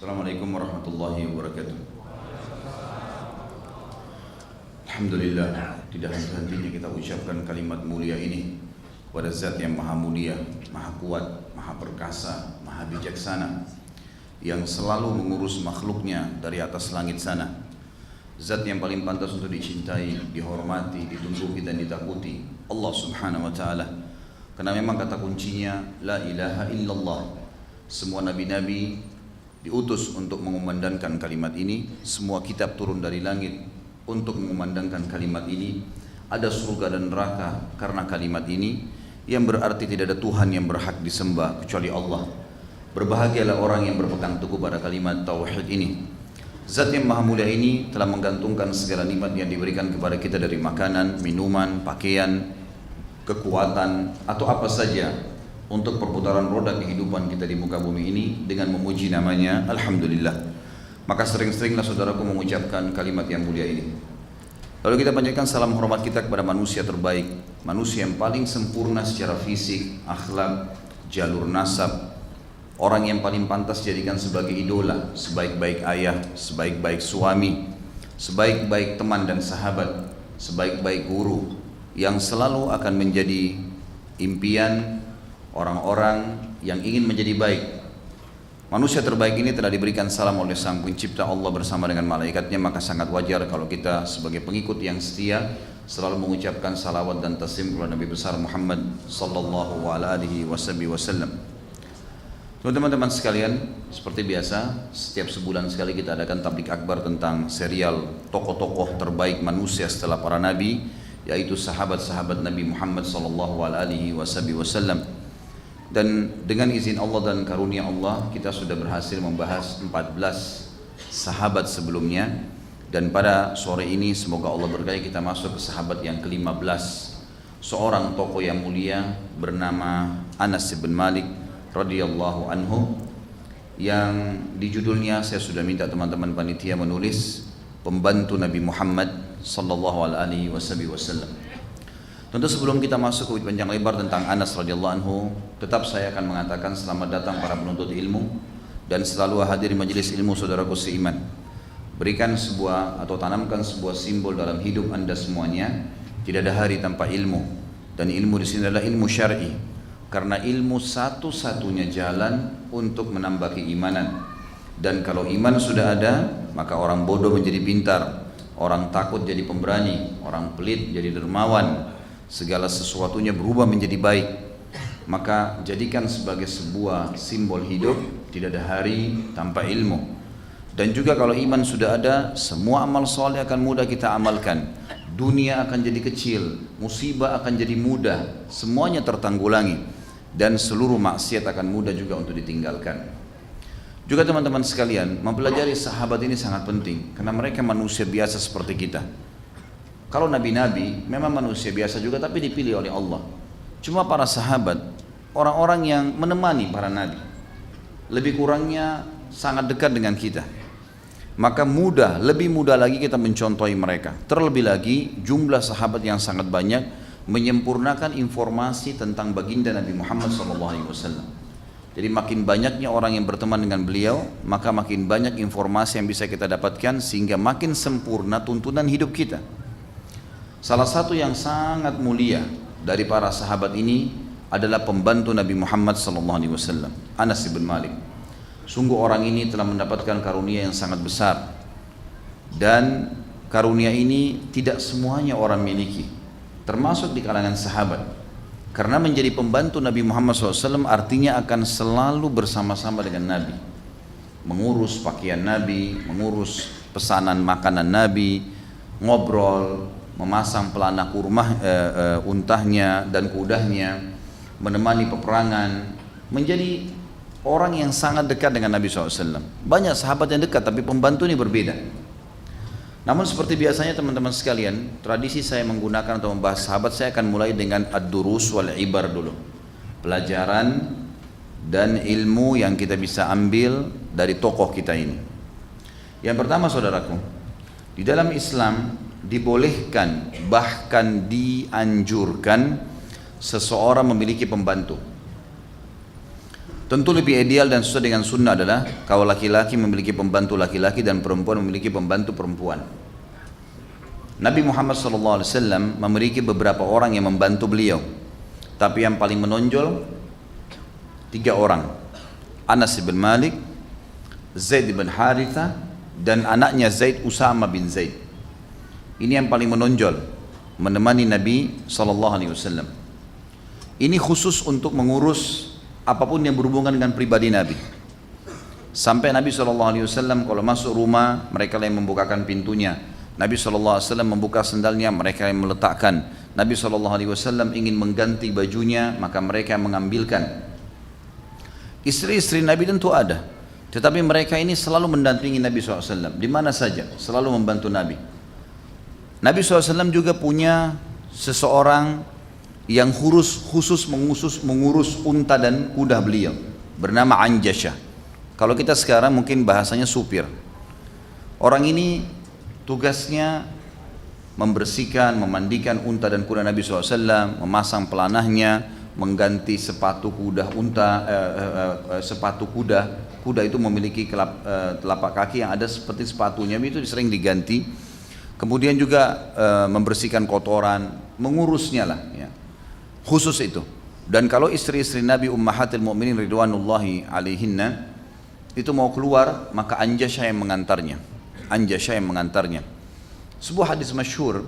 Assalamualaikum warahmatullahi wabarakatuh. Alhamdulillah, tidak henti-hentinya kita ucapkan kalimat mulia ini kepada Zat yang maha mulia, maha kuat, maha perkasa, maha bijaksana, yang selalu mengurus makhluknya dari atas langit sana. Zat yang paling pantas untuk dicintai, dihormati, ditunjuki dan ditakuti, Allah subhanahu wa ta'ala. Karena memang kata kuncinya La ilaha illallah. Semua nabi-nabi diutus untuk mengumandangkan kalimat ini. Semua kitab turun dari langit untuk mengumandangkan kalimat ini. Ada surga dan neraka karena kalimat ini, yang berarti tidak ada Tuhan yang berhak disembah kecuali Allah. Berbahagialah orang yang berpegang teguh pada kalimat tauhid ini. Zat yang maha mulia ini telah menggantungkan segala nikmat yang diberikan kepada kita dari makanan, minuman, pakaian, kekuatan atau apa saja untuk perputaran roda kehidupan kita di muka bumi ini dengan memuji namanya Alhamdulillah. Maka sering-seringlah saudaraku mengucapkan kalimat yang mulia ini. Lalu kita panjatkan salam hormat kita kepada manusia terbaik, manusia yang paling sempurna secara fisik, akhlak, jalur nasab, orang yang paling pantas jadikan sebagai idola, sebaik-baik ayah, sebaik-baik suami, sebaik-baik teman dan sahabat, sebaik-baik guru, yang selalu akan menjadi impian orang-orang yang ingin menjadi baik. Manusia terbaik ini telah diberikan salam oleh Sang Pencipta Allah bersama dengan malaikatnya, maka sangat wajar kalau kita sebagai pengikut yang setia selalu mengucapkan salawat dan taslim kepada Nabi besar Muhammad sallallahu alaihi wasallam. Teman-teman sekalian, seperti biasa setiap sebulan sekali kita adakan tablik akbar tentang serial tokoh-tokoh terbaik manusia setelah para nabi, yaitu sahabat-sahabat Nabi Muhammad sallallahu alaihi wasallam. Dan dengan izin Allah dan karunia Allah, kita sudah berhasil membahas 14 sahabat sebelumnya. Dan pada sore ini semoga Allah berkahi kita masuk ke sahabat yang ke-15, seorang tokoh yang mulia bernama Anas bin Malik radhiyallahu anhu, yang di judulnya saya sudah minta teman-teman panitia menulis pembantu Nabi Muhammad sallallahu alaihi wasallam. Tentu sebelum kita masuk ke panjang lebar tentang Anas radhiyallahu anhu, tetap saya akan mengatakan selamat datang para penuntut ilmu dan selalu hadir di majelis ilmu saudaraku seiman. Berikan sebuah atau tanamkan sebuah simbol dalam hidup Anda semuanya. Tidak ada hari tanpa ilmu, dan ilmu di sini adalah ilmu syar'i. Karena ilmu satu-satunya jalan untuk menambah keimanan. Dan kalau iman sudah ada, maka orang bodoh menjadi pintar, orang takut jadi pemberani, orang pelit jadi dermawan. Segala sesuatunya berubah menjadi baik. Maka jadikan sebagai sebuah simbol hidup, tidak ada hari tanpa ilmu. Dan juga kalau iman sudah ada, semua amal soleh akan mudah kita amalkan. Dunia akan jadi kecil, musibah akan jadi mudah, semuanya tertanggulangi. Dan seluruh maksiat akan mudah juga untuk ditinggalkan. Juga teman-teman sekalian, mempelajari sahabat ini sangat penting, karena mereka manusia biasa seperti kita. Kalau nabi-nabi memang manusia biasa juga, tapi dipilih oleh Allah. Cuma para sahabat, orang-orang yang menemani para nabi, lebih kurangnya sangat dekat dengan kita. Maka mudah, lebih mudah lagi kita mencontohi mereka. Terlebih lagi jumlah sahabat yang sangat banyak menyempurnakan informasi tentang baginda Nabi Muhammad SAW. Jadi makin banyaknya orang yang berteman dengan beliau, maka makin banyak informasi yang bisa kita dapatkan, sehingga makin sempurna tuntunan hidup kita. Salah satu yang sangat mulia dari para sahabat ini adalah pembantu Nabi Muhammad SAW, Anas bin Malik. Sungguh orang ini telah mendapatkan karunia yang sangat besar, dan karunia ini tidak semuanya orang miliki, termasuk di kalangan sahabat. Karena menjadi pembantu Nabi Muhammad SAW artinya akan selalu bersama-sama dengan Nabi, mengurus pakaian Nabi, mengurus pesanan makanan Nabi, ngobrol, memasang pelana kurma untahnya dan kudahnya, menemani peperangan, menjadi orang yang sangat dekat dengan Nabi SAW. Banyak sahabat yang dekat, tapi pembantu ini berbeda. Namun seperti biasanya teman-teman sekalian, tradisi saya menggunakan untuk membahas sahabat, saya akan mulai dengan ad-durus wal ibar dulu. Pelajaran dan ilmu yang kita bisa ambil dari tokoh kita ini. Yang pertama saudaraku, di dalam Islam dibolehkan, bahkan dianjurkan seseorang memiliki pembantu. Tentu lebih ideal dan sesuai dengan sunnah adalah kalau laki-laki memiliki pembantu laki-laki dan perempuan memiliki pembantu perempuan. Nabi Muhammad SAW memiliki beberapa orang yang membantu beliau, tapi yang paling menonjol 3 orang, Anas bin Malik, Zaid bin Haritha, dan anaknya Zaid, Usama bin Zaid. Ini yang paling menonjol menemani Nabi SAW. Ini khusus untuk mengurus apapun yang berhubungan dengan pribadi Nabi. Sampai Nabi SAW kalau masuk rumah, mereka yang membukakan pintunya. Nabi SAW membuka sendalnya, mereka yang meletakkan. Nabi SAW ingin mengganti bajunya, maka mereka yang mengambilkan. Istri-istri Nabi tentu ada, tetapi mereka ini selalu mendampingi Nabi SAW, di mana saja, selalu membantu Nabi. Nabi SAW juga punya seseorang yang khusus mengurus unta dan kuda beliau, bernama Anjasyah. Kalau kita sekarang mungkin bahasanya supir. Orang ini tugasnya membersihkan, memandikan unta dan kuda Nabi SAW, memasang pelanahnya, mengganti sepatu kuda sepatu kuda. Kuda itu memiliki telapak kaki yang ada seperti sepatunya, itu sering diganti. Kemudian juga membersihkan kotoran, mengurusnya lah, ya. Khusus itu. Dan kalau istri-istri Nabi Ummahatil Mu'minin ridwanullahi alaihinna itu mau keluar, maka Anjasyah yang mengantarnya. Anjasyah yang mengantarnya. Sebuah hadis masyhur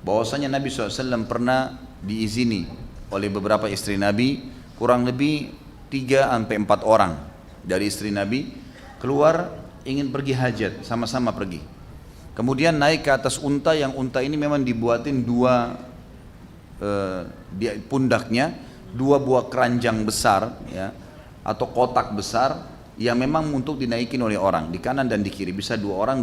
bahwasanya Nabi SAW pernah diizini oleh beberapa istri Nabi, kurang lebih 3-4 orang dari istri Nabi keluar ingin pergi hajat, sama-sama pergi. Kemudian naik ke atas unta, yang unta ini memang dibuatin di pundaknya 2 buah keranjang besar, ya, atau kotak besar yang memang untuk dinaikin oleh orang di kanan dan di kiri, bisa 2 orang.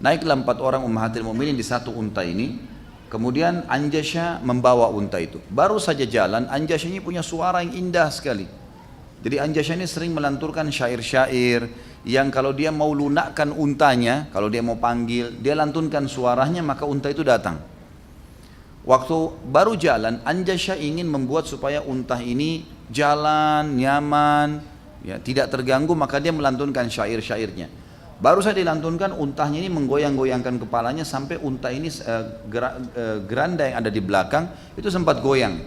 Naiklah 4 orang Ummahatil Mu'minin di satu unta ini. Kemudian Anjasyah membawa unta itu. Baru saja jalan, Anjasyah ini punya suara yang indah sekali. Jadi Anjasyah ini sering melanturkan syair-syair yang kalau dia mau lunakkan untanya, kalau dia mau panggil, dia lantunkan suaranya, maka unta itu datang. Waktu baru jalan, Anjasyah ingin membuat supaya unta ini jalan nyaman, ya, tidak terganggu, maka dia melantunkan syair-syairnya. Baru saja dilantunkan, untanya ini menggoyang-goyangkan kepalanya sampai unta ini geranda yang ada di belakang itu sempat goyang.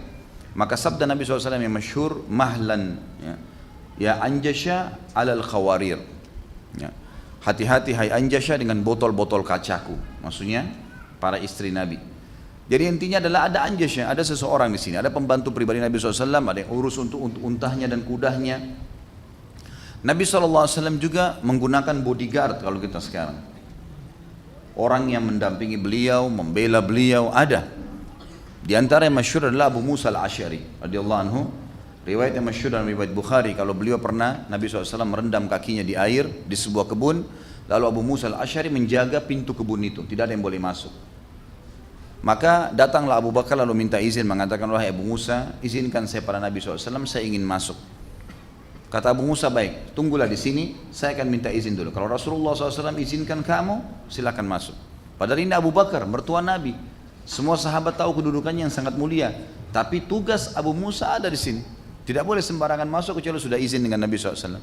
Maka sabda Nabi SAW yang masyhur, mahlan, ya Anjasyah alal khawarir, ya, hati-hati hai Anjasyah dengan botol-botol kacaku, maksudnya para istri Nabi. Jadi intinya adalah ada Anjasyah, ada seseorang di sini, ada pembantu pribadi Nabi SAW, ada yang urus untuk untahnya dan kudahnya. Nabi SAW juga menggunakan bodyguard kalau kita sekarang. Orang yang mendampingi beliau, membela beliau, ada. Di antara yang masyhur adalah Abu Musa al-Asy'ari radhiyallahu anhu. Riwayat yang masyhur dalam riwayat Bukhari, kalau beliau pernah Nabi SAW merendam kakinya di air di sebuah kebun, lalu Abu Musa al-Asy'ari menjaga pintu kebun itu, tidak ada yang boleh masuk. Maka datanglah Abu Bakar lalu minta izin, mengatakan, wahai Abu Musa, izinkan saya pada Nabi SAW, saya ingin masuk. Kata Abu Musa, baik, tunggulah di sini, saya akan minta izin dulu. Kalau Rasulullah SAW izinkan kamu, silakan masuk. Padahal ini Abu Bakar, mertua Nabi. Semua sahabat tahu kedudukannya yang sangat mulia. Tapi tugas Abu Musa ada di sini. Tidak boleh sembarangan masuk kecuali sudah izin dengan Nabi SAW.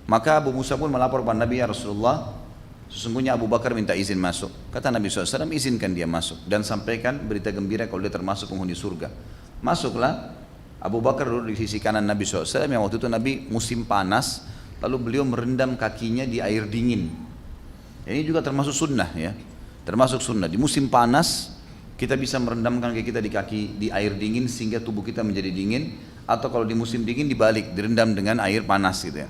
Maka Abu Musa pun melapor kepada Nabi, ya Rasulullah, sesungguhnya Abu Bakar minta izin masuk. Kata Nabi SAW, izinkan dia masuk. Dan sampaikan berita gembira kalau dia termasuk penghuni surga. Masuklah. Abu Bakar duduk di sisi kanan Nabi SAW, yang waktu itu Nabi musim panas, lalu beliau merendam kakinya di air dingin. Ini juga termasuk sunnah, ya, termasuk sunnah. Di musim panas kita bisa merendamkan kaki kita di air dingin sehingga tubuh kita menjadi dingin, atau kalau di musim dingin dibalik, direndam dengan air panas gitu, ya.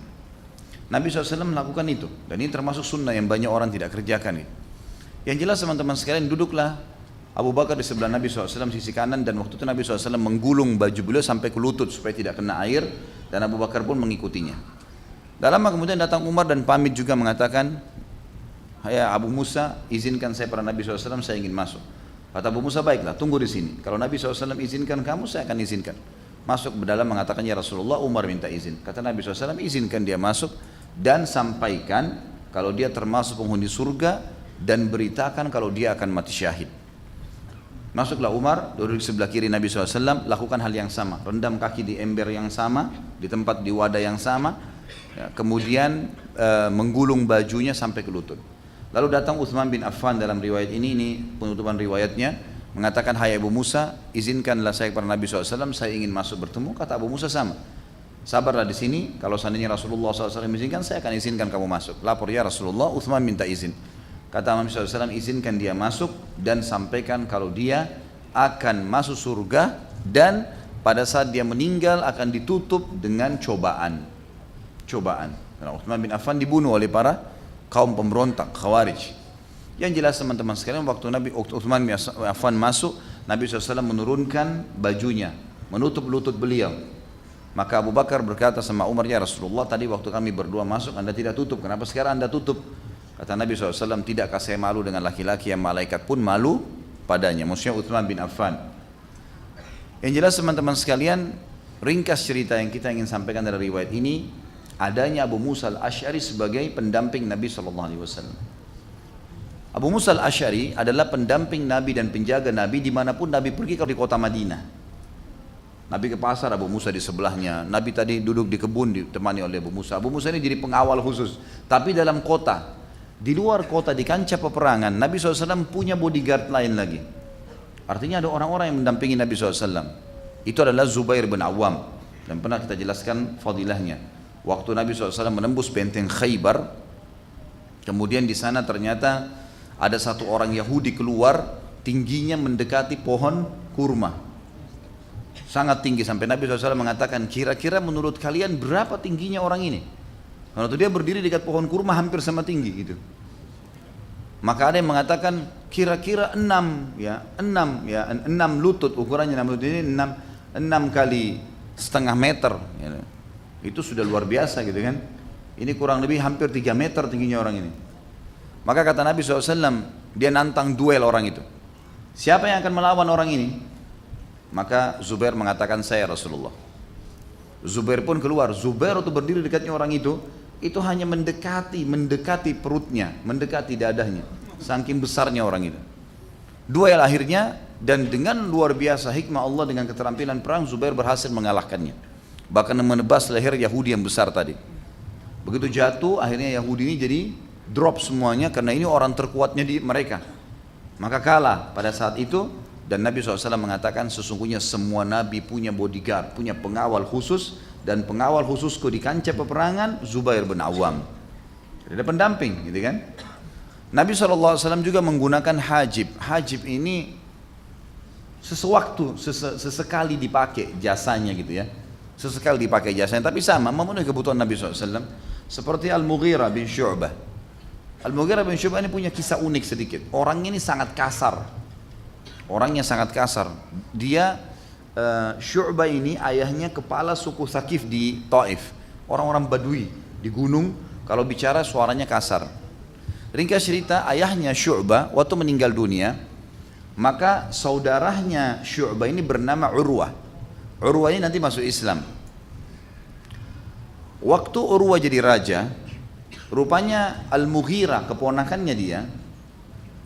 Nabi SAW melakukan itu, dan ini termasuk sunnah yang banyak orang tidak kerjakan. Yang jelas teman-teman sekalian, duduklah Abu Bakar di sebelah Nabi SAW sisi kanan, dan waktu itu Nabi SAW menggulung baju beliau sampai ke lutut supaya tidak kena air, dan Abu Bakar pun mengikutinya. Dalam kemudian datang Umar dan pamit juga mengatakan, ya Abu Musa, izinkan saya pada Nabi SAW, saya ingin masuk. Kata Abu Musa, baiklah, tunggu di sini. Kalau Nabi SAW izinkan kamu, saya akan izinkan. Masuk ke dalam mengatakan, ya Rasulullah, Umar minta izin. Kata Nabi SAW, izinkan dia masuk dan sampaikan kalau dia termasuk penghuni surga, dan beritakan kalau dia akan mati syahid. Masuklah Umar, duduk di sebelah kiri Nabi SAW, lakukan hal yang sama. Rendam kaki di ember yang sama, di tempat di wadah yang sama. Ya, kemudian menggulung bajunya sampai ke lutut. Lalu datang Utsman bin Affan dalam riwayat ini penutupan riwayatnya, mengatakan, hai Abu Musa, izinkanlah saya kepada Nabi SAW, saya ingin masuk bertemu. Kata Abu Musa sama. Sabarlah di sini, kalau seandainya Rasulullah SAW izinkan, saya akan izinkan kamu masuk. Lapor ya Rasulullah, Utsman minta izin. Kata Nabi SAW, izinkan dia masuk dan sampaikan kalau dia akan masuk surga dan pada saat dia meninggal akan ditutup dengan cobaan. Karena Utsman bin Affan dibunuh oleh para kaum pemberontak, Khawarij. Yang jelas teman-teman sekalian, waktu Utsman bin Affan masuk, Nabi SAW menurunkan bajunya, menutup lutut beliau. Maka Abu Bakar berkata sama Umar, ya Rasulullah, tadi waktu kami berdua masuk Anda tidak tutup, kenapa sekarang Anda tutup? Kata Nabi SAW, tidakkah saya malu dengan laki-laki yang malaikat pun malu padanya, maksudnya Utsman bin Affan. Yang jelas teman-teman sekalian, ringkas cerita yang kita ingin sampaikan dari riwayat ini, adanya Abu Musa al-Asy'ari sebagai pendamping Nabi SAW. Abu Musa al-Asy'ari adalah pendamping Nabi dan penjaga Nabi dimanapun Nabi pergi, kalau di kota Madinah. Nabi ke pasar, Abu Musa di sebelahnya. Nabi tadi duduk di kebun ditemani oleh Abu Musa. Abu Musa ini jadi pengawal khusus. Tapi dalam kota, di luar kota, di kancah peperangan, Nabi SAW punya bodyguard lain lagi. Artinya ada orang-orang yang mendampingi Nabi SAW. Itu adalah Zubair bin Awam. Dan pernah kita jelaskan fadilahnya. Waktu Nabi SAW menembus benteng Khaybar, kemudian di sana ternyata ada satu orang Yahudi keluar, tingginya mendekati pohon kurma. Sangat tinggi, sampai Nabi SAW mengatakan, kira-kira menurut kalian berapa tingginya orang ini? Kalau dia berdiri dekat pohon kurma hampir sama tinggi gitu. Maka ada yang mengatakan kira-kira 6 lutut, ukurannya 6 lutut ini 6 kali setengah meter. Ya. Itu sudah luar biasa gitu kan. Ini kurang lebih hampir 3 meter tingginya orang ini. Maka kata Nabi SAW, dia nantang duel orang itu. Siapa yang akan melawan orang ini? Maka Zubair mengatakan, saya Rasulullah. Zubair pun keluar. Zubair waktu berdiri dekatnya orang itu hanya mendekati perutnya, mendekati dadahnya. Saking besarnya orang itu. Duel akhirnya, dan dengan luar biasa hikmah Allah dengan keterampilan perang, Zubair berhasil mengalahkannya. Bahkan menebas leher Yahudi yang besar tadi. Begitu jatuh, akhirnya Yahudi ini jadi drop semuanya, karena ini orang terkuatnya di mereka. Maka kalah pada saat itu. Dan Nabi SAW mengatakan, sesungguhnya semua Nabi punya bodyguard, punya pengawal khusus, dan pengawal khususku di kancah peperangan Zubair bin Awam. Jadi ada pendamping, gitu kan? Nabi SAW juga menggunakan hajib. Hajib ini sesekali dipakai jasanya gitu ya. Sesekali dipakai jasanya, tapi sama memenuhi kebutuhan Nabi SAW. Seperti Al-Mughirah bin Syu'bah. Al-Mughirah bin Syu'bah ini punya kisah unik sedikit. Orangnya ini sangat kasar. Orangnya sangat kasar. Dia Syu'bah ini ayahnya kepala suku Thaqif di Taif. Orang-orang Badui di gunung, kalau bicara suaranya kasar. Ringkas cerita, ayahnya Syu'bah waktu meninggal dunia, maka saudaranya Syu'bah ini bernama Urwah. Urwah ini nanti masuk Islam. Waktu Urwah jadi raja, rupanya Al-Mughirah, keponakannya dia,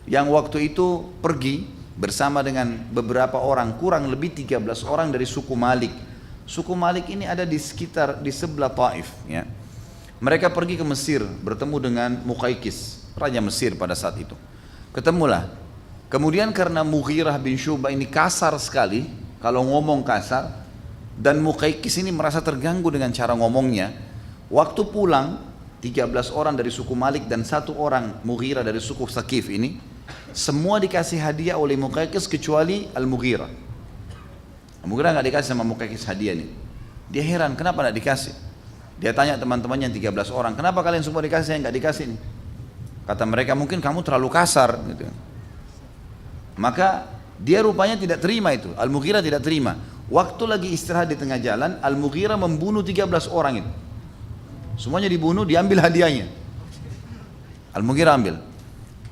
yang waktu itu pergi bersama dengan beberapa orang, kurang lebih 13 orang dari suku Malik. Suku Malik ini ada di sebelah Taif ya. Mereka pergi ke Mesir bertemu dengan Muqaykis, raja Mesir pada saat itu. Ketemulah. Kemudian karena Mughirah bin Syu'bah ini kasar sekali, kalau ngomong kasar, dan Muqaykis ini merasa terganggu dengan cara ngomongnya. Waktu pulang, 13 orang dari suku Malik dan 1 orang Mughirah dari suku Thaqif ini, semua dikasih hadiah oleh Muqaykis kecuali Al-Mughirah. Al-Mughirah nggak dikasih sama Muqaykis hadiah nih. Dia heran, kenapa nggak dikasih? Dia tanya teman-temannya 13 orang, kenapa kalian semua dikasih, yang nggak dikasih nih? Kata mereka, mungkin kamu terlalu kasar gitu. Maka dia rupanya tidak terima itu. Al-Mughirah tidak terima. Waktu lagi istirahat di tengah jalan, Al-Mughirah membunuh 13 orang itu. Semuanya dibunuh, diambil hadiahnya. Al-Mughirah ambil.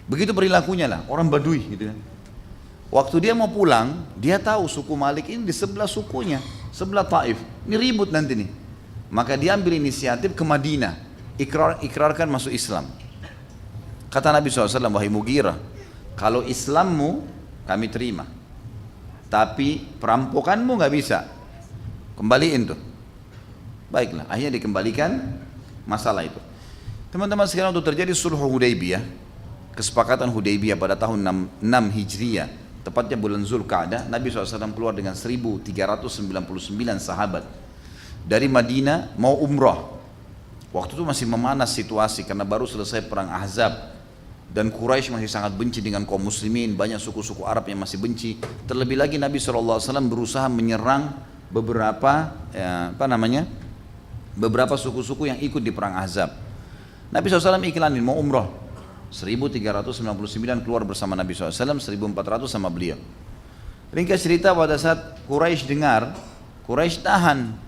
Begitu perilakunya lah, orang Badui gitu kan. Waktu dia mau pulang, dia tahu suku Malik ini di sebelah sukunya, sebelah Taif. Ini ribut nanti nih. Maka dia ambil inisiatif ke Madinah, ikrarkan masuk Islam. Kata Nabi SAW, wahai Mughirah, kalau Islammu kami terima, tapi perampokanmu nggak bisa, kembaliin tuh. Baiklah, akhirnya dikembalikan masalah itu. Teman-teman sekarang untuk terjadi sulh Hudaybiyah, kesepakatan Hudaybiyah pada tahun 6 Hijriah, tepatnya bulan Zulqa'dah, Nabi SAW keluar dengan 1399 sahabat dari Madinah mau umrah. Waktu itu masih memanas situasi karena baru selesai perang Ahzab dan Quraisy masih sangat benci dengan kaum muslimin, banyak suku-suku Arab yang masih benci. Terlebih lagi Nabi SAW berusaha menyerang beberapa beberapa suku-suku yang ikut di perang Ahzab. Nabi SAW iklanin mau umrah, 1399 keluar bersama Nabi SAW, 1400 sama beliau. Ringkas cerita, pada saat Quraisy dengar, Quraisy tahan.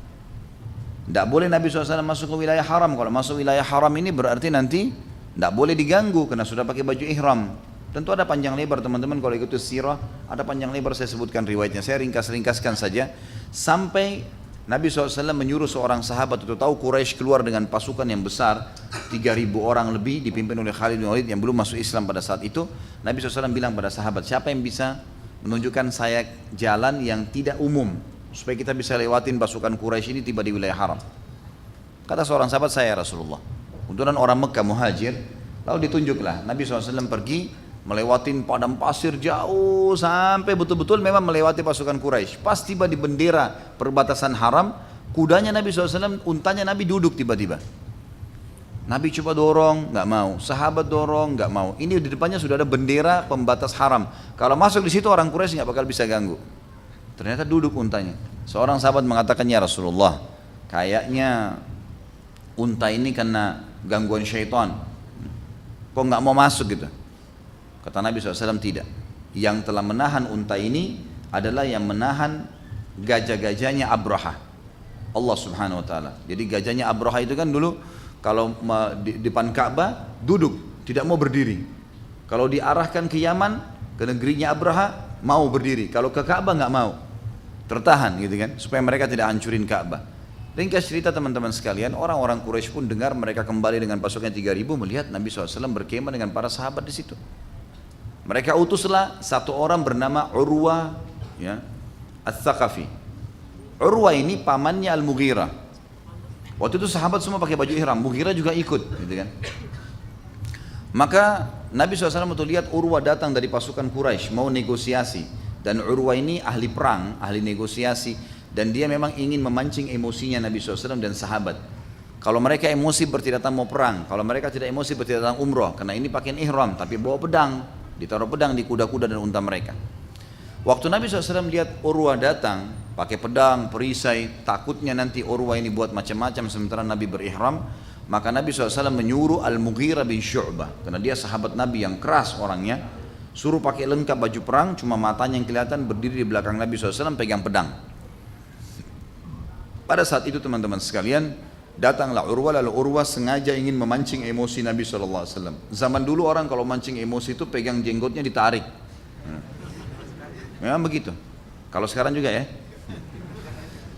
Tidak boleh Nabi SAW masuk ke wilayah haram. Kalau masuk wilayah haram ini berarti nanti tidak boleh diganggu karena sudah pakai baju ihram. Tentu ada panjang lebar teman-teman, kalau ikut sirah ada panjang lebar, saya sebutkan riwayatnya. Saya ringkas-ringkaskan saja. Sampai Nabi SAW menyuruh seorang sahabat itu, tahu Quraisy keluar dengan pasukan yang besar, 3.000 orang lebih dipimpin oleh Khalid bin Walid yang belum masuk Islam pada saat itu. Nabi SAW bilang pada sahabat, siapa yang bisa menunjukkan saya jalan yang tidak umum supaya kita bisa lewatin pasukan Quraisy ini tiba di wilayah haram. Kata seorang sahabat, saya Rasulullah. Kebetulan orang Mekah muhajir, lalu ditunjuklah Nabi SAW pergi melewatin padang pasir jauh sampai betul-betul memang melewati pasukan Quraisy. Pas tiba di bendera perbatasan haram, kudanya Nabi SAW, untanya Nabi duduk tiba-tiba. Nabi coba dorong, nggak mau. Sahabat dorong, nggak mau. Ini di depannya sudah ada bendera pembatas haram. Kalau masuk di situ orang Quraisy nggak bakal bisa ganggu. Ternyata duduk untanya. Seorang sahabat mengatakan, ya Rasulullah, kayaknya unta ini kena gangguan syaitan. Kok nggak mau masuk gitu? Kata Nabi SAW, tidak. Yang telah menahan unta ini adalah yang menahan gajah-gajahnya Abraha, Allah Subhanahu Wa Taala. Jadi gajahnya Abraha itu kan dulu kalau di depan Ka'bah duduk, tidak mau berdiri. Kalau diarahkan ke Yaman, ke negerinya Abraha, mau berdiri. Kalau ke Ka'bah nggak mau, tertahan gitu kan, supaya mereka tidak hancurin Ka'bah. Ringkas cerita teman-teman sekalian, orang-orang Quraisy pun dengar mereka kembali dengan pasukan 3.000, melihat Nabi SAW berkemah dengan para sahabat di situ. Mereka utuslah satu orang bernama Urwah, ya, Ats-Tsaqafi. Urwah ini pamannya Al-Mughirah. Waktu itu sahabat semua pakai baju ihram, Mughirah juga ikut, gitu kan. Maka Nabi SAW waktu lihat Urwah datang dari pasukan Quraisy mau negosiasi, dan Urwah ini ahli perang, ahli negosiasi, dan dia memang ingin memancing emosinya Nabi SAW dan sahabat. Kalau mereka emosi berarti datang mau perang, kalau mereka tidak emosi berarti datang umroh, karena ini pakai ihram tapi bawa pedang, ditaruh pedang di kuda-kuda dan unta mereka. Waktu Nabi SAW lihat Urwah datang pakai pedang, perisai, takutnya nanti Urwah ini buat macam-macam sementara Nabi berihram, maka Nabi SAW menyuruh Al-Mughirah bin Syu'bah, karena dia sahabat Nabi yang keras orangnya, suruh pakai lengkap baju perang, cuma matanya yang kelihatan, berdiri di belakang Nabi SAW pegang pedang. Pada saat itu teman-teman sekalian, datanglah Urwah, lalu Urwah sengaja ingin memancing emosi Nabi SAW. Zaman dulu orang kalau mancing emosi itu pegang jenggotnya ditarik. Memang begitu. Kalau sekarang juga ya.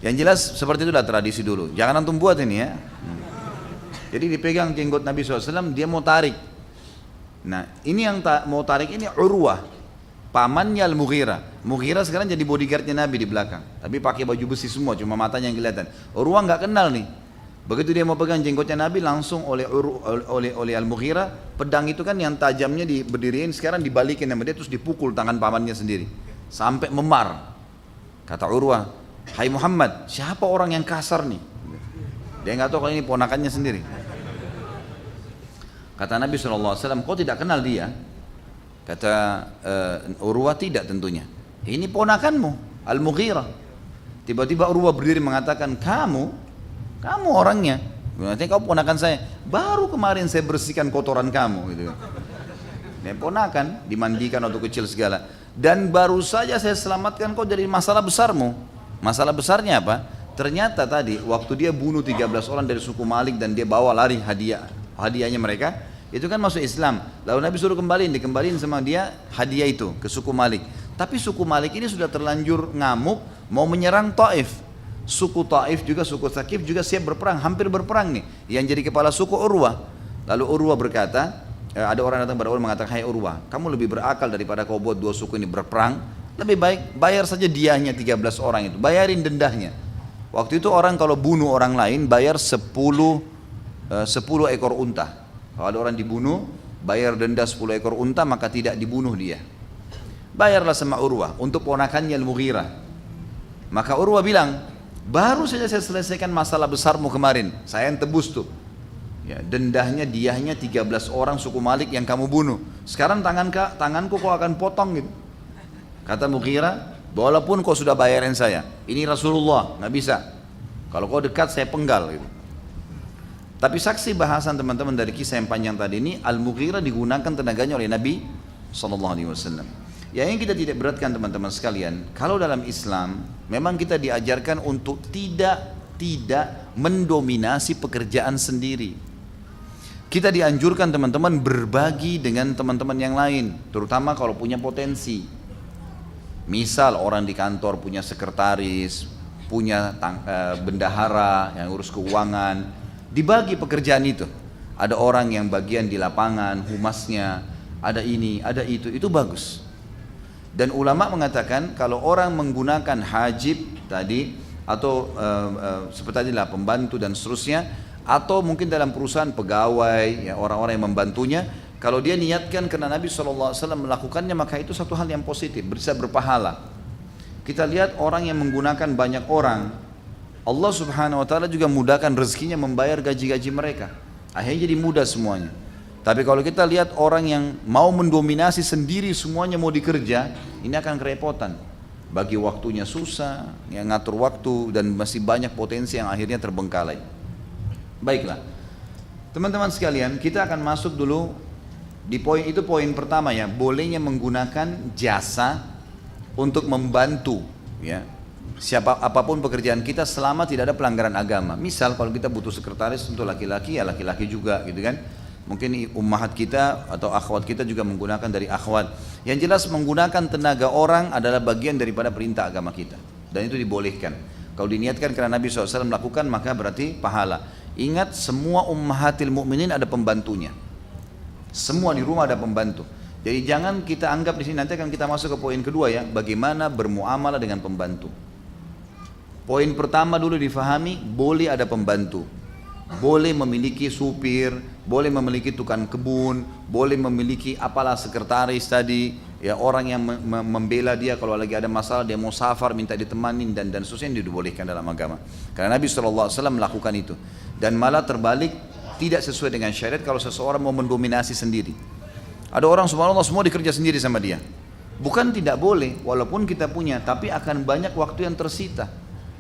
Yang jelas seperti itulah tradisi dulu. Jangan antum buat ini ya. Jadi dipegang jenggot Nabi SAW, dia mau tarik. Nah ini yang mau tarik ini Urwah, pamannya Al-Mughirah. Mughirah sekarang jadi bodyguardnya Nabi di belakang, tapi pakai baju besi semua, cuma matanya yang kelihatan. Urwah nggak kenal nih. Begitu dia mau pegang jenggotnya Nabi, langsung oleh Al-Mughirah, pedang itu kan yang tajamnya berdiriin, sekarang dibalikin sama dia, terus dipukul tangan pamannya sendiri sampai memar. Kata Urwah, hai Muhammad, siapa orang yang kasar nih? Dia nggak tahu kalau ini ponakannya sendiri. Kata Nabi SAW, kau tidak kenal dia? Kata Urwah, tidak tentunya. Ini ponakanmu, Al-Mughirah. Tiba-tiba Urwah berdiri mengatakan, kamu orangnya. Berarti kau ponakan saya. Baru kemarin saya bersihkan kotoran kamu. Gitu. Dia ponakan, dimandikan waktu kecil segala. Dan baru saja saya selamatkan kau dari masalah besarmu. Masalah besarnya apa? Ternyata tadi waktu dia bunuh 13 orang dari suku Malik dan dia bawa lari hadiahnya mereka, itu kan masuk Islam. Lalu Nabi suruh dikembaliin sama dia hadiah itu ke suku Malik. Tapi suku Malik ini sudah terlanjur ngamuk mau menyerang Taif. Suku Taif juga, suku Tsaqif juga siap berperang, hampir berperang nih. Yang jadi kepala suku Urwah. Lalu Urwah berkata, ada orang datang pada Urwah mengatakan, hai Urwah, kamu lebih berakal daripada kau buat dua suku ini berperang. Lebih baik bayar saja diahnya 13 orang itu, bayarin dendahnya. Waktu itu orang kalau bunuh orang lain bayar 10 ekor unta. Kalau ada orang dibunuh, bayar denda 10 ekor unta, maka tidak dibunuh dia. Bayarlah sama Urwah untuk ponakannya Al-Mughirah. Maka Urwah bilang, baru saja saya selesaikan masalah besarmu kemarin, saya yang tebus tuh. Ya, dendahnya, diahnya 13 orang suku Malik yang kamu bunuh. Sekarang tanganku kau akan potong gitu. Kata Mughirah, walaupun kau sudah bayarin saya, ini Rasulullah, nggak bisa. Kalau kau dekat saya penggal gitu. Tapi saksi bahasan teman-teman dari kisah yang panjang tadi ini, Al-Mughirah digunakan tenaganya oleh Nabi SAW. Ya, yang kita tidak beratkan teman-teman sekalian, kalau dalam Islam memang kita diajarkan untuk tidak mendominasi pekerjaan sendiri. Kita dianjurkan teman-teman berbagi dengan teman-teman yang lain, terutama kalau punya potensi. Misal orang di kantor punya sekretaris, punya bendahara yang urus keuangan, dibagi pekerjaan itu. Ada orang yang bagian di lapangan, humasnya, ada ini, ada itu bagus. Dan ulama mengatakan kalau orang menggunakan hajib tadi atau seperti tadilah pembantu dan seterusnya, atau mungkin dalam perusahaan pegawai, ya, orang-orang yang membantunya, kalau dia niatkan karena Nabi SAW melakukannya, maka itu satu hal yang positif, bisa berpahala. Kita lihat orang yang menggunakan banyak orang, Allah Subhanahu Wa Taala juga mudahkan rezekinya membayar gaji-gaji mereka. Akhirnya jadi mudah semuanya. Tapi kalau kita lihat orang yang mau mendominasi sendiri semuanya mau dikerja, ini akan kerepotan. Bagi waktunya susah, yang ngatur waktu, dan masih banyak potensi yang akhirnya terbengkalai. Baiklah, teman-teman sekalian, kita akan masuk dulu di poin pertama ya, bolehnya menggunakan jasa untuk membantu ya, apapun pekerjaan kita selama tidak ada pelanggaran agama. Misal kalau kita butuh sekretaris untuk laki-laki, ya laki-laki juga gitu kan. Mungkin ummahat kita atau akhwat kita juga menggunakan dari akhwat. Yang jelas menggunakan tenaga orang adalah bagian daripada perintah agama kita, dan itu dibolehkan. Kalau diniatkan karena Nabi SAW melakukan, maka berarti pahala. Ingat, semua ummahatil mukminin ada pembantunya. Semua di rumah ada pembantu. Jadi jangan kita anggap di sini, nanti akan kita masuk ke poin kedua ya, bagaimana bermuamalah dengan pembantu. Poin pertama dulu difahami, boleh ada pembantu. Boleh memiliki supir, boleh memiliki tukang kebun, boleh memiliki apalah sekretaris tadi, ya orang yang membela dia kalau lagi ada masalah, dia mau safar minta ditemanin dan seterusnya, dibolehkan dalam agama. Karena Nabi SAW melakukan itu. Dan malah terbalik, tidak sesuai dengan syariat kalau seseorang mau mendominasi sendiri. Ada orang subhanallah semua dikerja sendiri sama dia. Bukan tidak boleh, walaupun kita punya, tapi akan banyak waktu yang tersita.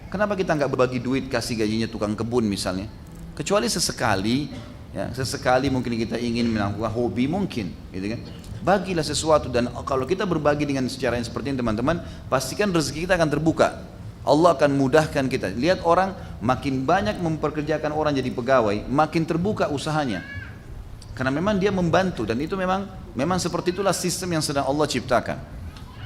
Kenapa kita nggak berbagi duit kasih gajinya tukang kebun misalnya? Kecuali sesekali, ya, sesekali mungkin kita ingin melakukan hobi mungkin, gitu kan? Bagilah sesuatu, dan kalau kita berbagi dengan secara yang seperti ini teman-teman, pastikan rezeki kita akan terbuka. Allah akan mudahkan kita. Lihat orang makin banyak memperkerjakan orang jadi pegawai, makin terbuka usahanya. Karena memang dia membantu, dan itu memang seperti itulah sistem yang sedang Allah ciptakan.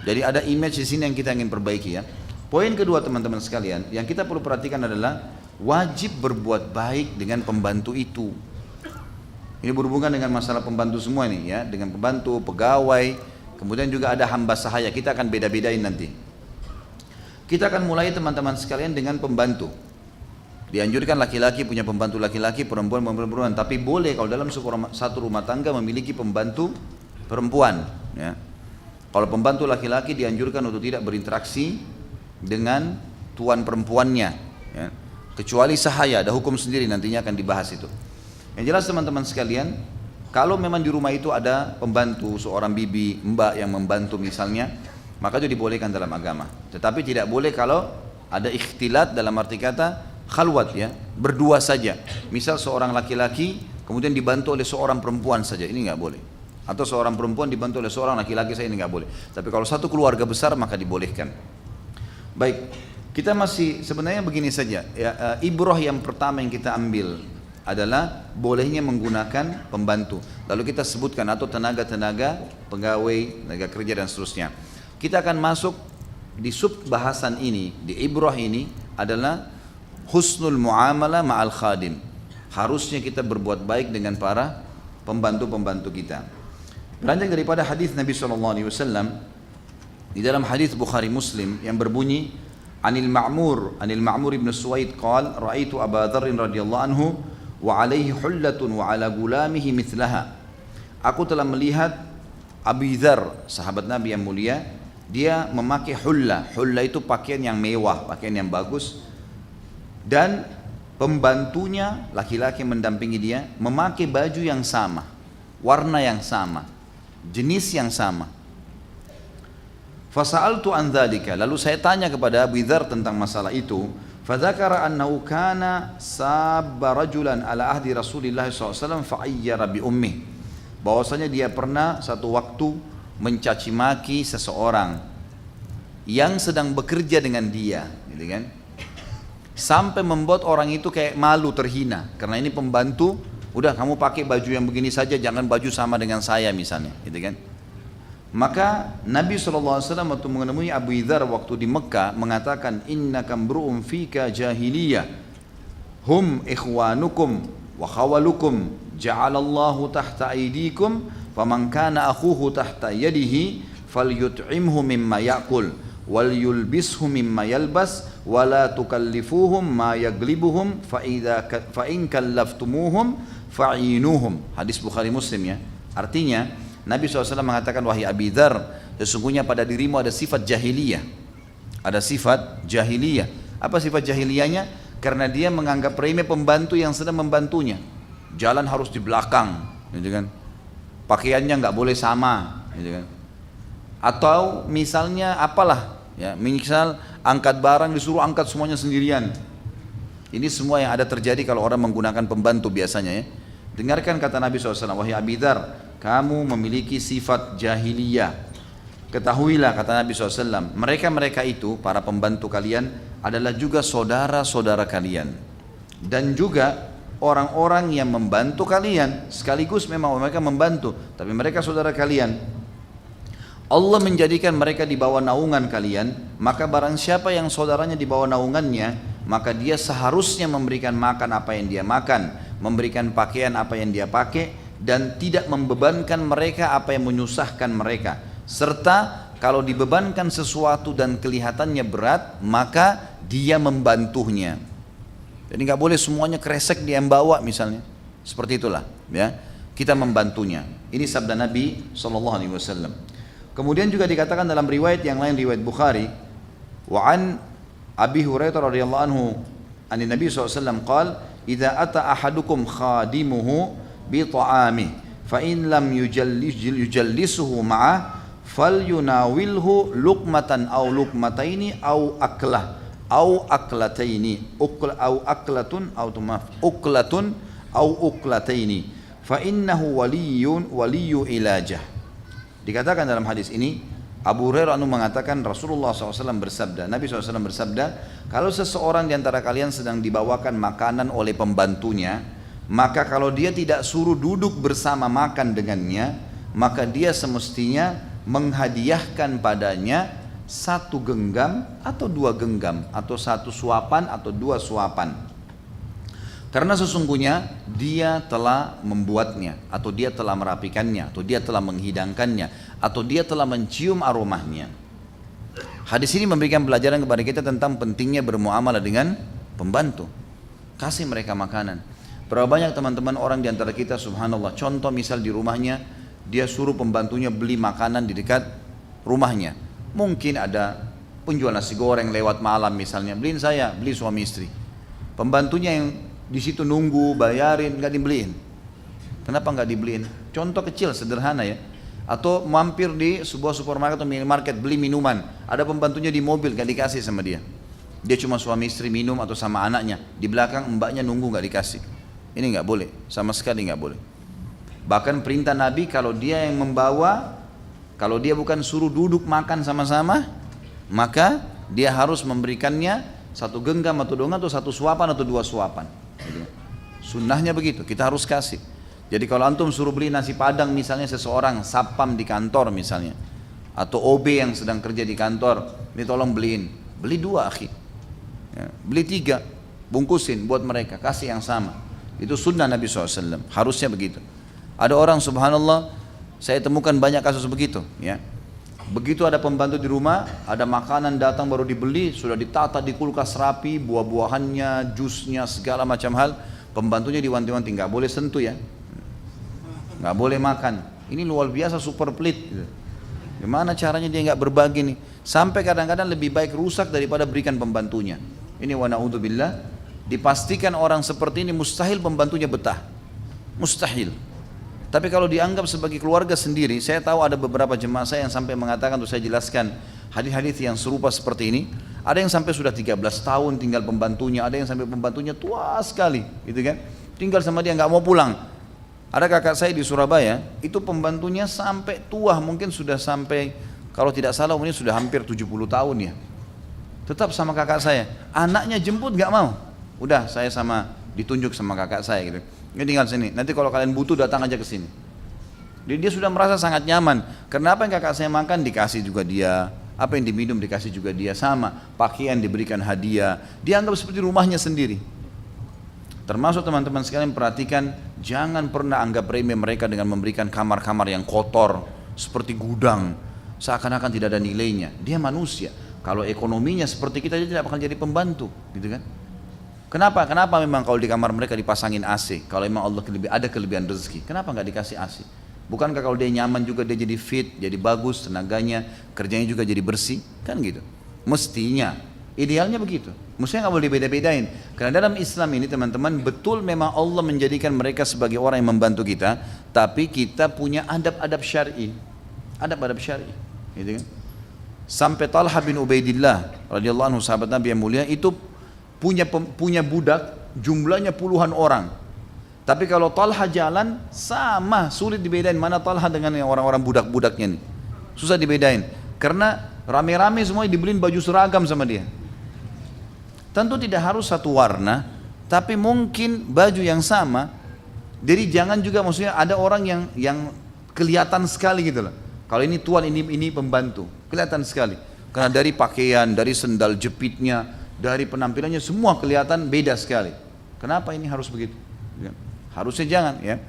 Jadi ada image di sini yang kita ingin perbaiki ya. Poin kedua teman-teman sekalian, yang kita perlu perhatikan adalah wajib berbuat baik dengan pembantu itu. Ini berhubungan dengan masalah pembantu semua nih ya, dengan pembantu, pegawai, kemudian juga ada hamba sahaya. Kita akan beda-bedain nanti. Kita akan mulai teman-teman sekalian dengan pembantu. Dianjurkan laki-laki punya pembantu laki-laki, perempuan, tapi boleh kalau dalam satu rumah tangga memiliki pembantu perempuan. Ya. Kalau pembantu laki-laki dianjurkan untuk tidak berinteraksi dengan tuan perempuannya. Ya. Kecuali sahaya, ada hukum sendiri nantinya akan dibahas itu. Yang jelas teman-teman sekalian, kalau memang di rumah itu ada pembantu, seorang bibi, mbak yang membantu misalnya, maka itu dibolehkan dalam agama. Tetapi tidak boleh kalau ada ikhtilat, dalam arti kata khalwat ya, berdua saja. Misal seorang laki-laki kemudian dibantu oleh seorang perempuan saja, ini nggak boleh. Atau seorang perempuan dibantu oleh seorang laki-laki saja, ini nggak boleh. Tapi kalau satu keluarga besar maka dibolehkan. Baik, kita masih sebenarnya begini saja. Ya, ibrah yang pertama yang kita ambil adalah bolehnya menggunakan pembantu. Lalu kita sebutkan atau tenaga-tenaga pegawai, tenaga kerja dan seterusnya. Kita akan masuk di sub bahasan ini, di ibrah ini adalah husnul muamalah ma'al khadim. Harusnya kita berbuat baik dengan para pembantu-pembantu kita. Beranjak daripada hadis Nabi SAW, Di dalam hadis Bukhari Muslim yang berbunyi Anil Ma'mur ibn Suwaid qala ra'aitu Abu Dzar radhiyallahu anhu wa alaihi hullatun wa ala gulamihi mithlaha. Aku telah melihat Abu Dzar, sahabat Nabi yang mulia, dia memakai hulla. Hulla itu pakaian yang mewah, pakaian yang bagus, dan pembantunya laki-laki mendampingi dia memakai baju yang sama, warna yang sama, jenis yang sama. Fasa'altu an dzalika, lalu saya tanya kepada Abu Dzar tentang masalah itu. Fadzakara annahu kana sabba rajulan ala ahdi Rasulillah SAW fa'ayyara bi ummih, bahwasanya dia pernah satu waktu mencaci maki seseorang yang sedang bekerja dengan dia, gitu kan? Sampai membuat orang itu kayak malu, terhina, karena ini pembantu, udah kamu pakai baju yang begini saja, jangan baju sama dengan saya misalnya, gitu kan? Maka Nabi SAW waktu menemui Abu Dzar waktu di Mekah mengatakan, innaka mru'un fika jahiliyah hum ikhwanukum wa khawalukum ja'alallahu tahta aydikum faman kana akhuhu tahta yadihi falyut'imhu mimma ya'kul wal yulbishu mimma yalbas wa la tukallifuhum ma yaglibuhum fa in kallaftumuhum fa'inuhum. Hadis Bukhari Muslim ya. Artinya Nabi SAW mengatakan, wahai Abi Dzar, sesungguhnya pada dirimu ada sifat jahiliyah. Ada sifat jahiliyah. Apa sifat jahiliyahnya? Karena dia menganggap remeh pembantu yang sedang membantunya. Jalan harus di belakang, gitu kan? Pakaiannya nggak boleh sama, gitu kan? Atau misalnya apalah, ya, misal angkat barang disuruh angkat semuanya sendirian. Ini semua yang ada terjadi kalau orang menggunakan pembantu biasanya ya. Dengarkan kata Nabi SAW, wahai Abi Dzar, kamu memiliki sifat jahiliyah. Ketahuilah kata Nabi SAW, mereka-mereka itu, para pembantu kalian, adalah juga saudara-saudara kalian. Dan juga orang-orang yang membantu kalian, sekaligus memang mereka membantu, tapi mereka saudara kalian. Allah menjadikan mereka di bawah naungan kalian, maka barang siapa yang saudaranya di bawah naungannya, maka dia seharusnya memberikan makan apa yang dia makan, memberikan pakaian apa yang dia pakai, dan tidak membebankan mereka apa yang menyusahkan mereka. Serta kalau dibebankan sesuatu dan kelihatannya berat, maka dia membantunya. Jadi nggak boleh semuanya kresek dia yang bawa misalnya. Seperti itulah, ya. Kita membantunya. Ini sabda Nabi SAW. Kemudian juga dikatakan dalam riwayat yang lain, riwayat Bukhari, wa an Abi Hurairah radhiyallahu anhu, an Nabi SAW qala, idza ata ahadukum khadimuhu bi ta'ami fa in lam yujallisuhu ma'ah falyunawilhu luqmatan aw luqmataini aw aklah aw aklataini aw aklatun aw tumaf uklatun aw uklataini fa innahu waliyyu ilajah. Dikatakan dalam hadis ini, Abu Hurairah mengatakan Rasulullah SAW bersabda, Nabi SAW bersabda, kalau seseorang di antara kalian sedang dibawakan makanan oleh pembantunya, maka kalau dia tidak suruh duduk bersama makan dengannya, maka dia semestinya menghadiahkan padanya satu genggam atau dua genggam, atau satu suapan atau dua suapan. Karena sesungguhnya dia telah membuatnya, atau dia telah merapikannya, atau dia telah menghidangkannya, atau dia telah mencium aromanya. Hadis ini memberikan pelajaran kepada kita tentang pentingnya bermuamalah dengan pembantu. Kasih mereka makanan. Berapa banyak teman-teman orang di antara kita, subhanallah, contoh misal di rumahnya, dia suruh pembantunya beli makanan di dekat rumahnya. Mungkin ada penjual nasi goreng lewat malam misalnya, beliin saya, beli suami istri. Pembantunya yang di situ nunggu, bayarin, nggak dibeliin. Kenapa nggak dibeliin? Contoh kecil, sederhana ya. Atau mampir di sebuah supermarket atau minimarket beli minuman, ada pembantunya di mobil, nggak dikasih sama dia. Dia cuma suami istri minum atau sama anaknya, di belakang mbaknya nunggu nggak dikasih. Ini nggak boleh, sama sekali nggak boleh. Bahkan perintah Nabi kalau dia yang membawa, kalau dia bukan suruh duduk makan sama-sama, maka dia harus memberikannya satu genggam atau dua atau satu suapan atau dua suapan. Sunnahnya begitu, kita harus kasih. Jadi kalau antum suruh beli nasi padang misalnya seseorang sapam di kantor misalnya, atau OB yang sedang kerja di kantor, ini tolong beliin, beli dua akhi, ya, beli tiga, bungkusin buat mereka, kasih yang sama. Itu sunnah Nabi SAW, harusnya begitu. Ada orang subhanallah, saya temukan banyak kasus begitu, ya. Begitu ada pembantu di rumah, ada makanan datang baru dibeli, sudah ditata di kulkas rapi, buah-buahannya, jusnya, segala macam hal. Pembantunya diwanti-wanti, nggak boleh sentuh ya, nggak boleh makan. Ini luar biasa super pelit. Gitu. Gimana caranya dia nggak berbagi nih? Sampai kadang-kadang lebih baik rusak daripada berikan pembantunya. Ini wa na'udzubillah, dipastikan orang seperti ini mustahil pembantunya betah. Mustahil. Tapi kalau dianggap sebagai keluarga sendiri, saya tahu ada beberapa jemaah saya yang sampai mengatakan, untuk saya jelaskan hadis-hadis yang serupa seperti ini. Ada yang sampai sudah 13 tahun tinggal pembantunya, ada yang sampai pembantunya tua sekali, gitu kan? Tinggal sama dia nggak mau pulang. Ada kakak saya di Surabaya, itu pembantunya sampai tua, mungkin sudah sampai, kalau tidak salah umurnya sudah hampir 70 tahun ya. Tetap sama kakak saya, anaknya jemput nggak mau. Udah saya sama, ditunjuk sama kakak saya gitu. Ini tinggal sini, nanti kalau kalian butuh datang aja ke sini. Dia sudah merasa sangat nyaman. Karena apa yang kakak saya makan dikasih juga dia, apa yang diminum dikasih juga dia, sama pakaian diberikan hadiah, dianggap seperti rumahnya sendiri. Termasuk teman-teman sekalian perhatikan, jangan pernah anggap remeh mereka dengan memberikan kamar-kamar yang kotor seperti gudang, seakan-akan tidak ada nilainya. Dia manusia. Kalau ekonominya seperti kita, dia tidak akan jadi pembantu, gitu kan? Kenapa? Kenapa memang kalau di kamar mereka dipasangin AC? Kalau memang Allah ada kelebihan rezeki, kenapa nggak dikasih AC? Bukankah kalau dia nyaman juga dia jadi fit, jadi bagus tenaganya, kerjanya juga jadi bersih, kan gitu? Mestinya, idealnya begitu. Mestinya nggak boleh beda-bedain. Karena dalam Islam ini teman-teman, betul memang Allah menjadikan mereka sebagai orang yang membantu kita, tapi kita punya adab-adab syar'i, adab-adab syar'i, gitu kan? Sampai Talha bin Ubaidillah radhiyallahu anhu, sahabat Nabi yang mulia, itu punya budak jumlahnya puluhan orang. Tapi kalau Talha jalan sama, sulit dibedain mana Talha dengan yang orang-orang budak-budaknya nih. Susah dibedain karena rame-rame semua dibeliin baju seragam sama dia. Tentu tidak harus satu warna, tapi mungkin baju yang sama. Jadi jangan juga maksudnya ada orang yang kelihatan sekali gitu loh. Kalau ini tuan, ini pembantu, kelihatan sekali. Karena dari pakaian, dari sendal jepitnya, dari penampilannya semua kelihatan beda sekali. Kenapa ini harus begitu? Ya. Harusnya jangan ya.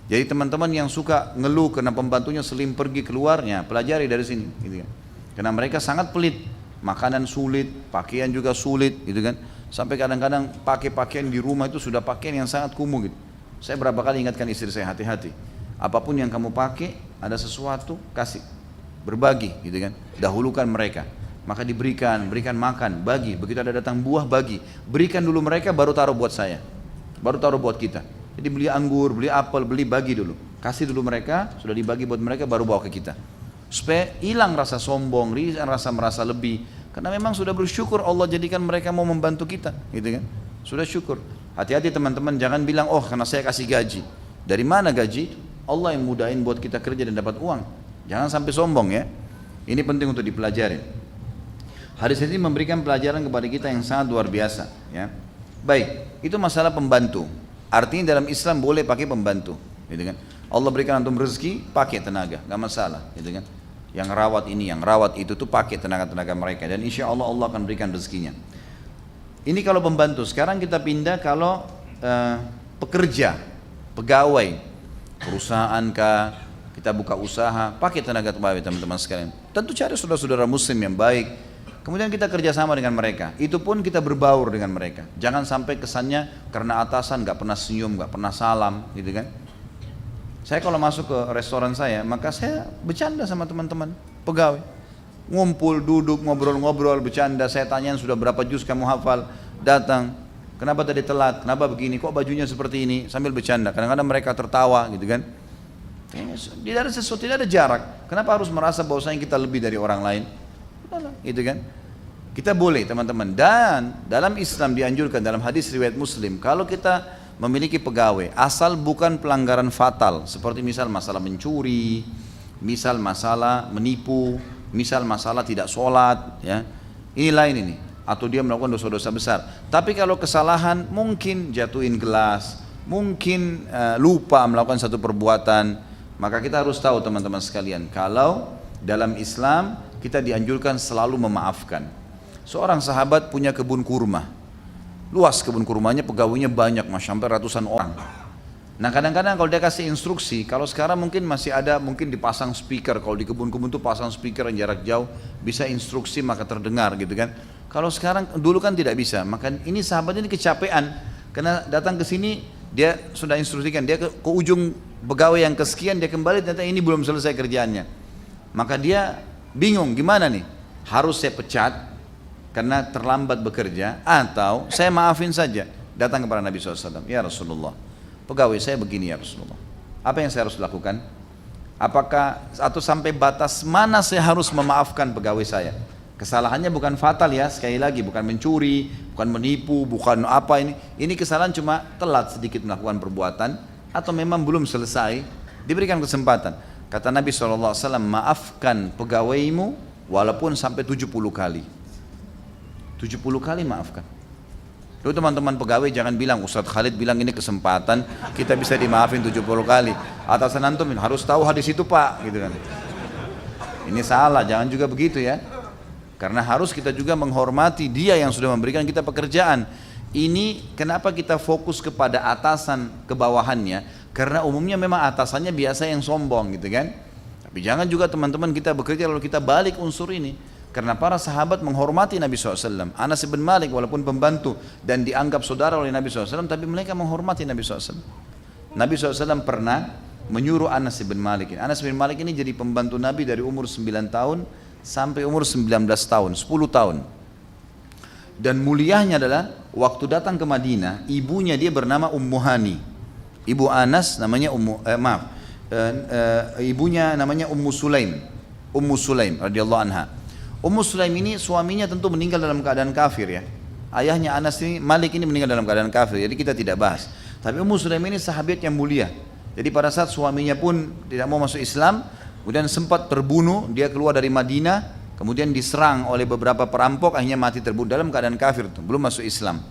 Jadi teman-teman yang suka ngeluh karena pembantunya selim pergi keluarnya, pelajari dari sini, gitu kan. Karena mereka sangat pelit, makanan sulit, pakaian juga sulit, gitu kan. Sampai kadang-kadang pakai pakaian di rumah itu sudah pakaian yang sangat kumuh gitu. Saya berapa kali ingatkan istri saya, hati-hati. Apapun yang kamu pakai, ada sesuatu kasih, berbagi, gitu kan. Dahulukan mereka. Maka berikan makan, bagi. Begitu ada datang buah, bagi. Berikan dulu mereka, baru taruh buat saya, baru taruh buat kita. Jadi beli anggur, beli apel, bagi dulu. Kasih dulu mereka, sudah dibagi buat mereka, baru bawa ke kita. Supaya hilang rasa sombong, rasa merasa lebih. Karena memang sudah bersyukur Allah jadikan mereka mau membantu kita, gitu kan. Sudah syukur. Hati-hati teman-teman, jangan bilang, oh karena saya kasih gaji. Dari mana gaji? Allah yang mudahin buat kita kerja dan dapat uang. Jangan sampai sombong ya. Ini penting untuk dipelajari. Hadis ini memberikan pelajaran kepada kita yang sangat luar biasa ya. Baik, itu masalah pembantu. Artinya dalam Islam boleh pakai pembantu, gitu kan. Allah berikan antum rezeki, pakai tenaga, nggak masalah, gitu kan. Yang rawat ini, yang rawat itu tuh pakai tenaga-tenaga mereka dan insya Allah Allah akan berikan rezekinya. Ini kalau pembantu. Sekarang kita pindah kalau pekerja, pegawai, perusahaan kah, kita buka usaha, pakai tenaga teman-teman sekalian. Tentu cari saudara-saudara muslim yang baik. Kemudian kita kerjasama dengan mereka, itu pun kita berbaur dengan mereka. Jangan sampai kesannya karena atasan nggak pernah senyum, nggak pernah salam, gitu kan. Saya kalau masuk ke restoran saya, maka saya bercanda sama teman-teman pegawai. Ngumpul, duduk, ngobrol-ngobrol, bercanda. Saya tanyain sudah berapa juz kamu hafal, datang. Kenapa tadi telat, kenapa begini, kok bajunya seperti ini, sambil bercanda. Kadang-kadang mereka tertawa, gitu kan. Tidak ada sesuatu, tidak ada jarak. Kenapa harus merasa bahwasanya kita lebih dari orang lain? Gitu kan. Kita boleh teman-teman, dan dalam Islam dianjurkan dalam hadis riwayat Muslim, kalau kita memiliki pegawai asal bukan pelanggaran fatal seperti misal masalah mencuri, misal masalah menipu, misal masalah tidak sholat ya, ini lain ini, atau dia melakukan dosa-dosa besar. Tapi kalau kesalahan mungkin jatuhin gelas, mungkin lupa melakukan satu perbuatan, maka kita harus tahu teman-teman sekalian, kalau dalam Islam kita dianjurkan selalu memaafkan. Seorang sahabat punya kebun kurma, luas kebun kurmanya, pegawainya banyak, sampai ratusan orang. Nah kadang-kadang kalau dia kasih instruksi, kalau sekarang mungkin masih ada, mungkin dipasang speaker, kalau di kebun-kebun tuh pasang speaker yang jarak jauh, bisa instruksi maka terdengar gitu kan. Kalau sekarang, dulu kan tidak bisa, maka ini sahabat ini kecapean, karena datang ke sini, dia sudah instruksikan, dia ke ujung pegawai yang kesekian, dia kembali, ternyata ini belum selesai kerjaannya. Maka dia bingung, gimana nih? Harus saya pecat, karena terlambat bekerja, atau saya maafin saja. Datang kepada Nabi SAW, ya Rasulullah, pegawai saya begini ya Rasulullah, apa yang saya harus lakukan? Apakah atau sampai batas mana saya harus memaafkan pegawai saya? Kesalahannya bukan fatal ya, sekali lagi bukan mencuri, bukan menipu, bukan apa ini. Ini kesalahan cuma telat sedikit melakukan perbuatan atau memang belum selesai, diberikan kesempatan. Kata Nabi SAW, maafkan pegawaimu walaupun sampai 70 kali. 70 kali maafkan. Lalu teman-teman pegawai jangan bilang, Ustadz Khalid bilang ini kesempatan, kita bisa dimaafin 70 kali. Atasan antum harus tahu hadis itu Pak, gitu kan. Ini salah, jangan juga begitu ya. Karena harus kita juga menghormati dia yang sudah memberikan kita pekerjaan. Ini kenapa kita fokus kepada atasan ke bawahannya? Karena umumnya memang atasannya biasa yang sombong gitu kan. Tapi jangan juga teman-teman kita bekerja lalu kita balik unsur ini. Karena para sahabat menghormati Nabi SAW. Anas bin Malik walaupun pembantu dan dianggap saudara oleh Nabi SAW, tapi mereka menghormati Nabi SAW. Nabi SAW pernah menyuruh Anas bin Malik. Anas bin Malik ini jadi pembantu Nabi dari umur 9 tahun sampai umur 19 tahun, 10 tahun. Dan mulianya adalah waktu datang ke Madinah, ibunya dia bernama Ummu Hani. Ibu Anas namanya ibunya namanya Ummu Sulaim. Ummu Sulaim radhiyallahu anha. Ummu Sulaim ini suaminya tentu meninggal dalam keadaan kafir ya. Ayahnya Anas ini, Malik ini meninggal dalam keadaan kafir, jadi kita tidak bahas. Tapi Ummu Sulaim ini sahabat yang mulia. Jadi pada saat suaminya pun tidak mau masuk Islam, kemudian sempat terbunuh, dia keluar dari Madinah, kemudian diserang oleh beberapa perampok, akhirnya mati terbunuh dalam keadaan kafir, belum masuk Islam.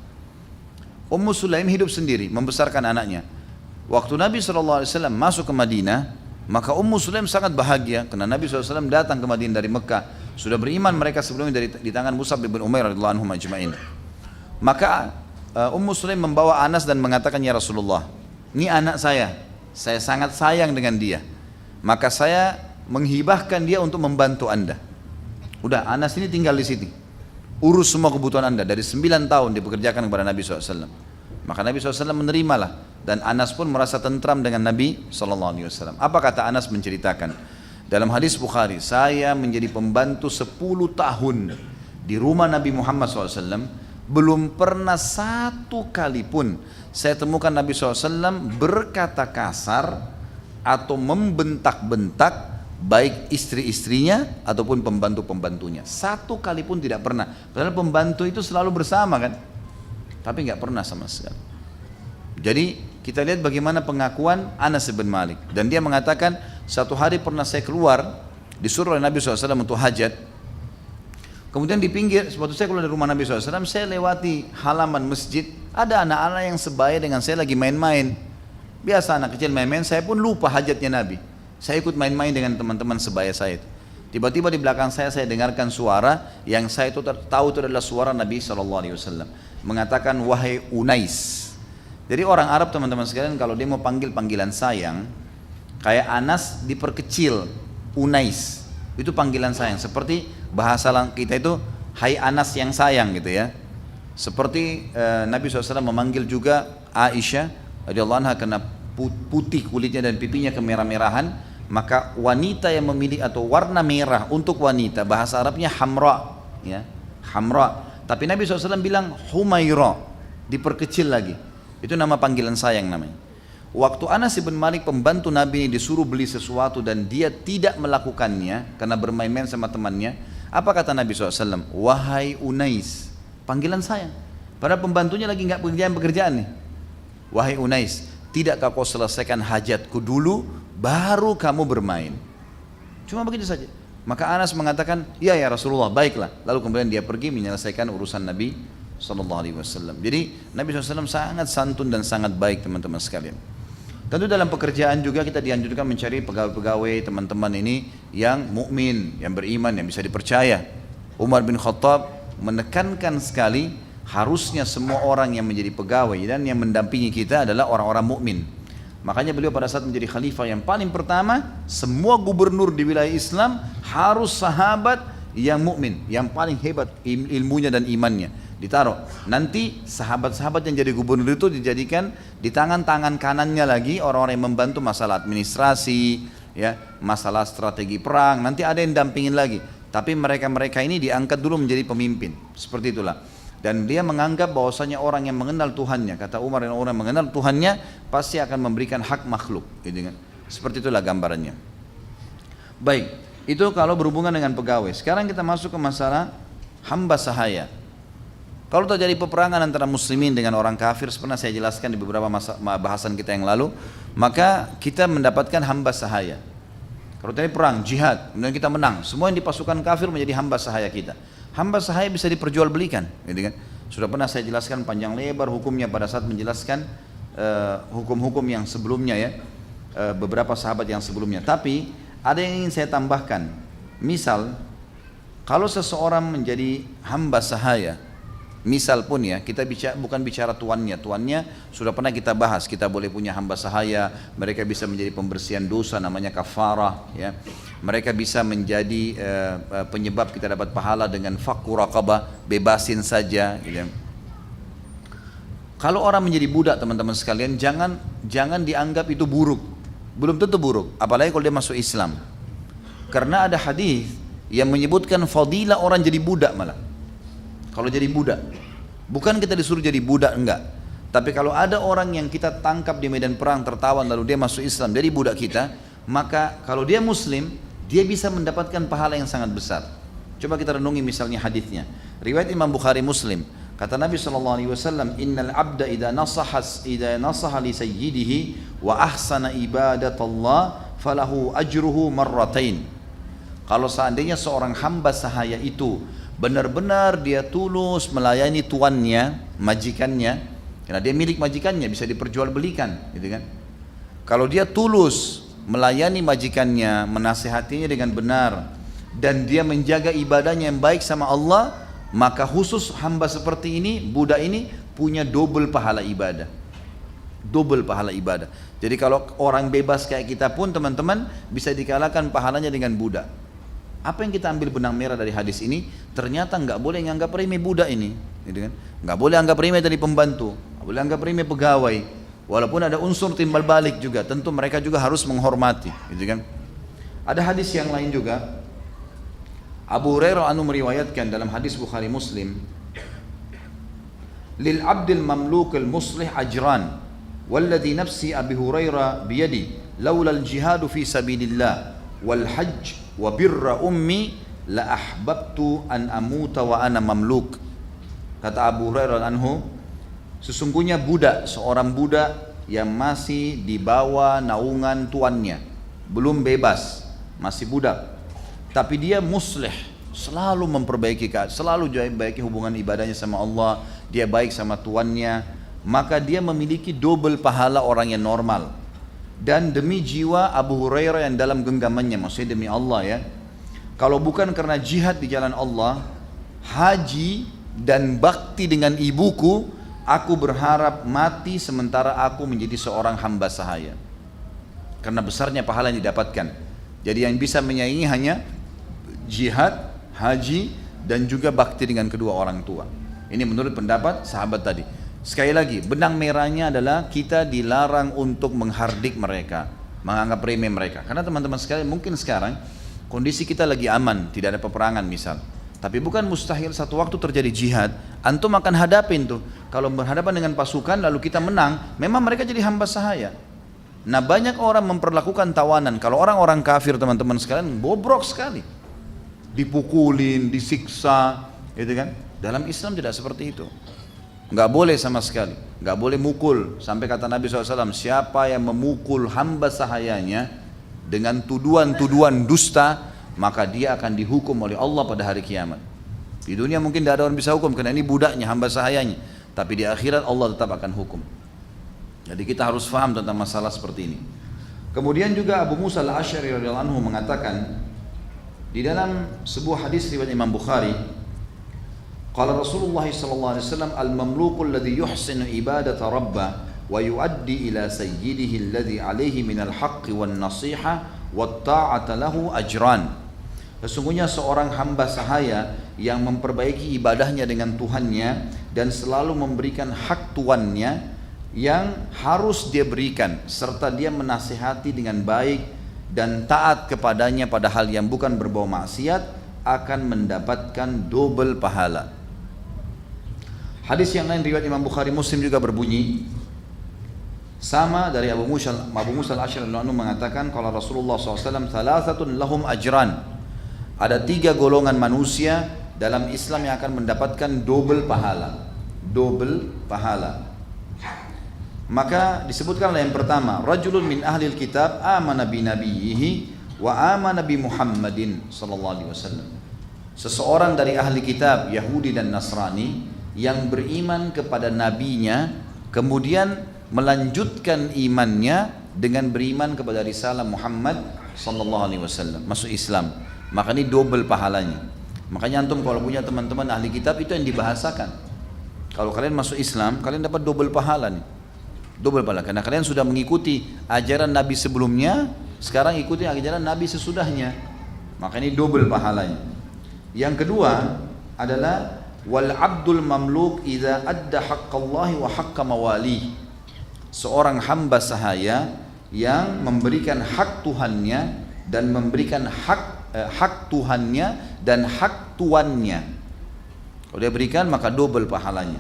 Ummu Sulaim hidup sendiri, membesarkan anaknya. Waktu Nabi SAW masuk ke Madinah, maka Ummu Sulaim sangat bahagia, karena Nabi SAW datang ke Madinah dari Mekah. Sudah beriman mereka sebelumnya di tangan Mus'ab bin Umair radhiyallahu anhum ajma'in. Maka Ummu Sulaim membawa Anas dan mengatakan, ya Rasulullah, ini anak saya sangat sayang dengan dia. Maka saya menghibahkan dia untuk membantu anda. Udah, Anas ini tinggal di sini, urus semua kebutuhan anda. Dari 9 tahun dipekerjakan kepada Nabi SAW. Maka Nabi SAW menerimalah. Dan Anas pun merasa tentram dengan Nabi SAW. Apa kata Anas menceritakan? Dalam hadis Bukhari, saya menjadi pembantu 10 tahun di rumah Nabi Muhammad SAW. Belum pernah satu kali pun saya temukan Nabi SAW berkata kasar atau membentak-bentak baik istri-istrinya ataupun pembantu-pembantunya. Satu kali pun tidak pernah. Padahal pembantu itu selalu bersama kan. Tapi nggak pernah sama sekali. Jadi kita lihat bagaimana pengakuan Anas bin Malik. Dan dia mengatakan, satu hari pernah saya keluar, disuruh oleh Nabi SAW untuk hajat. Kemudian di pinggir, waktu saya keluar dari rumah Nabi SAW, saya lewati halaman masjid, ada anak-anak yang sebaya dengan saya lagi main-main. Biasa anak kecil main-main, saya pun lupa hajatnya Nabi. Saya ikut main-main dengan teman-teman sebaya saya itu. Tiba-tiba di belakang saya dengarkan suara yang saya itu tahu itu adalah suara Nabi SAW. Mengatakan, wahai Unais. Jadi orang Arab teman-teman sekalian kalau dia mau panggil panggilan sayang, kayak Anas diperkecil, Unais, itu panggilan sayang. Seperti bahasa kita itu, hai Anas yang sayang gitu ya. Seperti Nabi SAW memanggil juga Aisyah radhiyallahu anha karena putih kulitnya dan pipinya kemerah-merahan, maka wanita yang memilih atau warna merah untuk wanita bahasa Arabnya hamra, ya, hamra. Tapi Nabi SAW bilang Humaira, diperkecil lagi. Itu nama panggilan sayang namanya. Waktu Anas bin Malik pembantu Nabi ini disuruh beli sesuatu dan dia tidak melakukannya karena bermain-main sama temannya, apa kata Nabi SAW? Wahai Unais, panggilan sayang. Padahal pembantunya lagi nggak pekerjaan nih. Wahai Unais, tidakkah kau selesaikan hajatku dulu, baru kamu bermain? Cuma begitu saja. Maka Anas mengatakan, ya Rasulullah, baiklah. Lalu kemudian dia pergi menyelesaikan urusan Nabi SAW. Jadi Nabi SAW sangat santun dan sangat baik teman-teman sekalian. Tentu dalam pekerjaan juga kita dianjurkan mencari pegawai-pegawai teman-teman ini yang mukmin, yang beriman, yang bisa dipercaya. Umar bin Khattab menekankan sekali harusnya semua orang yang menjadi pegawai dan yang mendampingi kita adalah orang-orang mukmin. Makanya beliau pada saat menjadi khalifah yang paling pertama, semua gubernur di wilayah Islam harus sahabat yang mukmin, yang paling hebat ilmunya dan imannya. Ditaruh. Nanti sahabat-sahabat yang jadi gubernur itu dijadikan di tangan-tangan kanannya lagi orang-orang yang membantu masalah administrasi, ya, masalah strategi perang. Nanti ada yang dampingin lagi. Tapi mereka-mereka ini diangkat dulu menjadi pemimpin. Seperti itulah. Dan dia menganggap bahwasanya orang yang mengenal Tuhannya, kata Umar, yang orang yang mengenal Tuhannya pasti akan memberikan hak makhluk, gitu kan. Seperti itulah gambarannya. Baik, itu kalau berhubungan dengan pegawai. Sekarang kita masuk ke masalah hamba sahaya. Kalau terjadi peperangan antara muslimin dengan orang kafir, pernah saya jelaskan di beberapa bahasan kita yang lalu, maka kita mendapatkan hamba sahaya. Kalau terjadi perang, jihad, kemudian kita menang, semua yang di pasukan kafir menjadi hamba sahaya kita. Hamba sahaya bisa diperjualbelikan, gitu kan? Sudah pernah saya jelaskan panjang lebar hukumnya pada saat menjelaskan hukum-hukum yang sebelumnya, ya, beberapa sahabat yang sebelumnya. Tapi ada yang ingin saya tambahkan. Misal, kalau seseorang menjadi hamba sahaya, misal pun ya, kita bukan bicara tuannya sudah pernah kita bahas, kita boleh punya hamba sahaya, mereka bisa menjadi pembersihan dosa namanya kafarah, ya. Mereka bisa menjadi penyebab kita dapat pahala dengan fakku raqabah, bebasin saja, gitu. Kalau orang menjadi budak, teman-teman sekalian, jangan dianggap itu buruk. Belum tentu buruk, apalagi kalau dia masuk Islam. Karena ada hadis yang menyebutkan fadilah orang jadi budak malah. Kalau jadi budak, bukan kita disuruh jadi budak, enggak. Tapi kalau ada orang yang kita tangkap di medan perang tertawan lalu dia masuk Islam jadi budak kita, maka kalau dia muslim, dia bisa mendapatkan pahala yang sangat besar. Coba kita renungi misalnya hadisnya. Riwayat Imam Bukhari Muslim. Kata Nabi SAW, Innal abda idha nasaha li sayyidihi wa ahsana ibadatallah falahu ajruhu marratain. Kalau seandainya seorang hamba sahaya itu benar-benar dia tulus melayani tuannya, majikannya, karena dia milik majikannya, bisa diperjualbelikan, gitu kan. Kalau dia tulus melayani majikannya, menasihatinya dengan benar, dan dia menjaga ibadahnya yang baik sama Allah, maka khusus hamba seperti ini, budak ini punya double pahala ibadah. Double pahala ibadah. Jadi kalau orang bebas kayak kita pun, teman-teman, bisa dikalahkan pahalanya dengan budak. Apa yang kita ambil benang merah dari hadis ini? Ternyata nggak boleh nganggap remeh budak ini, gitu kan? Nggak boleh anggap remeh dari pembantu, nggak boleh anggap remeh pegawai. Walaupun ada unsur timbal balik juga, tentu mereka juga harus menghormati, gitu kan? Ada hadis yang lain juga. Abu Hurairah meriwayatkan dalam hadis Bukhari Muslim, lil abdil mamlukil muslih ajran, walladhi nafsi Abi Hurairah biyadi, laula al jihadu fi sabilillah wal hajj wa birra ummi la ahbabtu an amuta wa ana mamluk. Kata Abu Hurairah anhu, sesungguhnya budak, seorang budak yang masih di bawah naungan tuannya, belum bebas, masih budak, tapi dia muslih, selalu memperbaiki, selalu baiki hubungan ibadahnya sama Allah, dia baik sama tuannya, maka dia memiliki double pahala orang yang normal. Dan demi jiwa Abu Hurairah yang dalam genggamannya, maksudnya demi Allah, ya, kalau bukan karena jihad di jalan Allah, haji dan bakti dengan ibuku, aku berharap mati sementara aku menjadi seorang hamba sahaya. Karena besarnya pahala yang didapatkan. Jadi yang bisa menyaingi hanya jihad, haji, dan juga bakti dengan kedua orang tua. Ini menurut pendapat sahabat tadi. Sekali lagi, benang merahnya adalah kita dilarang untuk menghardik mereka, menganggap remeh mereka. Karena teman-teman sekalian, mungkin sekarang kondisi kita lagi aman, tidak ada peperangan misal. Tapi bukan mustahil satu waktu terjadi jihad, antum akan hadapin tuh. Kalau berhadapan dengan pasukan lalu kita menang, memang mereka jadi hamba sahaya. Nah, banyak orang memperlakukan tawanan. Kalau orang-orang kafir, teman-teman sekalian, bobrok sekali. Dipukulin, disiksa, gitu kan. Dalam Islam tidak seperti itu. Nggak boleh sama sekali, nggak boleh mukul. Sampai kata Nabi SAW, siapa yang memukul hamba sahayanya dengan tuduhan-tuduhan dusta, maka dia akan dihukum oleh Allah pada hari kiamat. Di dunia mungkin tidak ada orang bisa hukum karena ini budaknya, hamba sahayanya. Tapi di akhirat Allah tetap akan hukum. Jadi kita harus faham tentang masalah seperti ini. Kemudian juga Abu Musa al-Asy'ari radhiyallahu anhu mengatakan di dalam sebuah hadis riwayat Imam Bukhari, qala Rasulullah sallallahu alaihi wasallam, al-mamluku alladhi yuhsinu ibadata rabbah wa yuaddi ila sayyidihi alladhi alaihi minal haqqi wan nasiha wat ta'ata lahu ajran. Sesungguhnya seorang hamba sahaya yang memperbaiki ibadahnya dengan Tuhannya dan selalu memberikan hak tuannya yang harus dia berikan, serta dia menasihati dengan baik dan taat kepadanya pada hal yang bukan berbau maksiat, akan mendapatkan double pahala. Hadis yang lain riwayat Imam Bukhari Muslim juga berbunyi sama dari Abu Musa al-Asy'ari radhiyallahu anhu mengatakan kalau Rasulullah SAW thalathatun lahum ajran, ada 3 golongan manusia dalam Islam yang akan mendapatkan double pahala. Maka disebutkanlah yang pertama, rajulun min ahlil kitab amana bi nabiyhi wa amana bi Muhammadin sallallahu alaihi wasallam. Seseorang dari ahli kitab Yahudi dan Nasrani yang beriman kepada nabinya, kemudian melanjutkan imannya dengan beriman kepada risalah Muhammad sallallahu alaihi wasallam, masuk Islam. Maka ini double pahalanya. Makanya antum kalau punya teman-teman ahli kitab itu yang dibahasakan. Kalau kalian masuk Islam, kalian dapat double pahala nih. Double pahala karena kalian sudah mengikuti ajaran Nabi sebelumnya, sekarang ikuti ajaran Nabi sesudahnya. Maka ini double pahalanya. Yang kedua adalah wal abdul mamluk idza adda haqqallahi wa haqqa mawali. Seorang hamba sahaya yang memberikan hak Tuhannya dan memberikan hak Tuhannya dan hak tuannya. Kalau dia berikan maka double pahalanya.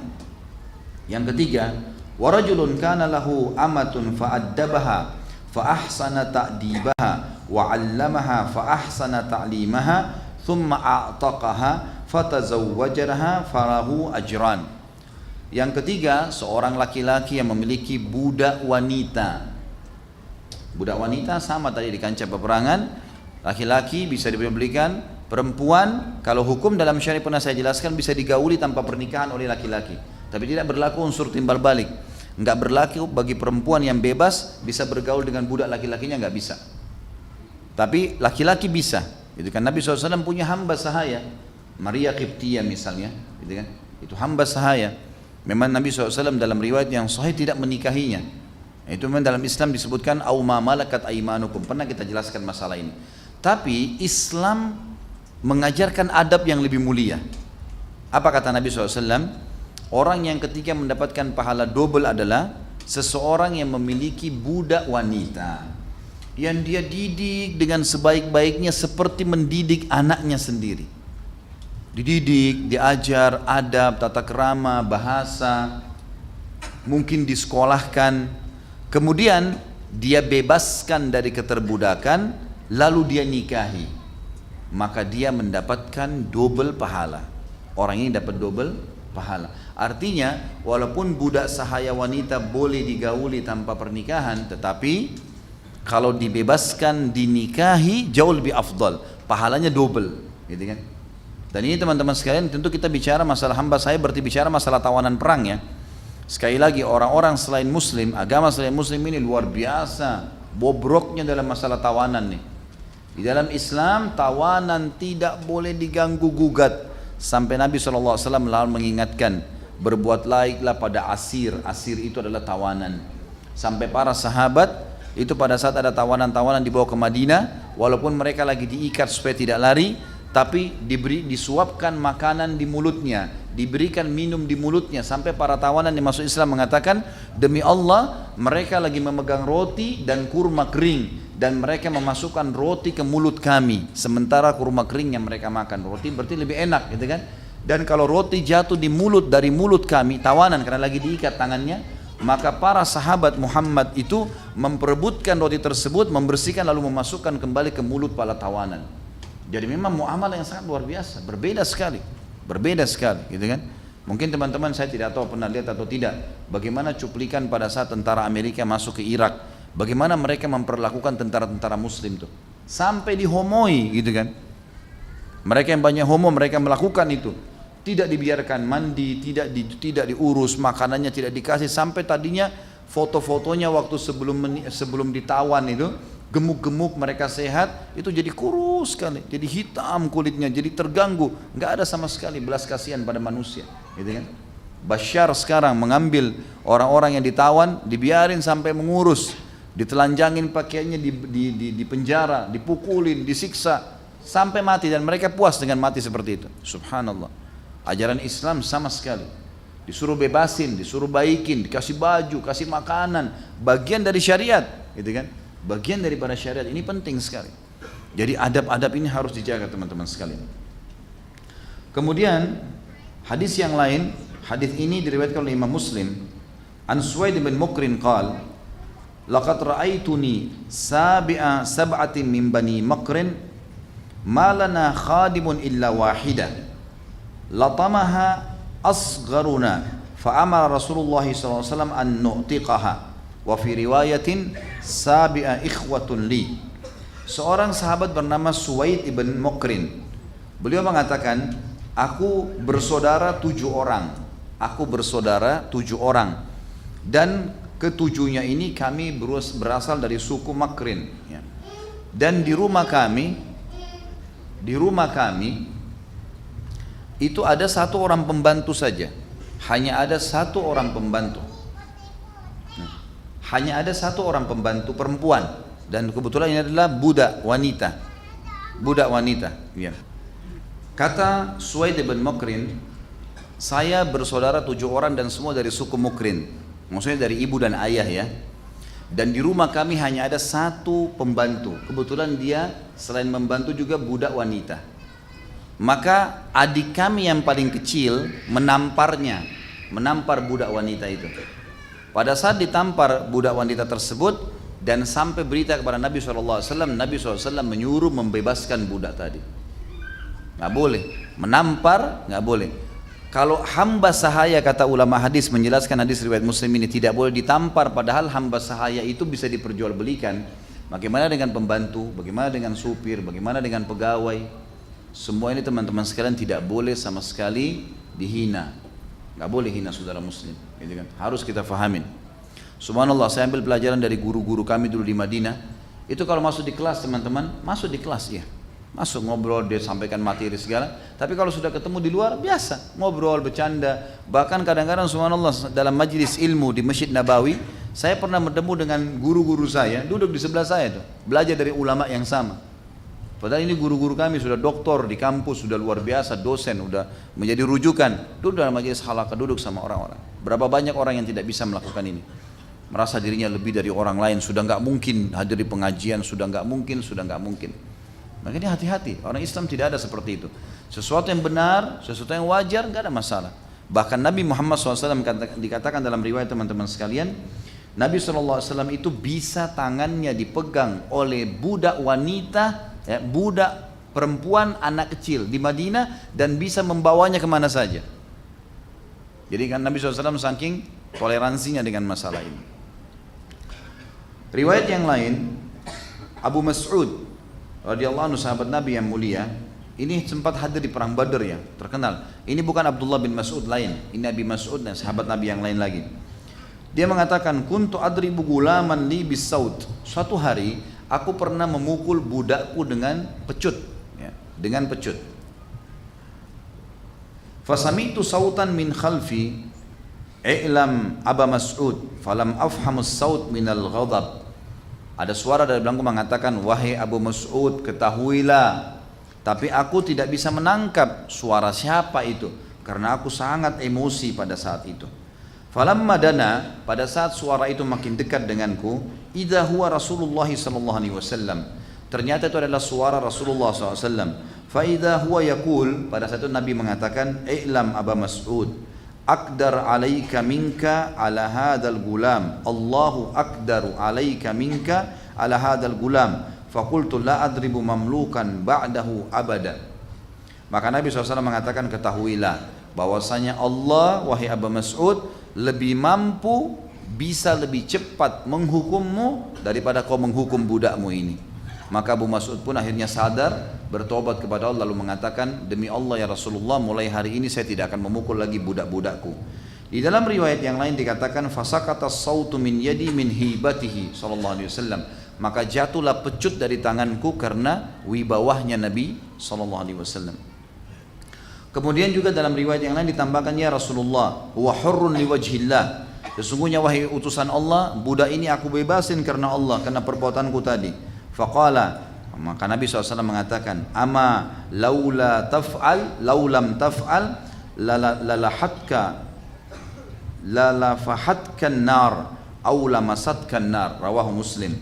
Yang ketiga, wa rajulun kana lahu amatun fa'addabaha fa ahsana ta'dibaha wa 'allamaha fa ahsana ta'limaha thumma a'taqaha fatazawwajaha falahu ajran. Yang ketiga, seorang laki-laki yang memiliki budak wanita. Budak wanita sama tadi di kancah peperangan, laki-laki bisa diberikan, perempuan kalau hukum dalam syariat pernah saya jelaskan bisa digauli tanpa pernikahan oleh laki-laki, tapi tidak berlaku unsur timbal balik. Enggak berlaku bagi perempuan yang bebas bisa bergaul dengan budak laki-lakinya, enggak bisa. Tapi laki-laki bisa. Itu kan Nabi SAW punya hamba sahaya, Maria Qibtiyah misalnya, gitu kan? Itu hamba sahaya. Memang Nabi SAW dalam riwayat yang sahih tidak menikahinya. Itu memang dalam Islam disebutkan au ma malakat aimanukum. Pernah kita jelaskan masalah ini. Tapi Islam mengajarkan adab yang lebih mulia. Apa kata Nabi SAW? Orang yang ketika mendapatkan pahala double adalah seseorang yang memiliki budak wanita yang dia didik dengan sebaik-baiknya seperti mendidik anaknya sendiri. Dididik, diajar adab, tata krama, bahasa, mungkin disekolahkan, kemudian dia bebaskan dari keterbudakan, lalu dia nikahi, maka dia mendapatkan double pahala. Orang ini dapat double pahala. Artinya walaupun budak sahaya wanita boleh digauli tanpa pernikahan, tetapi kalau dibebaskan dinikahi jauh lebih afdal, pahalanya double, gitu kan? Dan ini teman-teman sekalian, tentu kita bicara masalah hamba saya berarti bicara masalah tawanan perang ya. Sekali lagi, orang-orang selain muslim, agama selain muslim ini luar biasa bobroknya dalam masalah tawanan nih. Di dalam Islam tawanan tidak boleh diganggu gugat. Sampai Nabi SAW lalu mengingatkan, berbuat laiklah pada asir. Asir itu adalah tawanan. Sampai para sahabat itu pada saat ada tawanan-tawanan dibawa ke Madinah, walaupun mereka lagi diikat supaya tidak lari, tapi disuapkan makanan di mulutnya, diberikan minum di mulutnya, sampai para tawanan yang masuk Islam mengatakan, demi Allah mereka lagi memegang roti dan kurma kering, dan mereka memasukkan roti ke mulut kami, sementara kurma kering yang mereka makan. Roti berarti lebih enak, gitu kan? Dan kalau roti jatuh di mulut, dari mulut kami, tawanan karena lagi diikat tangannya, maka para sahabat Muhammad itu memperebutkan roti tersebut, membersihkan lalu memasukkan kembali ke mulut para tawanan. Jadi memang muamalah yang sangat luar biasa, berbeda sekali, gitu kan? Mungkin teman-teman saya tidak tahu pernah lihat atau tidak, bagaimana cuplikan pada saat tentara Amerika masuk ke Irak, bagaimana mereka memperlakukan tentara-tentara Muslim tuh, sampai dihomoi, gitu kan? Mereka yang banyak homo, mereka melakukan itu, tidak dibiarkan mandi, tidak diurus, makanannya tidak dikasih, sampai tadinya foto-fotonya waktu sebelum ditawan itu gemuk-gemuk, mereka sehat, itu jadi kurus sekali, jadi hitam kulitnya, jadi terganggu, nggak ada sama sekali belas kasihan pada manusia, gitu kan? Bashar sekarang mengambil orang-orang yang ditawan, dibiarin sampai mengurus, ditelanjangin pakaiannya, di penjara, dipukulin, disiksa sampai mati, dan mereka puas dengan mati seperti itu. Subhanallah. Ajaran Islam sama sekali. Disuruh bebasin, disuruh baikin, dikasih baju, kasih makanan, bagian dari syariat, gitu kan? Bagian daripada syariat. Ini penting sekali. Jadi adab-adab ini harus dijaga teman-teman sekalian. Kemudian hadis yang lain, hadis ini diriwayatkan oleh Imam Muslim. An Suwaid bin Mukrin qala, laqad ra'aituni sab'atin min bani Makrin ma lana khadimun illa wahida latamaha asgharuna fa amara Rasulullah sallallahu alaihi wasallam an nu'tiqaha wa fi riwayatin sabi'a ikhwatun li. Seorang sahabat bernama Suwaid ibn Mukrin, beliau mengatakan, aku bersaudara 7 orang, dan ketujuhnya ini kami berasal dari suku Makrin, ya. Dan di rumah kami itu ada 1 orang pembantu saja, hanya ada 1 orang pembantu, hanya ada 1 orang pembantu perempuan, dan kebetulan ini adalah budak wanita, ya. Kata Suwaid bin Mukrin, saya bersaudara 7 orang dan semua dari suku Mukrin, maksudnya dari ibu dan ayah, ya. Dan di rumah kami hanya ada 1 pembantu, kebetulan dia selain membantu juga budak wanita. Maka adik kami yang paling kecil menampar budak wanita itu. Pada saat ditampar budak wanita tersebut dan sampai berita kepada Nabi SAW, Nabi SAW menyuruh membebaskan budak tadi. Nggak boleh menampar, nggak boleh. Kalau hamba sahaya, kata ulama hadis menjelaskan hadis riwayat Muslim ini, tidak boleh ditampar, padahal hamba sahaya itu bisa diperjualbelikan. Bagaimana dengan pembantu, bagaimana dengan supir, bagaimana dengan pegawai? Semua ini teman-teman sekalian tidak boleh sama sekali dihina. Nggak boleh hina saudara muslim, gitu kan? Harus kita fahamin. Subhanallah, saya ambil pelajaran dari guru-guru kami dulu di Madinah. Itu kalau masuk di kelas teman-teman, masuk di kelas ya, masuk ngobrol, dia sampaikan materi segala. Tapi kalau sudah ketemu di luar, biasa ngobrol, bercanda. Bahkan kadang-kadang subhanallah dalam majlis ilmu di Masjid Nabawi, saya pernah bertemu dengan guru-guru saya, duduk di sebelah saya tuh, belajar dari ulama yang sama. Padahal ini guru-guru kami sudah doktor di kampus, sudah luar biasa, dosen, sudah menjadi rujukan. Duduk dalam majlis halaqah, duduk sama orang-orang. Berapa banyak orang yang tidak bisa melakukan ini, merasa dirinya lebih dari orang lain, sudah nggak mungkin hadir di pengajian, sudah nggak mungkin. Makanya hati-hati, orang Islam tidak ada seperti itu. Sesuatu yang benar, sesuatu yang wajar, nggak ada masalah. Bahkan Nabi Muhammad SAW dikatakan dalam riwayat teman-teman sekalian, Nabi SAW itu bisa tangannya dipegang oleh budak wanita, ya, budak perempuan anak kecil di Madinah, dan bisa membawanya kemana saja. Jadi kan Nabi SAW saking toleransinya dengan masalah ini. Riwayat yang lain, Abu Mas'ud radhiyallahu anhu, sahabat Nabi yang mulia, ini sempat hadir di perang Badar, ya, terkenal. Ini bukan Abdullah bin Mas'ud lain, ini Abi Mas'ud dan sahabat Nabi yang lain lagi. Dia mengatakan, kuntu adribu gulaman li bisaut. Suatu hari aku pernah memukul budakku dengan pecut, ya, dengan pecut. Fasami'tu sautan min khalfi, i'lam Aba Mas'ud, falam afhamus saut minal ghadab. Ada suara dari belakangku mengatakan, wahai Abu Mas'ud, ketahuilah, tapi aku tidak bisa menangkap suara siapa itu, karena aku sangat emosi pada saat itu. Falamma dana, pada saat suara itu makin dekat denganku, idza huwa Rasulullah sallallahu alaihi wasallam. Ternyata itu adalah suara Rasulullah sallallahu alaihi wasallam. Fa idza huwa yaqul, pada saat itu Nabi mengatakan, i'lam Aba Mas'ud, aqdar alaika minka ala hadzal gulam, Allahu aqdaru alaika minka ala hadzal gulam, faqultu la adribu mamlukan ba'dahu abada. Maka Nabi SAW mengatakan, ketahuilah bahwasanya Allah, wahai Aba Mas'ud, lebih mampu, bisa lebih cepat menghukummu daripada kau menghukum budakmu ini. Maka Abu Mas'ud pun akhirnya sadar, bertobat kepada Allah, lalu mengatakan, demi Allah ya Rasulullah, mulai hari ini saya tidak akan memukul lagi budak-budakku. Di dalam riwayat yang lain dikatakan, fasakata sautu min yadi min hibatihi sallallahu alaihi wasallam. Maka jatuhlah pecut dari tanganku karena wibawahnya Nabi sallallahu alaihi wasallam. Kemudian juga dalam riwayat yang lain ditambahkan, ya Rasulullah, huwa hurrun liwajhillah. Sesungguhnya wahai utusan Allah, budak ini aku bebasin karena Allah, karena perbuatanku tadi. Faqala, maka Nabi SAW mengatakan, ama laulam taf'al lalafahatkan nar au lamasatkan nar, rawahu Muslim.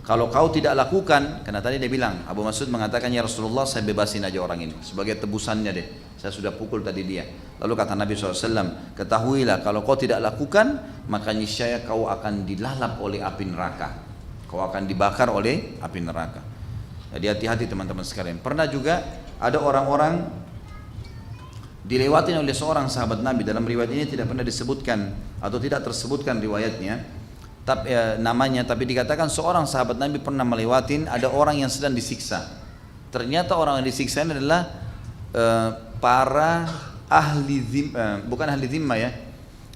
Kalau kau tidak lakukan, karena tadi dia bilang, Abu Mas'ud mengatakan, ya Rasulullah, saya bebasin aja orang ini sebagai tebusannya deh, saya sudah pukul tadi dia. Lalu kata Nabi SAW, ketahuilah kalau kau tidak lakukan, maka niscaya kau akan dilalap oleh api neraka, kau akan dibakar oleh api neraka. Jadi hati-hati teman-teman sekalian. Pernah juga ada orang-orang dilewatin oleh seorang sahabat Nabi. Dalam riwayat ini tidak pernah disebutkan atau tidak tersebutkan riwayatnya, namanya, tapi dikatakan seorang sahabat Nabi pernah melewatin ada orang yang sedang disiksa. Ternyata orang yang disiksa ini adalah para bukan ahli zimmah ya,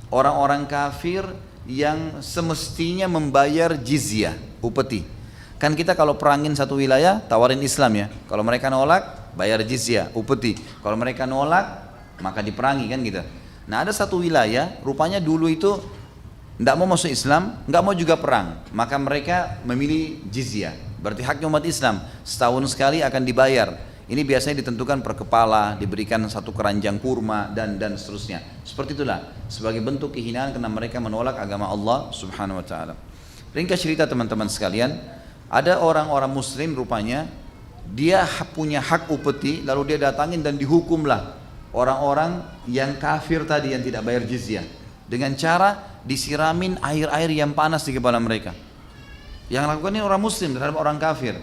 orang-orang kafir yang semestinya membayar jizyah, upeti. Kan kita kalau perangin satu wilayah tawarin Islam ya, kalau mereka nolak bayar jizyah, upeti. Kalau mereka nolak maka diperangi kan gitu. Nah ada satu wilayah rupanya dulu itu tidak mau masuk Islam, nggak mau juga perang, maka mereka memilih jizyah. Berarti haknya umat Islam setahun sekali akan dibayar. Ini biasanya ditentukan per kepala, diberikan satu keranjang kurma dan seterusnya. Seperti itulah sebagai bentuk kehinaan karena mereka menolak agama Allah Subhanahu Wa Taala. Ringkas cerita teman-teman sekalian, ada orang-orang Muslim rupanya dia punya hak upeti, lalu dia datangin dan dihukumlah orang-orang yang kafir tadi yang tidak bayar jizyah dengan cara disiramin air-air yang panas di kepala mereka. Yang lakukan ini orang Muslim terhadap orang kafir.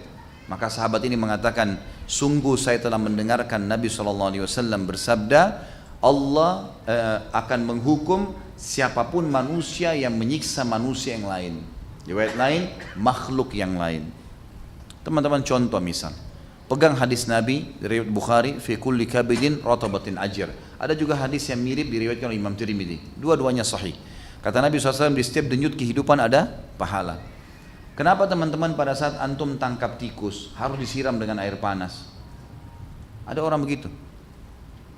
Maka sahabat ini mengatakan, sungguh saya telah mendengarkan Nabi SAW bersabda, Allah akan menghukum siapapun manusia yang menyiksa manusia yang lain. Riwayat lain, makhluk yang lain. Teman-teman contoh misal, pegang hadis Nabi dari Bukhari, fi kulli kabidin ratabatin ajr. Ada juga hadis yang mirip diriwayatkan oleh Imam Tirmidzi. Dua-duanya sahih. Kata Nabi SAW, di setiap denyut kehidupan ada pahala. Kenapa teman-teman pada saat antum tangkap tikus harus disiram dengan air panas? Ada orang begitu.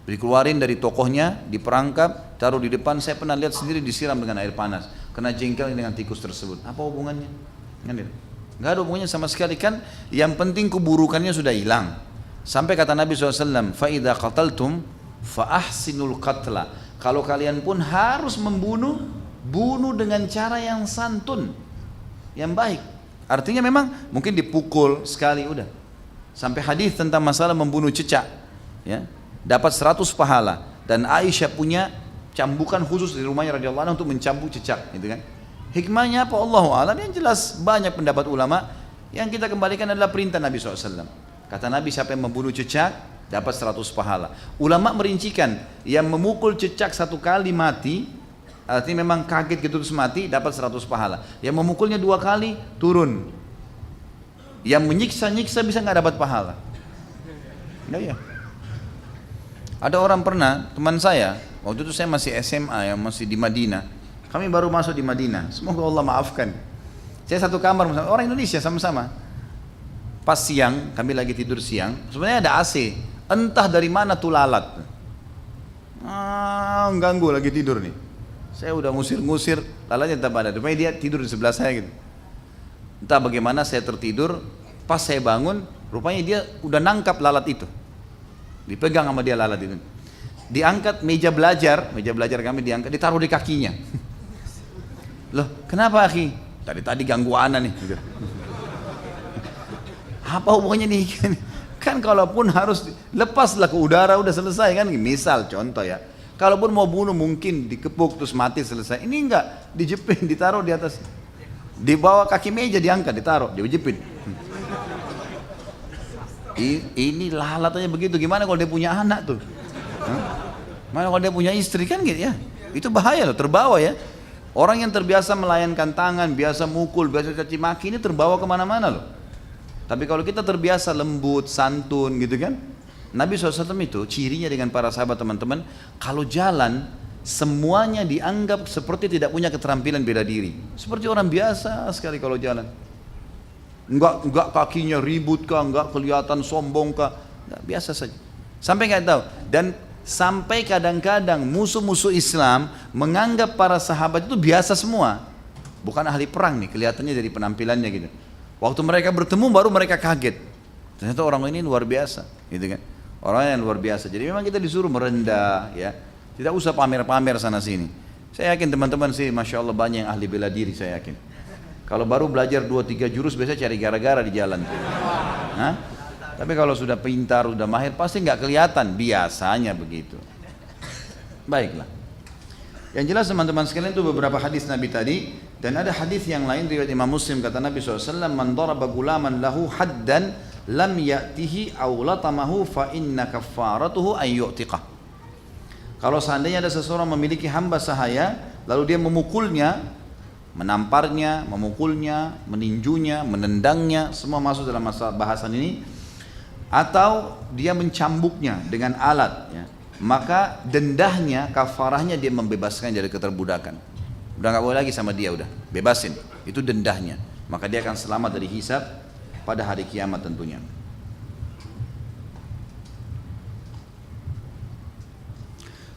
Dikeluarin dari tokohnya, diperangkap, taruh di depan. Saya pernah lihat sendiri disiram dengan air panas. Kena jengkel dengan tikus tersebut. Apa hubungannya? Nggak ada hubungannya sama sekali kan. Yang penting keburukannya sudah hilang. Sampai kata Nabi SAW, فَإِذَا قَتَلْتُمْ فَأَحْسِنُوا الْقَتْلَ. Kalau kalian pun harus membunuh, bunuh dengan cara yang santun, yang baik. Artinya memang mungkin dipukul sekali udah. Sampai hadis tentang masalah membunuh cecak, ya, dapat 100 pahala. Dan Aisyah punya cambukan khusus di rumahnya radhiyallahu anha untuk mencambuk cecak, gitu kan. Hikmahnya apa? Allahu a'lam. Yang jelas banyak pendapat ulama. Yang kita kembalikan adalah perintah Nabi SAW. Kata Nabi, siapa yang membunuh cecak dapat 100 pahala. Ulama merincikan, yang memukul cecak 1 kali mati, artinya memang kaget gitu terus mati, dapat 100 pahala. Yang memukulnya 2 kali turun. Yang menyiksa-nyiksa bisa nggak dapat pahala. Ya. Ada orang pernah, teman saya, waktu itu saya masih SMA, yang masih di Madinah. Kami baru masuk di Madinah. Semoga Allah maafkan. Saya satu kamar bersama orang Indonesia sama-sama. Pas siang, kami lagi tidur siang. Sebenarnya ada AC. Entah dari mana tuh lalat. Ganggu lagi tidur nih. Saya udah ngusir-ngusir, lalatnya tetap ada. Rupanya dia tidur di sebelah saya gitu. Entah bagaimana saya tertidur, pas saya bangun, rupanya dia udah nangkap lalat itu. Dipegang sama dia lalat itu. Diangkat meja belajar kami diangkat, ditaruh di kakinya. Loh, kenapa akhi? Tadi ganggu ana nih. Gitu. Apa hubungannya nih? Kan kalaupun harus lepaslah ke udara udah selesai kan. Misal contoh ya. Kalaupun mau bunuh mungkin dikepuk terus mati selesai. Ini enggak, dijepit, ditaruh di atas. Di bawah kaki meja diangkat, ditaruh, dijepit. Ini lalatnya begitu. Gimana kalau dia punya anak tuh? Mana kalau dia punya istri kan gitu ya. Itu bahaya loh, terbawa ya. Orang yang terbiasa melayankan tangan, biasa mukul, biasa caci maki, ini terbawa kemana-mana loh. Tapi kalau kita terbiasa lembut, santun gitu kan. Nabi SAW itu cirinya dengan para sahabat teman-teman, kalau jalan semuanya dianggap seperti tidak punya keterampilan bela diri. Seperti orang biasa sekali kalau jalan. Enggak kakinya ribut kah, enggak kelihatan sombong kah, enggak, biasa saja. Sampai nggak tahu. Dan Sampai kadang-kadang musuh-musuh Islam menganggap para sahabat itu biasa semua. Bukan ahli perang nih, kelihatannya dari penampilannya gitu. Waktu mereka bertemu baru mereka kaget. Ternyata orang ini luar biasa, gitu kan? Orang yang luar biasa. Jadi memang kita disuruh merendah, ya. Tidak usah pamer-pamer sana sini. Saya yakin teman-teman sih, masya Allah banyak yang ahli bela diri, saya yakin. Kalau baru belajar 2-3 jurus biasanya cari gara-gara di jalan. Hah? Tapi kalau sudah pintar, sudah mahir, pasti nggak kelihatan. Biasanya begitu. Baiklah. Yang jelas teman-teman sekalian itu beberapa hadis Nabi tadi. Dan ada hadis yang lain riwayat Imam Muslim, kata Nabi SAW, man daraba gulaman lahu haddan lam ya'tihi aw latamahu fa inna kaffaratuhu an yu'tiqah. Kalau seandainya ada seseorang memiliki hamba sahaya, lalu dia memukulnya, menamparnya, memukulnya, meninjunya, menendangnya, semua masuk dalam bahasan ini, atau dia mencambuknya dengan alat, ya, maka dendahnya, kafarahnya dia membebaskan dari keterbudakan. Udah nggak boleh lagi sama dia, udah bebasin, itu dendahnya, maka dia akan selamat dari hisab pada hari kiamat tentunya.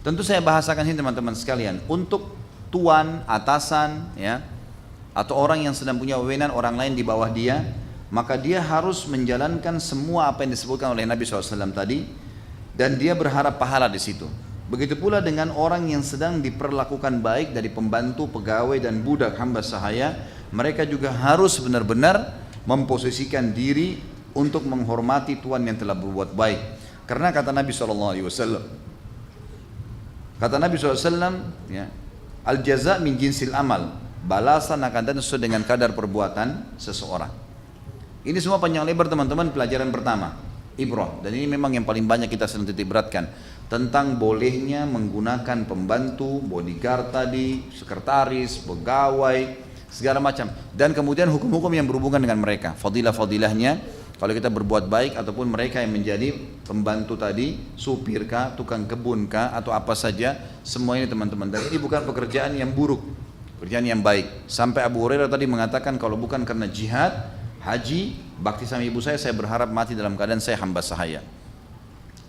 Tentu saya bahasakan ini teman-teman sekalian, untuk tuan, atasan, ya, atau orang yang sedang punya wewenang orang lain di bawah dia, maka dia harus menjalankan semua apa yang disebutkan oleh Nabi SAW tadi, dan dia berharap pahala di situ. Begitu pula dengan orang yang sedang diperlakukan baik dari pembantu, pegawai dan budak hamba sahaya, mereka juga harus benar-benar memposisikan diri untuk menghormati tuan yang telah berbuat baik. Karena kata Nabi SAW, ya, al jaza min jinsil amal, balasan akan datang sesuai dengan kadar perbuatan seseorang. Ini semua panjang lebar teman-teman, pelajaran pertama, ibrah. Dan ini memang yang paling banyak kita sering titik beratkan, tentang bolehnya menggunakan pembantu, bodyguard tadi, sekretaris, pegawai, segala macam. Dan kemudian hukum-hukum yang berhubungan dengan mereka, fadilah-fadilahnya, kalau kita berbuat baik, ataupun mereka yang menjadi pembantu tadi, supir kah, tukang kebun kah, atau apa saja, semua ini teman-teman. Dan ini bukan pekerjaan yang buruk, pekerjaan yang baik. Sampai Abu Hurairah tadi mengatakan, kalau bukan karena jihad, haji, bakti sama ibu saya berharap mati dalam keadaan saya hamba sahaya.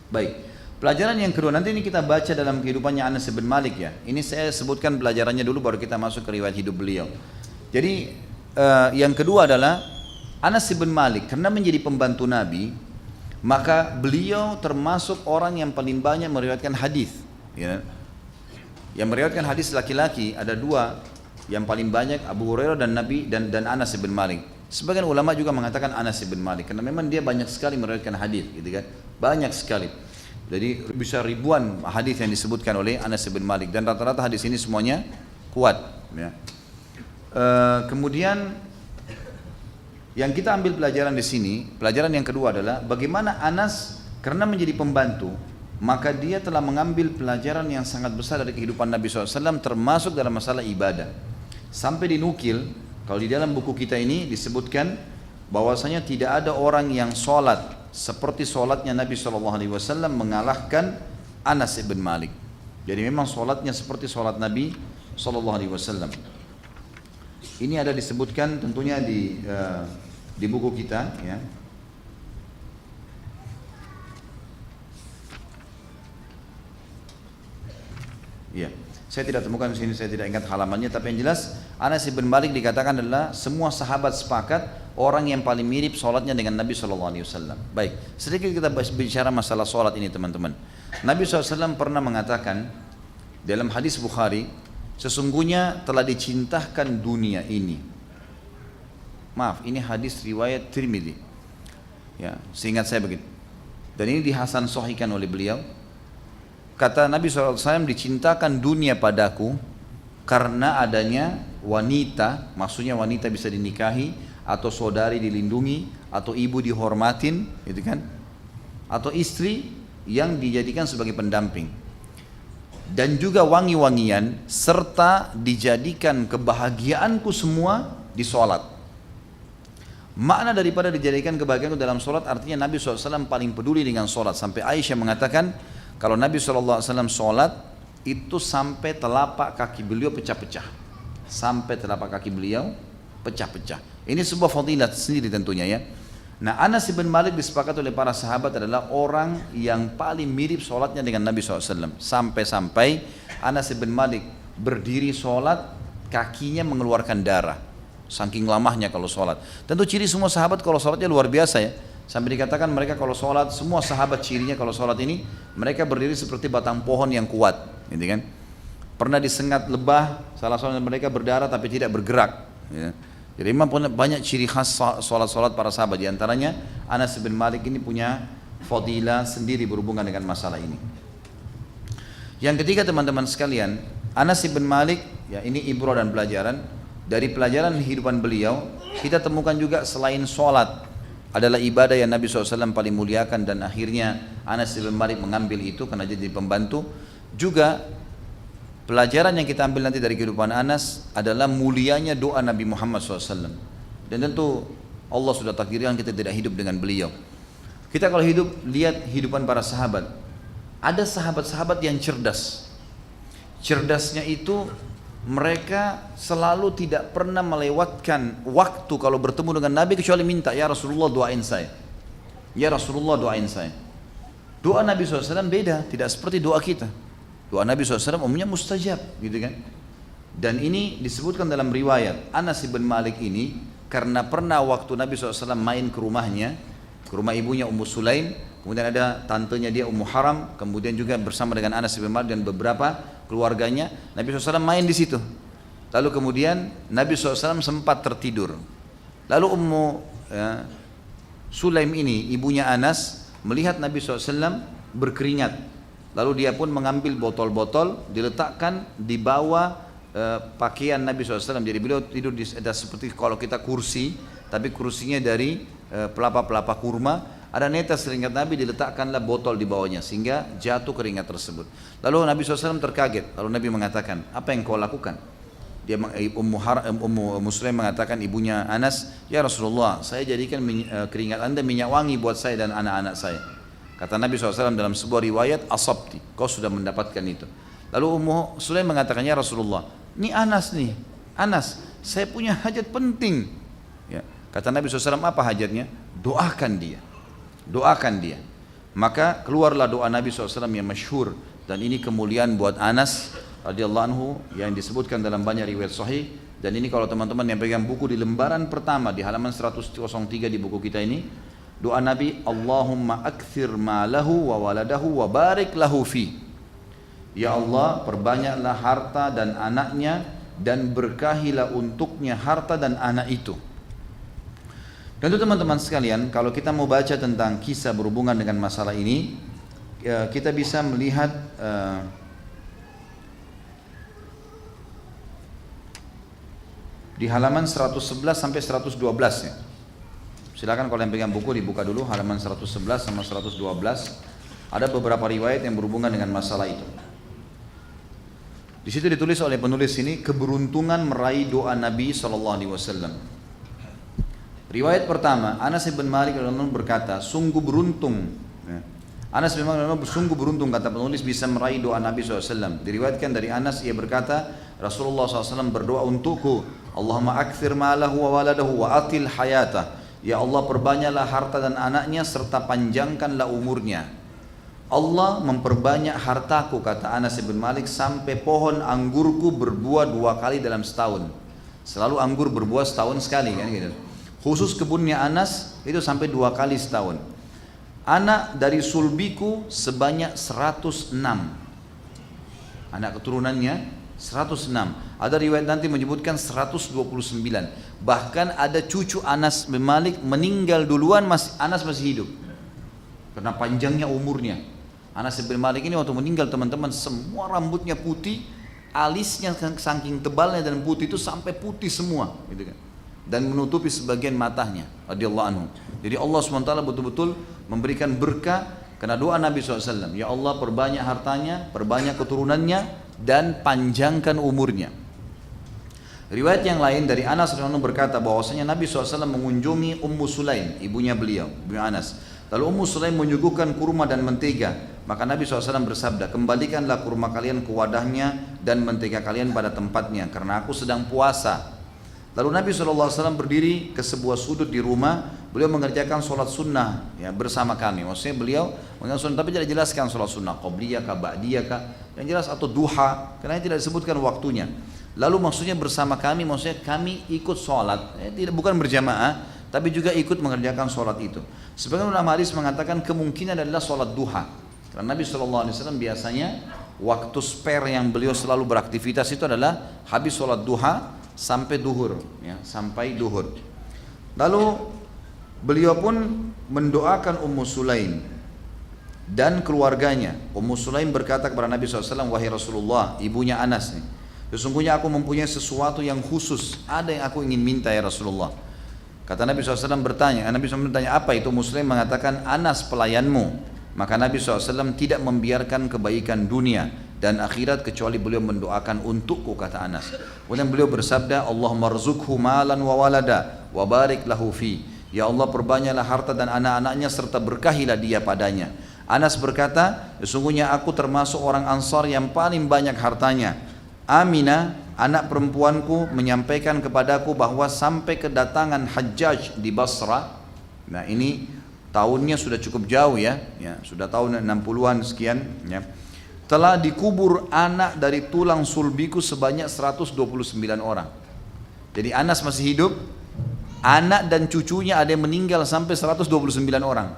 Baik. Pelajaran yang kedua, nanti ini kita baca dalam kehidupannya Anas bin Malik, ya. Ini saya sebutkan pelajarannya dulu, baru kita masuk ke riwayat hidup beliau. Jadi yang kedua adalah Anas bin Malik, karena menjadi pembantu Nabi, maka beliau termasuk orang yang paling banyak meriwayatkan hadis, ya. Yang meriwayatkan hadis laki-laki ada dua, yang paling banyak Abu Hurairah dan Nabi dan Anas bin Malik. Sebagian ulama juga mengatakan Anas bin Malik, karena memang dia banyak sekali meriwayatkan hadis, gitu kan, banyak sekali. Jadi bisa ribuan hadis yang disebutkan oleh Anas bin Malik, dan rata-rata hadis ini semuanya kuat, ya. Kemudian yang kita ambil pelajaran di sini, pelajaran yang kedua adalah bagaimana Anas karena menjadi pembantu, maka dia telah mengambil pelajaran yang sangat besar dari kehidupan Nabi SAW, termasuk dalam masalah ibadah. Sampai dinukil, kalau di dalam buku kita ini disebutkan bahwasanya tidak ada orang yang sholat seperti sholatnya Nabi SAW mengalahkan Anas bin Malik. Jadi memang sholatnya seperti sholat Nabi SAW. Ini ada disebutkan tentunya di buku kita, ya. Iya, saya tidak temukan di sini, saya tidak ingat halamannya, tapi yang jelas Anas bin Malik dikatakan adalah semua sahabat sepakat orang yang paling mirip sholatnya dengan Nabi SAW. Baik, sedikit kita bicara masalah sholat ini teman-teman. Nabi SAW pernah mengatakan dalam hadis Bukhari, sesungguhnya telah dicintakan dunia ini. Maaf, ini hadis riwayat Tirmidzi, ya, seingat saya begitu. Dan ini dihasan sahihkan oleh beliau. Kata Nabi SAW, dicintakan dunia padaku karena adanya wanita, maksudnya wanita bisa dinikahi, atau saudari dilindungi, atau ibu dihormatin, gitu kan, atau istri yang dijadikan sebagai pendamping, dan juga wangi-wangian, serta dijadikan kebahagiaanku semua di sholat. Makna daripada dijadikan kebahagiaanku dalam sholat, artinya Nabi SAW paling peduli dengan sholat. Sampai Aisyah mengatakan, kalau Nabi SAW sholat, itu sampai telapak kaki beliau pecah-pecah. Sampai telapak kaki beliau pecah-pecah. Ini sebuah fadilat sendiri tentunya, ya. Nah, Anas bin Malik disepakati oleh para sahabat adalah orang yang paling mirip sholatnya dengan Nabi SAW. Sampai-sampai Anas bin Malik berdiri sholat, kakinya mengeluarkan darah. Saking lamahnya kalau sholat. Tentu ciri semua sahabat kalau sholatnya luar biasa ya. Sampai dikatakan mereka kalau sholat, semua sahabat cirinya kalau sholat ini, mereka berdiri seperti batang pohon yang kuat, gitu kan. Pernah disengat lebah, salah seorang mereka berdarah tapi tidak bergerak. Ya. Jadi memang banyak ciri khas sholat-sholat para sahabat. Di antaranya Anas bin Malik ini punya fadilah sendiri berhubungan dengan masalah ini. Yang ketiga teman-teman sekalian, Anas bin Malik, ya ini ibrah dan pelajaran. Dari pelajaran kehidupan beliau, kita temukan juga selain sholat adalah ibadah yang Nabi SAW paling muliakan, dan akhirnya Anas bin Malik mengambil itu karena jadi pembantu. Juga pelajaran yang kita ambil nanti dari kehidupan Anas adalah mulianya doa Nabi Muhammad SAW. Dan tentu Allah sudah takdirkan kita tidak hidup dengan beliau. Kita kalau hidup, lihat kehidupan para sahabat. Ada sahabat-sahabat yang cerdas. Cerdasnya itu mereka selalu tidak pernah melewatkan waktu kalau bertemu dengan Nabi kecuali minta, ya Rasulullah doain saya. Ya Rasulullah doain saya. Doa Nabi SAW beda, tidak seperti doa kita. Doa Nabi SAW umumnya mustajab, gitu kan. Dan ini disebutkan dalam riwayat, Anas bin Malik ini karena pernah waktu Nabi SAW main ke rumahnya, ke rumah ibunya Ummu Sulaim, kemudian ada tantenya dia Ummu Haram, kemudian juga bersama dengan Anas bin Malik dan beberapa keluarganya, Nabi SAW main di situ. Lalu kemudian Nabi SAW sempat tertidur. Lalu Ummu Sulaim ini, ibunya Anas, melihat Nabi SAW berkeringat. Lalu dia pun mengambil botol-botol, diletakkan di bawah pakaian Nabi SAW. Jadi beliau tidur di ada seperti kalau kita kursi, tapi kursinya dari pelapa-pelapa kurma. Ada netes keringat Nabi, diletakkanlah botol di bawahnya sehingga jatuh keringat tersebut. Lalu Nabi SAW terkaget. Lalu Nabi mengatakan, apa yang kau lakukan? Dia Ummu Sulaim mengatakan, ibunya Anas, ya Rasulullah, saya jadikan keringat anda minyak wangi buat saya dan anak-anak saya. Kata Nabi SAW dalam sebuah riwayat, asabti, kau sudah mendapatkan itu. Lalu Ummu Sulaim mengatakan, ya Rasulullah, ini Anas nih, Anas, saya punya hajat penting. Ya. Kata Nabi SAW, apa hajatnya? Doakan dia. Doakan dia. Maka keluarlah doa Nabi SAW yang masyhur, dan ini kemuliaan buat Anas radhiyallahu anhu yang disebutkan dalam banyak riwayat sahih. Dan ini kalau teman-teman yang pegang buku di lembaran pertama di halaman 103 di buku kita ini, doa Nabi, Allahumma akthir malahu wa waladahu wa barik lahu fi. Ya Allah, perbanyaklah harta dan anaknya dan berkahilah untuknya harta dan anak itu. Tentu teman-teman sekalian, kalau kita mau baca tentang kisah berhubungan dengan masalah ini, kita bisa melihat di halaman 111 sampai 112 ya. Silakan kalau yang pegang buku dibuka dulu halaman 111 sama 112. Ada beberapa riwayat yang berhubungan dengan masalah itu. Di situ ditulis oleh penulis ini, keberuntungan meraih doa Nabi SAW. Riwayat pertama, Anas bin Malik berkata, sungguh beruntung. Anas bin Malik sungguh beruntung, kata penulis, bisa meraih doa Nabi SAW. Diriwayatkan dari Anas, ia berkata, Rasulullah SAW berdoa untukku, Allahumma akthir malahu wa waladahu wa atil hayatah. Ya Allah, perbanyaklah harta dan anaknya serta panjangkanlah umurnya. Allah memperbanyak hartaku, kata Anas bin Malik, sampai pohon anggurku berbuah 2 kali dalam setahun. Selalu anggur berbuah setahun sekali kan gitu. Khusus kebunnya Anas itu sampai 2 kali setahun. Anak dari sulbiku sebanyak 106. Anak keturunannya 106. Ada riwayat nanti menyebutkan 129. Bahkan ada cucu Anas bin Malik meninggal duluan, Anas masih hidup. Karena panjangnya umurnya. Anas bin Malik ini waktu meninggal teman-teman, semua rambutnya putih, alisnya saking tebalnya dan putih itu sampai putih semua, gitu kan. Dan menutupi sebagian matanya radhiyallahu anhu. Jadi Allah SWT betul-betul memberikan berkah karena doa Nabi SAW. Ya Allah, perbanyak hartanya, perbanyak keturunannya, dan panjangkan umurnya. Riwayat yang lain dari Anas radhiyallahu anhu berkata bahwasanya Nabi SAW mengunjungi Ummu Sulaim, ibunya beliau, ibu Anas. Lalu Ummu Sulaim menyuguhkan kurma dan mentega. Maka Nabi SAW bersabda, kembalikanlah kurma kalian ke wadahnya dan mentega kalian pada tempatnya, karena aku sedang puasa. Lalu Nabi SAW berdiri ke sebuah sudut di rumah, beliau mengerjakan sholat sunnah ya, bersama kami. Maksudnya beliau mengerjakan sunnah, tapi tidak jelaskan sholat sunnah qobliyah kah, ba'diyah kah, yang jelas atau duha, karena tidak disebutkan waktunya. Lalu maksudnya bersama kami, maksudnya kami ikut sholat, tidak bukan berjamaah, tapi juga ikut mengerjakan sholat itu. Sebagian ulama hadis mengatakan kemungkinan adalah sholat duha, karena Nabi SAW biasanya waktu spare yang beliau selalu beraktivitas itu adalah habis sholat duha sampai duhur, ya, sampai duhur. Lalu beliau pun mendoakan Ummu Sulaim dan keluarganya. Ummu Sulaim berkata kepada Nabi SAW, wahai Rasulullah, ibunya Anas nih, sesungguhnya aku mempunyai sesuatu yang khusus, ada yang aku ingin minta ya Rasulullah. Kata Nabi SAW bertanya, apa itu? Muslim mengatakan, Anas pelayanmu. Maka Nabi SAW tidak membiarkan kebaikan dunia dan akhirat kecuali beliau mendoakan untukku, kata Anas. Kemudian beliau bersabda, Allahumma rzuqhu malan wa walada wa barik lahu fi. Ya Allah, perbanyaklah harta dan anak-anaknya serta berkahilah dia padanya. Anas berkata, sesungguhnya aku termasuk orang Ansar yang paling banyak hartanya. Aminah, anak perempuanku, menyampaikan kepadaku bahwa sampai kedatangan Hajjaj di Basra. Nah, ini tahunnya sudah cukup jauh ya, sudah tahun 60-an sekian ya. Telah dikubur anak dari tulang sulbiku sebanyak 129 orang. Jadi Anas masih hidup, anak dan cucunya ada yang meninggal sampai 129 orang.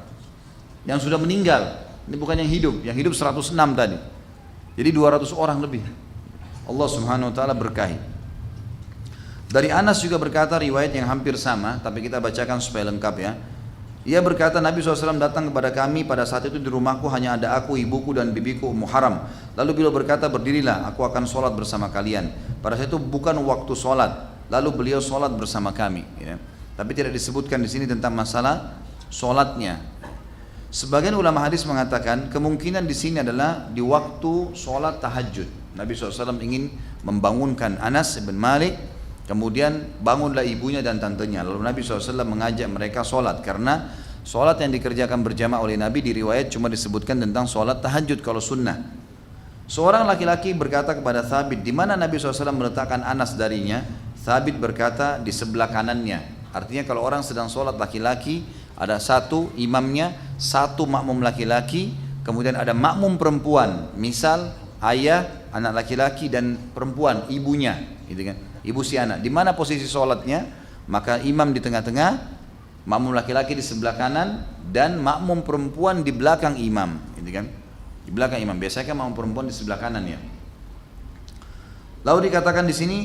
Yang sudah meninggal, ini bukan yang hidup 106 tadi. Jadi 200 orang lebih. Allah Subhanahu wa taala berkahi. Dari Anas juga berkata riwayat yang hampir sama, tapi kita bacakan supaya lengkap ya. Ia berkata, Nabi SAW datang kepada kami pada saat itu di rumahku hanya ada aku, ibuku dan bibiku Ummu Haram. Lalu beliau berkata, berdirilah, aku akan sholat bersama kalian. Pada saat itu bukan waktu sholat. Lalu beliau sholat bersama kami. Ya. Tapi tidak disebutkan di sini tentang masalah sholatnya. Sebagian ulama hadis mengatakan kemungkinan di sini adalah di waktu sholat tahajud. Nabi SAW ingin membangunkan Anas bin Malik. Kemudian bangunlah ibunya dan tantenya. Lalu Nabi SAW mengajak mereka sholat. Karena sholat yang dikerjakan berjamaah oleh Nabi di riwayat cuma disebutkan tentang sholat tahajud kalau sunnah. Seorang laki-laki berkata kepada Thabit, di mana Nabi SAW meletakkan Anas darinya? Thabit berkata, di sebelah kanannya. Artinya kalau orang sedang sholat laki-laki, ada satu imamnya, satu makmum laki-laki, kemudian ada makmum perempuan. Misal ayah, anak laki-laki dan perempuan, ibunya, gitu kan? Ibu si anak, di mana posisi sholatnya? Maka imam di tengah-tengah, makmum laki-laki di sebelah kanan, dan makmum perempuan di belakang imam, gitu kan? Di belakang imam. Biasanya kan makmum perempuan di sebelah kanan ya. Lalu dikatakan di sini,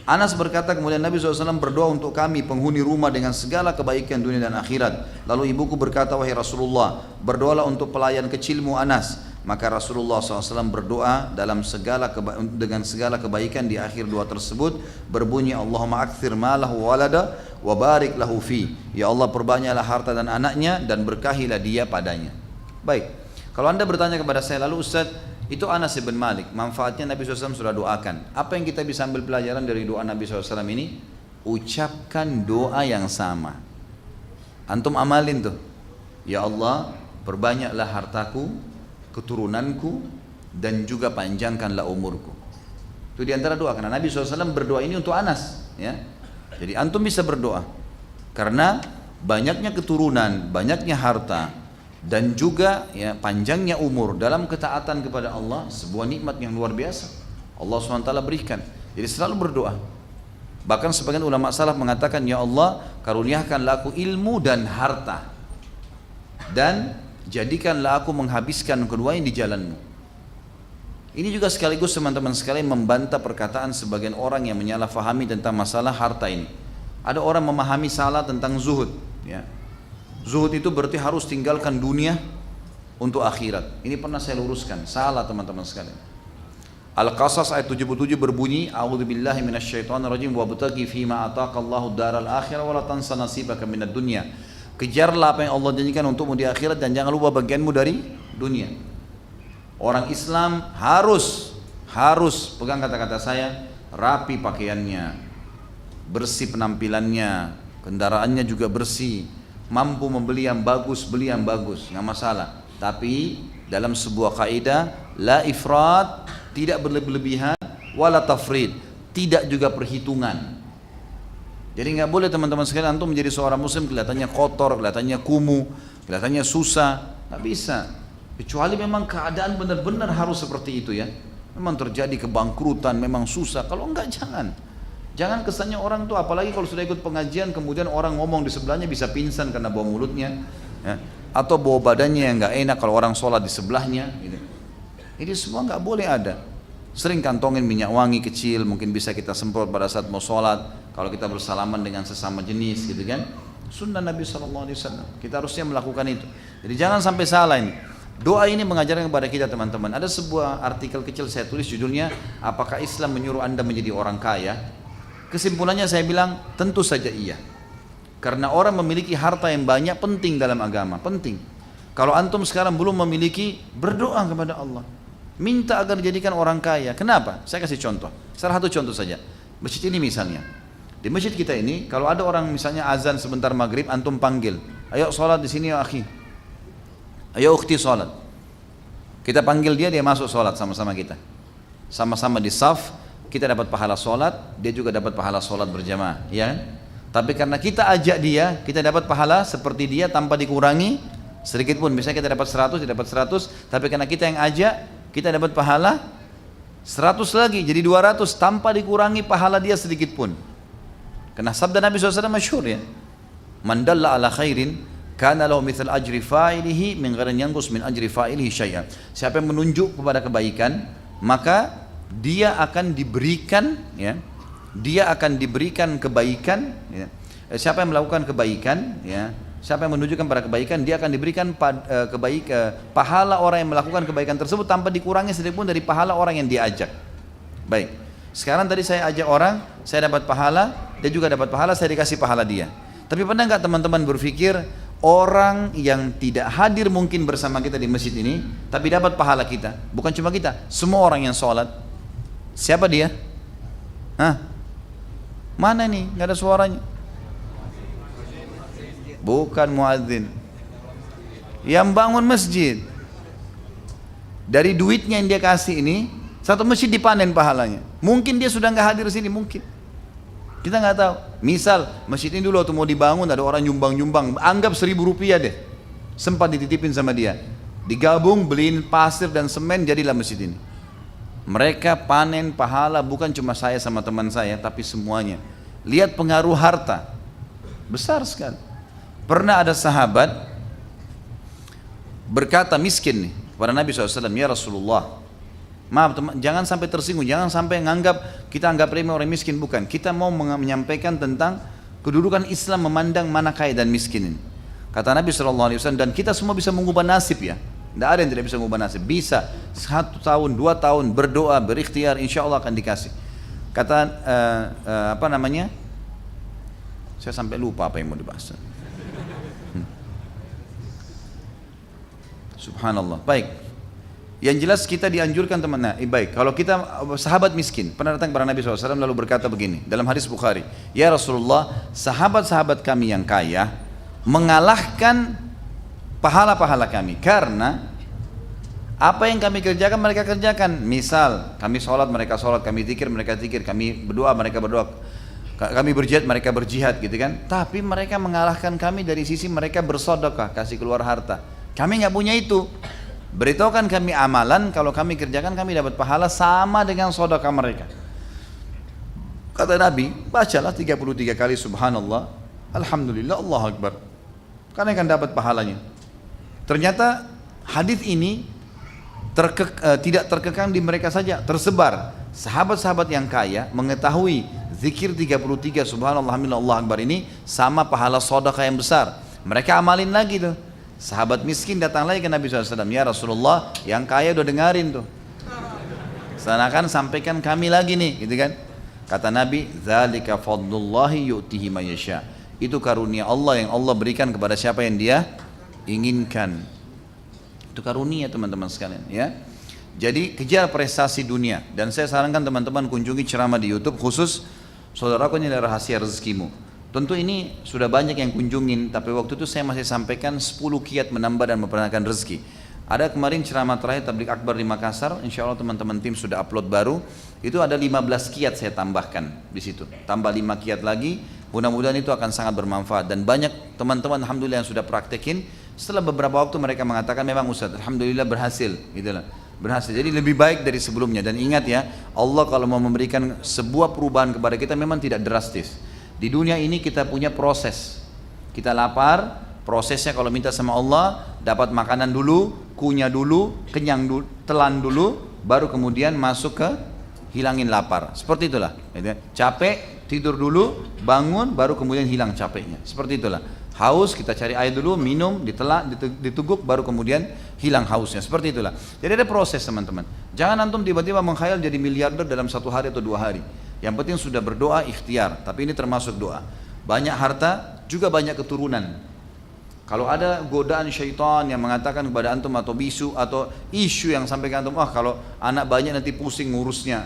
Anas berkata kemudian Nabi SAW berdoa untuk kami penghuni rumah dengan segala kebaikan dunia dan akhirat. Lalu ibuku berkata, wahai Rasulullah, berdoalah untuk pelayan kecilmu Anas. Maka Rasulullah SAW berdoa dengan segala kebaikan. Di akhir doa tersebut berbunyi, Allahumma akthir malahu walada wa barik lahu fi. Ya Allah, perbanyaklah harta dan anaknya dan berkahilah dia padanya. Baik, kalau anda bertanya kepada saya, lalu Ustaz, itu Anas bin Malik, manfaatnya Nabi SAW sudah doakan. Apa yang kita bisa ambil pelajaran dari doa Nabi SAW ini? Ucapkan doa yang sama. Antum amalin tuh. Ya Allah, perbanyaklah hartaku, keturunanku, dan juga panjangkanlah umurku. Itu diantara doa, karena Nabi SAW berdoa ini untuk Anas ya. Jadi antum bisa berdoa karena banyaknya keturunan, banyaknya harta, dan juga ya panjangnya umur dalam ketaatan kepada Allah, sebuah nikmat yang luar biasa Allah SWT berikan. Jadi selalu berdoa. Bahkan sebagian ulama salaf mengatakan, ya Allah, karuniakanlah aku ilmu dan harta, dan jadikanlah aku menghabiskan keduanya di jalanmu. Ini juga sekaligus teman-teman sekalian membantah perkataan sebagian orang yang menyalahfahami tentang masalah harta ini. Ada orang memahami salah tentang zuhud ya. Zuhud itu berarti harus tinggalkan dunia untuk akhirat. Ini pernah saya luruskan, salah teman-teman sekalian. Al-Qasas ayat 77 berbunyi, a'udzubillahi minasyaitonirrajim wabtaghi fima ataqallahu daral akhirah wa la tansa nasibaka minad dunya. Kejarlah apa yang Allah janjikan untukmu di akhirat dan jangan lupa bagianmu dari dunia. Orang Islam harus pegang kata-kata saya, rapi pakaiannya, bersih penampilannya, kendaraannya juga bersih, mampu membeli yang bagus, beli yang bagus, nggak masalah. Tapi dalam sebuah kaidah, la ifrat, tidak berlebihan, wala tafrid, tidak juga perhitungan. Jadi nggak boleh teman-teman sekalian antum menjadi seorang muslim kelihatannya kotor, kelihatannya kumuh, kelihatannya susah. Nggak bisa. Kecuali memang keadaan benar-benar harus seperti itu ya. Memang terjadi kebangkrutan, memang susah. Kalau enggak jangan. Jangan kesannya orang tuh, apalagi kalau sudah ikut pengajian kemudian orang ngomong di sebelahnya bisa pingsan karena bau mulutnya, ya. Atau bau badannya yang nggak enak kalau orang sholat di sebelahnya. Gitu. Ini semua nggak boleh ada. Sering kantongin minyak wangi kecil, mungkin bisa kita semprot pada saat mau sholat. Kalau kita bersalaman dengan sesama jenis, gitu kan? Sunnah Nabi SAW. Kita harusnya melakukan itu. Jadi jangan sampai salah ini. Doa ini mengajarkan kepada kita teman-teman. Ada sebuah artikel kecil saya tulis judulnya, apakah Islam menyuruh Anda menjadi orang kaya? Kesimpulannya saya bilang tentu saja iya. Karena orang memiliki harta yang banyak penting dalam agama, penting. Kalau antum sekarang belum memiliki, berdoa kepada Allah. Minta agar dijadikan orang kaya. Kenapa? Saya kasih contoh. Salah satu contoh saja. Masjid ini misalnya. Di masjid kita ini, kalau ada orang misalnya azan sebentar maghrib, antum panggil. Ayo sholat di sini ya akhi. Ayo ukhti sholat. Kita panggil dia, dia masuk sholat sama-sama kita. Sama-sama di saf, kita dapat pahala sholat, dia juga dapat pahala sholat berjamaah. Ya? Tapi karena kita ajak dia, kita dapat pahala seperti dia tanpa dikurangi sedikit pun. Misalnya kita dapat 100, dia dapat 100, tapi karena kita yang ajak, kita dapat pahala 100 lagi, jadi 200 tanpa dikurangi pahala dia sedikit pun. Karena sabda Nabi SAW masyhur ya. Man dalla ala khairin kana lahu mithal ajri fa'ilihi min ghairi yanqus min ajri fa'ilihi syai'an. Siapa yang menunjuk kepada kebaikan, maka dia akan diberikan ya. Dia akan diberikan kebaikan ya. Siapa yang melakukan kebaikan ya, siapa yang menunjukkan pada kebaikan, dia akan diberikan pahala orang yang melakukan kebaikan tersebut tanpa dikurangi sedikit pun dari pahala orang yang diajak. Baik. Sekarang tadi saya ajak orang, saya dapat pahala, dia juga dapat pahala, saya dikasih pahala dia. Tapi pernah nggak teman-teman berpikir orang yang tidak hadir mungkin bersama kita di masjid ini, tapi dapat pahala kita? Bukan cuma kita, semua orang yang sholat. Siapa dia? Hah? Mana nih? Nggak ada suaranya. Bukan muadzin. Yang bangun masjid. Dari duitnya yang dia kasih ini, satu masjid dipanen pahalanya. Mungkin dia sudah nggak hadir sini, mungkin. Kita nggak tahu. Misal masjid ini dulu waktu mau dibangun ada orang nyumbang-nyumbang, anggap 1.000 rupiah deh. Sempat dititipin sama dia. Digabung beliin pasir dan semen, jadilah masjid ini. Mereka panen pahala bukan cuma saya sama teman saya, tapi semuanya. Lihat pengaruh harta. Besar sekali. Pernah ada sahabat berkata miskin nih kepada Nabi SAW, ya Rasulullah, maaf teman, jangan sampai tersinggung, jangan sampai nganggap kita anggap remeh orang miskin, bukan. Kita mau menyampaikan tentang kedudukan Islam memandang mana kaya dan miskin ini. Kata Nabi SAW, dan kita semua bisa mengubah nasib ya. Tidak ada yang tidak bisa mengubah nasib. Bisa 1 tahun, 2 tahun berdoa, berikhtiar, insya Allah akan dikasih. Kata apa namanya? Saya sampai lupa apa yang mau dibahas. Subhanallah. Baik. Yang jelas kita dianjurkan teman-teman. Baik. Kalau kita sahabat miskin pernah datang kepada Nabi SAW lalu berkata begini dalam hadis Bukhari. Ya Rasulullah, sahabat-sahabat kami yang kaya mengalahkan pahala-pahala kami karena apa yang kami kerjakan mereka kerjakan. Misal kami sholat mereka sholat, kami zikir mereka zikir, kami berdoa mereka berdoa, kami berjihad mereka berjihad, gitu kan. Tapi mereka mengalahkan kami dari sisi mereka bersedekah, kasih keluar harta. Kami nggak punya itu. Beritahukan kami amalan, kalau kami kerjakan kami dapat pahala sama dengan sedekah mereka. Kata Nabi, bacalah 33 kali subhanallah, alhamdulillah, Allahu akbar. Kalian akan dapat pahalanya. Ternyata hadis ini tidak terkekang di mereka saja, tersebar. Sahabat-sahabat yang kaya mengetahui zikir 33 subhanallah, alhamdulillah, Allahu akbar ini sama pahala sedekah yang besar. Mereka amalin lagi tuh. Sahabat miskin datang lagi ke Nabi SAW, ya Rasulullah, yang kaya udah dengarin tuh. Seakan sampaikan kami lagi nih, gitu kan? Kata Nabi, "Dzalika fadlullahi yu'tihi may yasha." Itu karunia Allah yang Allah berikan kepada siapa yang Dia inginkan. Itu karunia teman-teman sekalian, ya. Jadi kejar prestasi dunia, dan saya sarankan teman-teman kunjungi ceramah di YouTube khusus saudaraku ini adalah rahasia rezekimu. Tentu ini sudah banyak yang kunjungin, tapi waktu itu saya masih sampaikan 10 kiat menambah dan memperanakan rezeki. Ada kemarin ceramah terakhir Tabligh Akbar di Makassar, insya Allah teman-teman tim sudah upload baru. Itu ada 15 kiat saya tambahkan di situ. Tambah 5 kiat lagi, mudah-mudahan itu akan sangat bermanfaat. Dan banyak teman-teman alhamdulillah yang sudah praktekin. Setelah beberapa waktu mereka mengatakan memang Ustaz, alhamdulillah berhasil, gitulah. Berhasil. Jadi lebih baik dari sebelumnya. Dan ingat ya, Allah kalau mau memberikan sebuah perubahan kepada kita memang tidak drastis. Di dunia ini kita punya proses. Kita lapar, prosesnya kalau minta sama Allah, dapat makanan dulu, kunyah dulu, kenyang dulu, telan dulu, baru kemudian masuk ke hilangin lapar. Seperti itulah. Capek, tidur dulu, bangun, baru kemudian hilang capeknya. Seperti itulah. Haus, kita cari air dulu, minum, ditelan, dituguk, baru kemudian hilang hausnya. Seperti itulah. Jadi ada proses teman-teman. Jangan antum tiba-tiba menghayal jadi miliarder dalam 1 hari atau 2 hari. Yang penting sudah berdoa ikhtiar, tapi ini termasuk doa. Banyak harta, juga banyak keturunan. Kalau ada godaan syaitan yang mengatakan kepada antum atau bisu atau isu yang sampai ke antum, kalau anak banyak nanti pusing ngurusnya.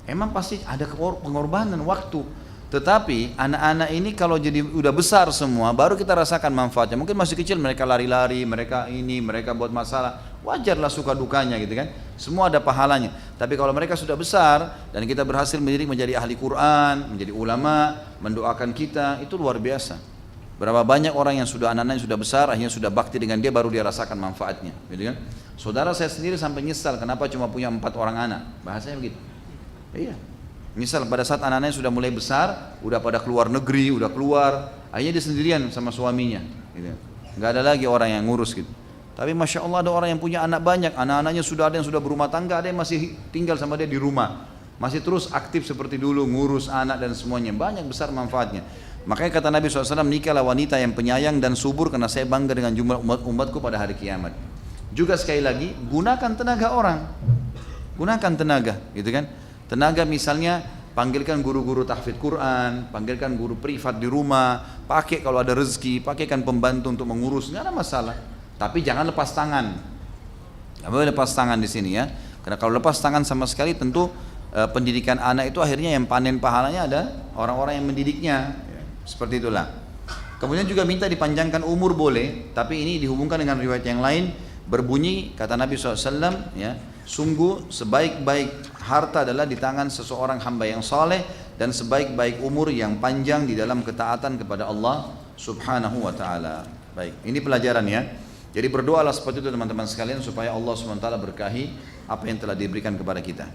Emang pasti ada pengorbanan waktu. Tetapi anak-anak ini kalau jadi udah besar semua, baru kita rasakan manfaatnya. Mungkin masih kecil mereka lari-lari, mereka buat masalah. Wajarlah suka dukanya gitu kan. Semua ada pahalanya. Tapi kalau mereka sudah besar dan kita berhasil menjadi ahli Quran, menjadi ulama, mendoakan kita, itu luar biasa. Berapa banyak orang yang sudah anak-anak yang sudah besar, akhirnya sudah bakti dengan dia, baru dia rasakan manfaatnya, gitu kan? Saudara saya sendiri sampai nyesal kenapa cuma punya 4 orang anak, bahasanya begitu. Iya. Misal pada saat anak-anaknya sudah mulai besar, udah pada keluar negeri, udah keluar, akhirnya dia sendirian sama suaminya, gitu. Nggak ada lagi orang yang ngurus gitu. Tapi masya Allah ada orang yang punya anak banyak, anak-anaknya sudah ada yang sudah berumah tangga, ada yang masih tinggal sama dia di rumah, masih terus aktif seperti dulu, ngurus anak dan semuanya, banyak besar manfaatnya. Makanya kata Nabi SAW, nikahlah wanita yang penyayang dan subur karena saya bangga dengan jumlah umatku pada hari kiamat. Juga sekali lagi, gunakan tenaga orang, gunakan tenaga, gitu kan? Tenaga misalnya panggilkan guru-guru tahfidz Quran, panggilkan guru privat di rumah, pakai kalau ada rezeki, pakaikan pembantu untuk mengurus, nggak ada masalah. Tapi jangan lepas tangan. Nggak boleh lepas tangan di sini ya. Karena kalau lepas tangan sama sekali tentu pendidikan anak itu akhirnya yang panen pahalanya ada orang-orang yang mendidiknya. Seperti itulah. Kemudian juga minta dipanjangkan umur boleh, tapi ini dihubungkan dengan riwayat yang lain berbunyi kata Nabi SAW ya, sungguh sebaik-baik harta adalah di tangan seseorang hamba yang saleh dan sebaik-baik umur yang panjang di dalam ketaatan kepada Allah Subhanahu wa taala. Baik, ini pelajaran ya. Jadi berdoalah seperti itu teman-teman sekalian supaya Allah SWT berkahi apa yang telah diberikan kepada kita.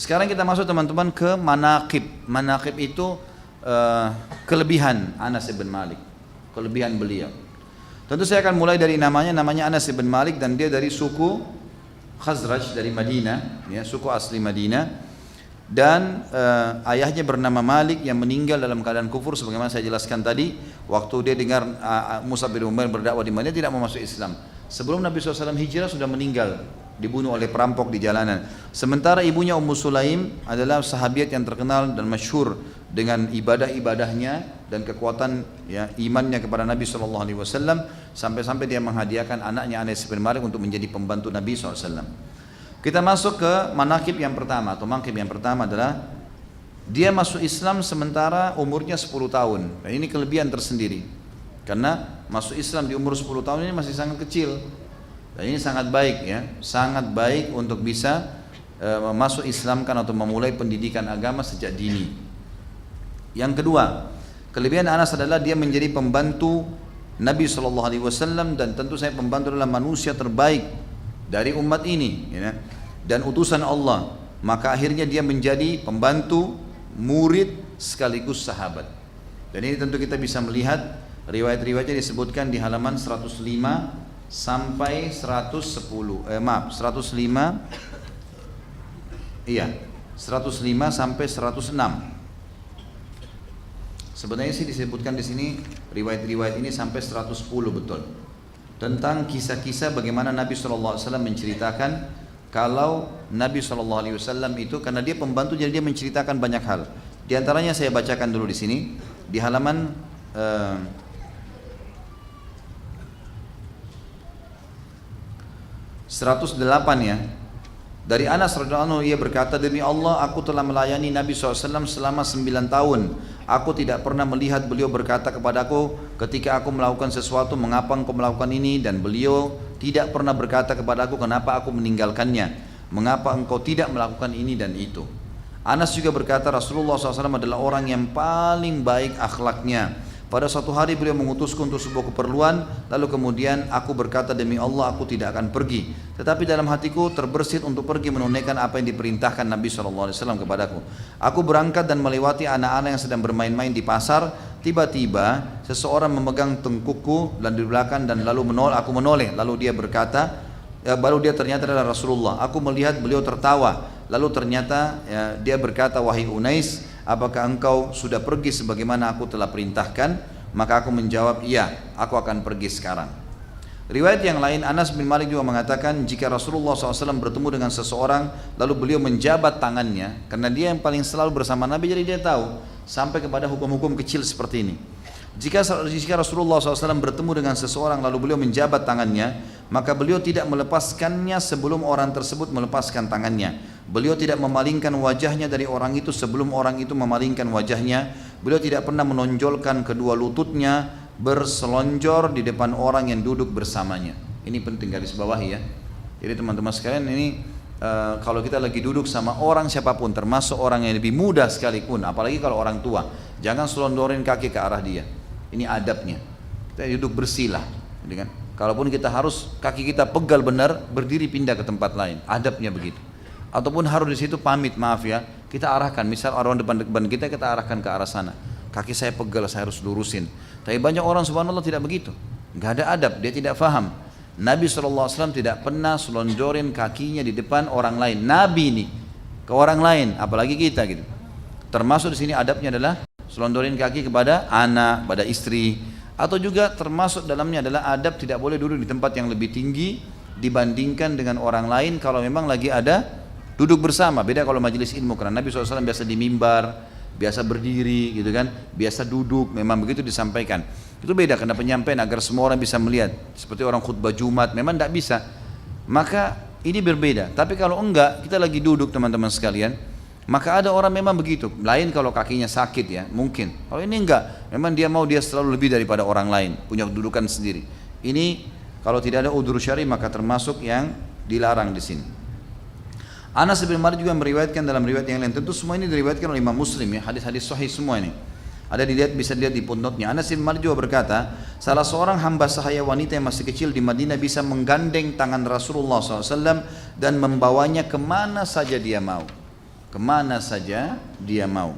Sekarang kita masuk teman-teman ke manaqib. Manaqib itu kelebihan Anas bin Malik, kelebihan beliau. Tentu saya akan mulai dari namanya Anas bin Malik dan dia dari suku Khazraj dari Madinah, ya, suku asli Madinah. Dan ayahnya bernama Malik yang meninggal dalam keadaan kufur sebagaimana saya jelaskan tadi. Waktu dia dengar Mus'ab bin Umair berdakwah di Madinah tidak mau masuk Islam. Sebelum Nabi SAW hijrah sudah meninggal, dibunuh oleh perampok di jalanan. Sementara ibunya Ummu Sulaim adalah sahabiat yang terkenal dan masyhur dengan ibadah-ibadahnya dan kekuatan ya, imannya kepada Nabi SAW, sampai-sampai dia menghadiahkan anaknya Anas bin Malik untuk menjadi pembantu Nabi SAW. Kita masuk ke manaqib yang pertama atau manqib yang pertama adalah dia masuk Islam sementara umurnya 10 tahun. Dan ini kelebihan tersendiri. Karena masuk Islam di umur 10 tahun ini masih sangat kecil. Dan ini sangat baik ya, sangat baik untuk bisa masuk Islamkan atau memulai pendidikan agama sejak dini. Yang kedua, kelebihan Anas adalah dia menjadi pembantu Nabi SAW dan tentu saya pembantu adalah manusia terbaik dari umat ini ya, dan utusan Allah. Maka akhirnya dia menjadi pembantu, murid sekaligus sahabat. Dan ini tentu kita bisa melihat riwayat-riwayatnya disebutkan di halaman 105 sampai 105 sampai 106. Sebenarnya sih disebutkan di sini riwayat-riwayat ini sampai 110 betul. Tentang kisah-kisah bagaimana Nabi SAW menceritakan kalau Nabi SAW itu karena dia pembantu jadi dia menceritakan banyak hal. Di antaranya saya bacakan dulu di sini di halaman 108 ya. Dari Anas radhiyallahu anhu ia berkata, demi Allah aku telah melayani Nabi SAW selama 9 tahun. Aku tidak pernah melihat beliau berkata kepadaku ketika aku melakukan sesuatu, mengapa engkau melakukan ini, dan beliau tidak pernah berkata kepadaku kenapa aku meninggalkannya, mengapa engkau tidak melakukan ini dan itu. Anas juga berkata Rasulullah SAW adalah orang yang paling baik akhlaknya. Pada suatu hari beliau mengutusku untuk sebuah keperluan, lalu kemudian aku berkata demi Allah aku tidak akan pergi. Tetapi dalam hatiku terbersit untuk pergi menunaikan apa yang diperintahkan Nabi SAW kepadaku. Aku berangkat dan melewati anak-anak yang sedang bermain-main di pasar. Tiba-tiba seseorang memegang tengkukku dan di belakang dan lalu aku menoleh. Lalu dia berkata, baru dia ternyata adalah Rasulullah. Aku melihat beliau tertawa. Lalu ternyata dia berkata, wahai Unais, apakah engkau sudah pergi sebagaimana aku telah perintahkan? Maka aku menjawab, iya, aku akan pergi sekarang. Riwayat yang lain, Anas bin Malik juga mengatakan, jika Rasulullah SAW bertemu dengan seseorang, lalu beliau menjabat tangannya, karena dia yang paling selalu bersama Nabi, jadi dia tahu, sampai kepada hukum-hukum kecil seperti ini. Jika Rasulullah SAW bertemu dengan seseorang lalu beliau menjabat tangannya, maka beliau tidak melepaskannya sebelum orang tersebut melepaskan tangannya. Beliau tidak memalingkan wajahnya dari orang itu sebelum orang itu memalingkan wajahnya. Beliau tidak pernah menonjolkan kedua lututnya berselonjor di depan orang yang duduk bersamanya. Ini penting garis bawahi ya. Jadi teman-teman sekalian, ini kalau kita lagi duduk sama orang siapapun, termasuk orang yang lebih muda sekalipun, apalagi kalau orang tua, jangan selondorin kaki ke arah dia. Ini adabnya. Kita duduk bersila, gitu kan? Kalaupun kita harus kaki kita pegal benar, berdiri pindah ke tempat lain. Adabnya begitu. Ataupun harus di situ pamit, maaf ya, kita arahkan. Misal orang depan kita arahkan ke arah sana. Kaki saya pegal, saya harus lurusin. Tapi banyak orang subhanallah tidak begitu. Nggak ada adab, dia tidak faham. Nabi SAW tidak pernah selonjorin kakinya di depan orang lain. Nabi ini ke orang lain, apalagi kita gitu. Termasuk di sini adabnya adalah selondorin kaki kepada anak, pada istri, atau juga termasuk dalamnya adalah adab tidak boleh duduk di tempat yang lebih tinggi dibandingkan dengan orang lain kalau memang lagi ada duduk bersama. Beda kalau majelis ilmu, karena Nabi SAW biasa di mimbar, biasa berdiri gitu kan, biasa duduk, memang begitu disampaikan. Itu beda karena penyampaian agar semua orang bisa melihat, seperti orang khutbah Jumat memang tidak bisa. Maka ini berbeda. Tapi kalau enggak, kita lagi duduk teman-teman sekalian, maka ada orang memang begitu. Lain kalau kakinya sakit ya, mungkin. Kalau ini enggak, memang dia mau dia selalu lebih daripada orang lain, punya kedudukan sendiri. Ini kalau tidak ada udzur syar'i maka termasuk yang dilarang di sini. Anas bin Malik juga meriwayatkan dalam riwayat yang lain. Tentu semua ini diriwayatkan oleh Imam Muslim ya, hadis-hadis sahih semua ini. Ada dilihat, bisa dilihat di footnote-nya. Anas bin Malik juga berkata, salah seorang hamba sahaya wanita yang masih kecil di Madinah bisa menggandeng tangan Rasulullah SAW dan membawanya kemana saja dia mau. Kemana saja dia mau.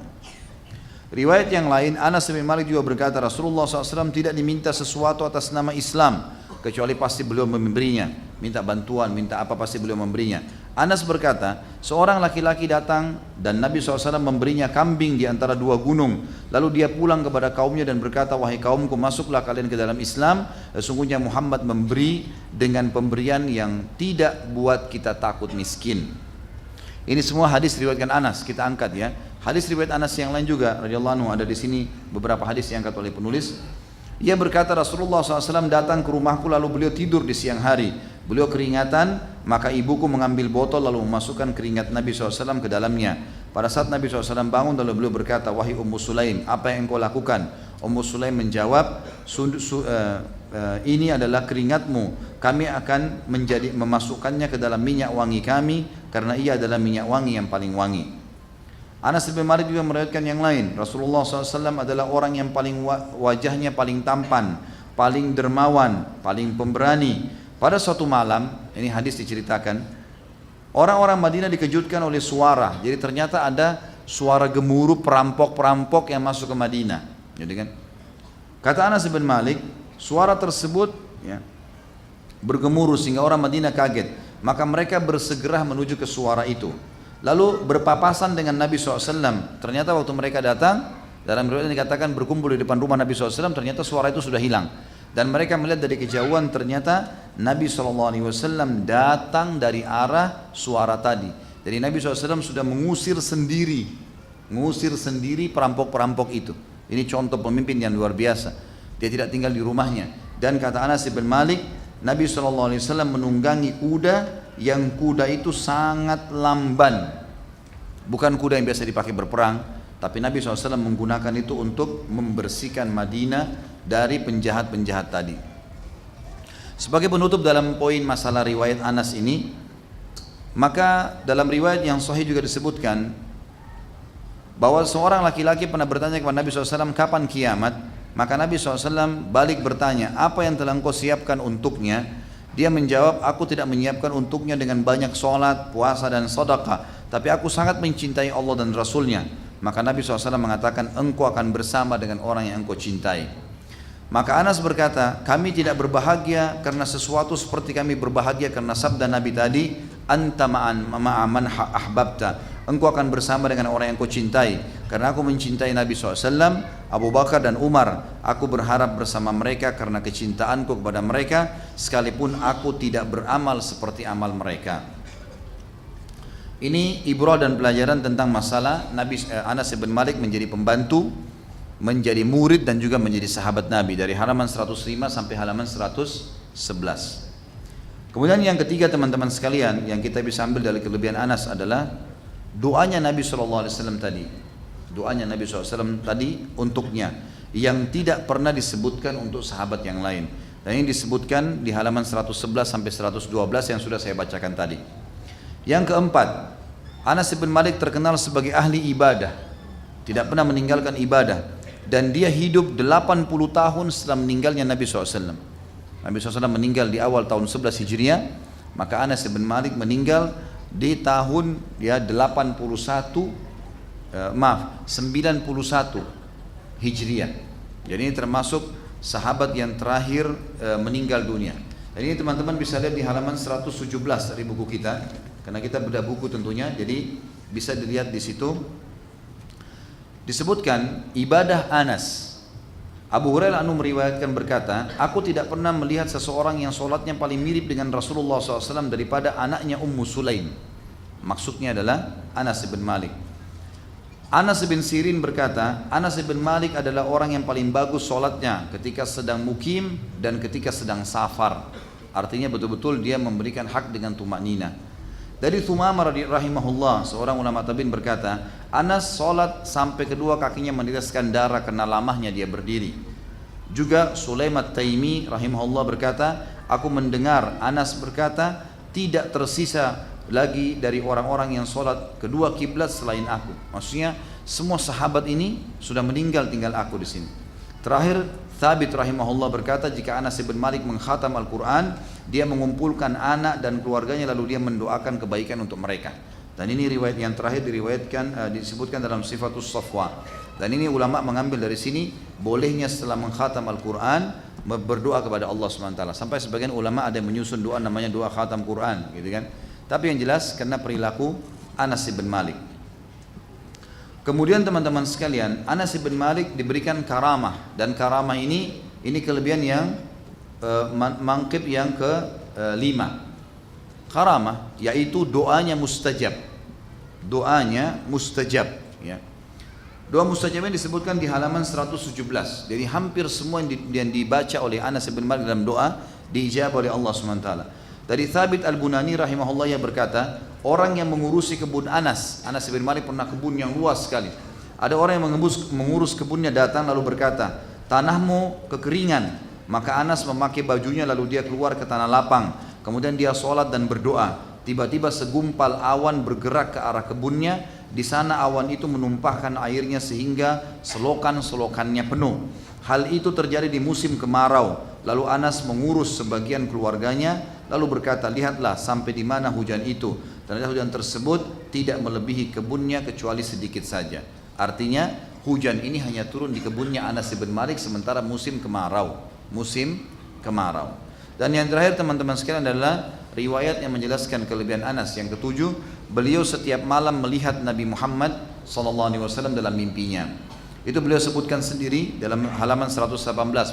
Riwayat yang lain, Anas bin Malik juga berkata, Rasulullah SAW tidak diminta sesuatu atas nama Islam, kecuali pasti beliau memberinya. Minta bantuan, minta apa pasti beliau memberinya. Anas berkata, seorang laki-laki datang dan Nabi SAW memberinya kambing di antara dua gunung. Lalu dia pulang kepada kaumnya dan berkata, wahai kaumku, masuklah kalian ke dalam Islam. Sesungguhnya Muhammad memberi dengan pemberian yang tidak buat kita takut miskin. Ini semua hadis riwayatkan Anas, kita angkat ya. Hadis riwayat Anas yang lain juga radhiyallahu anhu, ada di sini beberapa hadis yang diangkat oleh penulis. Ia berkata, Rasulullah SAW datang ke rumahku lalu beliau tidur di siang hari. Beliau keringatan, maka ibuku mengambil botol lalu memasukkan keringat Nabi SAW ke dalamnya. Pada saat Nabi SAW bangun lalu beliau berkata, wahai Ummu Sulaim, apa yang engkau lakukan? Ummu Sulaim menjawab, ini adalah keringatmu. Kami akan memasukkannya ke dalam minyak wangi kami, karena ia adalah minyak wangi yang paling wangi. Anas bin Malik juga meriwayatkan yang lain. Rasulullah SAW adalah orang yang paling wajahnya paling tampan, paling dermawan, paling pemberani. Pada suatu malam, ini hadis diceritakan, orang-orang Madinah dikejutkan oleh suara. Jadi ternyata ada suara gemuruh perampok-perampok yang masuk ke Madinah. Jadi kan, kata Anas bin Malik, suara tersebut ya, bergemuruh sehingga orang Madinah kaget. Maka mereka bersegera menuju ke suara itu. Lalu berpapasan dengan Nabi SAW. Ternyata waktu mereka datang, dalam riwayat dikatakan berkumpul di depan rumah Nabi SAW, ternyata suara itu sudah hilang. Dan mereka melihat dari kejauhan ternyata Nabi SAW datang dari arah suara tadi. Jadi Nabi SAW sudah mengusir sendiri perampok-perampok itu. Ini contoh pemimpin yang luar biasa. Dia tidak tinggal di rumahnya. Dan kata Anas bin Malik, Nabi SAW menunggangi kuda yang kuda itu sangat lamban. Bukan kuda yang biasa dipakai berperang, tapi Nabi SAW menggunakan itu untuk membersihkan Madinah dari penjahat-penjahat tadi. Sebagai penutup dalam poin masalah riwayat Anas ini, maka dalam riwayat yang sahih juga disebutkan bahwa seorang laki-laki pernah bertanya kepada Nabi SAW, kapan kiamat? Maka Nabi SAW balik bertanya, apa yang telah engkau siapkan untuknya? Dia menjawab, aku tidak menyiapkan untuknya dengan banyak sholat, puasa dan sedekah, tapi aku sangat mencintai Allah dan Rasulnya. Maka Nabi SAW mengatakan, engkau akan bersama dengan orang yang engkau cintai. Maka Anas berkata, kami tidak berbahagia karena sesuatu seperti kami berbahagia karena sabda Nabi tadi, anta ma'aman ahbabta, engkau akan bersama dengan orang yang kau cintai. Karena aku mencintai Nabi SAW, Abu Bakar dan Umar, aku berharap bersama mereka karena kecintaanku kepada mereka, sekalipun aku tidak beramal seperti amal mereka. Ini ibrah dan pelajaran tentang masalah Anas bin Malik menjadi pembantu, menjadi murid dan juga menjadi sahabat Nabi dari halaman 105 sampai halaman 111. Kemudian yang ketiga teman-teman sekalian yang kita bisa ambil dari kelebihan Anas adalah doanya Nabi SAW tadi. Doanya Nabi SAW tadi untuknya yang tidak pernah disebutkan untuk sahabat yang lain. Dan ini disebutkan di halaman 111 sampai 112 yang sudah saya bacakan tadi. Yang keempat, Anas bin Malik terkenal sebagai ahli ibadah, tidak pernah meninggalkan ibadah. Dan dia hidup 80 tahun setelah meninggalnya Nabi SAW. Nabi SAW meninggal di awal tahun 11 Hijriah, maka Anas bin Malik meninggal di tahun 91 Hijriah. Jadi ini termasuk sahabat yang terakhir meninggal dunia. Dan ini teman-teman bisa lihat di halaman 117 dari buku kita, karena kita bedah buku tentunya, jadi bisa dilihat di situ. Disebutkan ibadah Anas. Abu Hurairah meriwayatkan berkata, aku tidak pernah melihat seseorang yang sholatnya paling mirip dengan Rasulullah SAW daripada anaknya Ummu Sulaim. Maksudnya adalah Anas bin Malik. Anas bin Sirin berkata, Anas bin Malik adalah orang yang paling bagus sholatnya ketika sedang mukim dan ketika sedang safar. Artinya betul-betul dia memberikan hak dengan tumaknina. Dari Thumamah rahimahullah, seorang ulama tabi'in berkata, Anas sholat sampai kedua kakinya meneteskan darah karena lamahnya dia berdiri. Juga Sulaim at-Taimi rahimahullah berkata, aku mendengar Anas berkata, tidak tersisa lagi dari orang-orang yang sholat kedua kiblat selain aku. Maksudnya semua sahabat ini sudah meninggal, tinggal aku di sini. Terakhir Thabit rahimahullah berkata, jika Anas bin Malik mengkhatam Al-Quran, dia mengumpulkan anak dan keluarganya lalu dia mendoakan kebaikan untuk mereka. Dan ini riwayat yang terakhir disebutkan dalam Sifatus Safwa. Dan ini ulama mengambil dari sini bolehnya setelah mengkhatam Al-Quran berdoa kepada Allah SWT. Sampai sebagian ulama ada yang menyusun doa namanya doa khatam Quran, gitu kan. Tapi yang jelas karena perilaku Anas bin Malik. Kemudian teman-teman sekalian, Anas bin Malik diberikan karamah, dan karamah ini kelebihan yang mangkib yang ke-5. Karamah yaitu doanya mustajab. Doanya mustajab, ya. Doa mustajab ini disebutkan di halaman 117. Jadi hampir semua yang dibaca oleh Anas bin Malik dalam doa diijabah oleh Allah SWT. Dari Thabit Al-Bunani rahimahullah yang berkata, orang yang mengurusi kebun Anas bin Malik pernah kebun yang luas sekali. Ada orang yang mengurus kebunnya datang lalu berkata, tanahmu kekeringan. Maka Anas memakai bajunya lalu dia keluar ke tanah lapang. Kemudian dia sholat dan berdoa. Tiba-tiba segumpal awan bergerak ke arah kebunnya. Di sana awan itu menumpahkan airnya sehingga selokan-selokannya penuh. Hal itu terjadi di musim kemarau. Lalu Anas mengurus sebagian keluarganya, lalu berkata, lihatlah sampai di mana hujan itu. Ternyata hujan tersebut tidak melebihi kebunnya kecuali sedikit saja. Artinya hujan ini hanya turun di kebunnya Anas bin Malik sementara musim kemarau. Musim kemarau. Dan yang terakhir teman-teman sekalian adalah riwayat yang menjelaskan kelebihan Anas. Yang ketujuh, beliau setiap malam melihat Nabi Muhammad SAW dalam mimpinya. Itu beliau sebutkan sendiri dalam halaman 118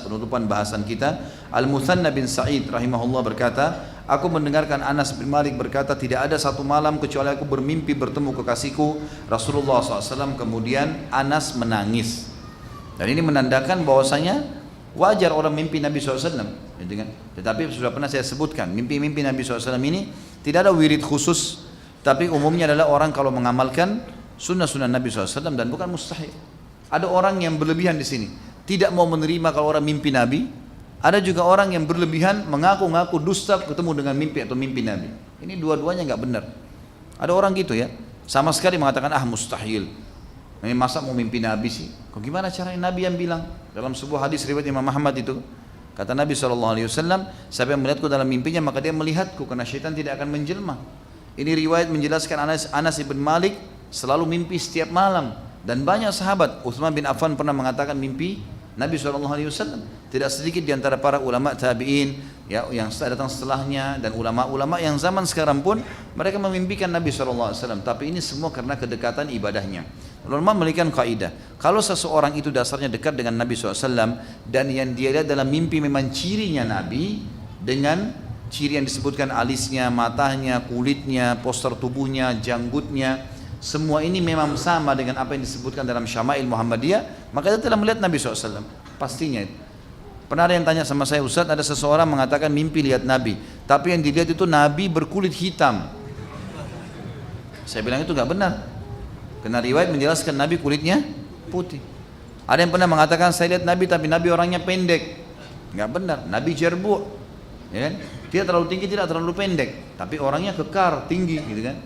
penutupan bahasan kita. Al-Muthanna bin Sa'id rahimahullah berkata, aku mendengarkan Anas bin Malik berkata, tidak ada satu malam kecuali aku bermimpi bertemu kekasihku Rasulullah SAW. Kemudian Anas menangis. Dan ini menandakan bahwasanya wajar orang mimpi Nabi SAW, gitu kan? Tetapi sudah pernah saya sebutkan, mimpi-mimpi Nabi SAW ini tidak ada wirid khusus, tapi umumnya adalah orang kalau mengamalkan sunnah-sunnah Nabi SAW dan bukan mustahil. Ada orang yang berlebihan di sini, tidak mau menerima kalau orang mimpi Nabi, Ada juga orang yang berlebihan mengaku-ngaku dusta ketemu dengan mimpi atau mimpi Nabi. Ini dua-duanya nggak benar. Ada orang gitu ya, sama sekali mengatakan mustahil. Ini masa mau mimpi Nabi sih? Kok gimana caranya Nabi yang bilang? Dalam sebuah hadis riwayat Imam Ahmad itu, kata Nabi SAW, siapa yang melihatku dalam mimpinya maka dia melihatku, karena syaitan tidak akan menjelma. Ini riwayat menjelaskan Anas ibn Malik selalu mimpi setiap malam. Dan banyak sahabat, Utsman bin Affan pernah mengatakan mimpi Nabi SAW. Tidak sedikit di antara para ulama tabi'in ya, yang datang setelahnya dan ulama-ulama yang zaman sekarang pun mereka memimpikan Nabi SAW. Tapi ini semua karena kedekatan ibadahnya. Ulama memberikan kaidah, kalau seseorang itu dasarnya dekat dengan Nabi SAW dan yang dia lihat dalam mimpi memang cirinya Nabi, dengan ciri yang disebutkan alisnya, matanya, kulitnya, postur tubuhnya, janggutnya, semua ini memang sama dengan apa yang disebutkan dalam Syama'il Muhammadiyah, maka dia telah melihat Nabi SAW. Pastinya itu. Pernah ada yang tanya sama saya, Ustaz, ada seseorang mengatakan mimpi lihat Nabi, tapi yang dilihat itu Nabi berkulit hitam. Saya bilang itu gak benar, karena riwayat menjelaskan Nabi kulitnya putih. Ada yang pernah mengatakan saya lihat Nabi tapi Nabi orangnya pendek. Gak benar, Nabi jerbu, ya kan? Tidak terlalu tinggi, tidak terlalu pendek, tapi orangnya kekar, tinggi gitu kan.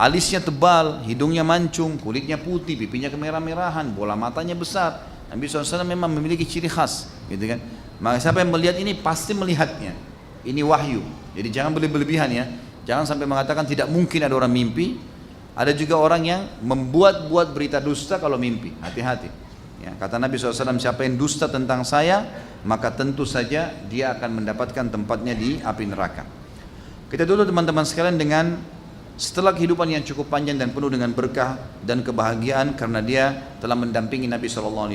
Alisnya tebal, hidungnya mancung, kulitnya putih, pipinya kemerah-merahan, bola matanya besar. Nabi SAW memang memiliki ciri khas gitu kan. Maka siapa yang melihat ini pasti melihatnya. Ini wahyu. Jadi jangan berlebihan ya. Jangan sampai mengatakan tidak mungkin ada orang mimpi. Ada juga orang yang membuat-buat berita dusta kalau mimpi. Hati-hati ya. Kata Nabi SAW, siapa yang dusta tentang saya, maka tentu saja dia akan mendapatkan tempatnya di api neraka. Kita dulu teman-teman sekalian dengan setelah kehidupan yang cukup panjang dan penuh dengan berkah dan kebahagiaan karena dia telah mendampingi Nabi SAW,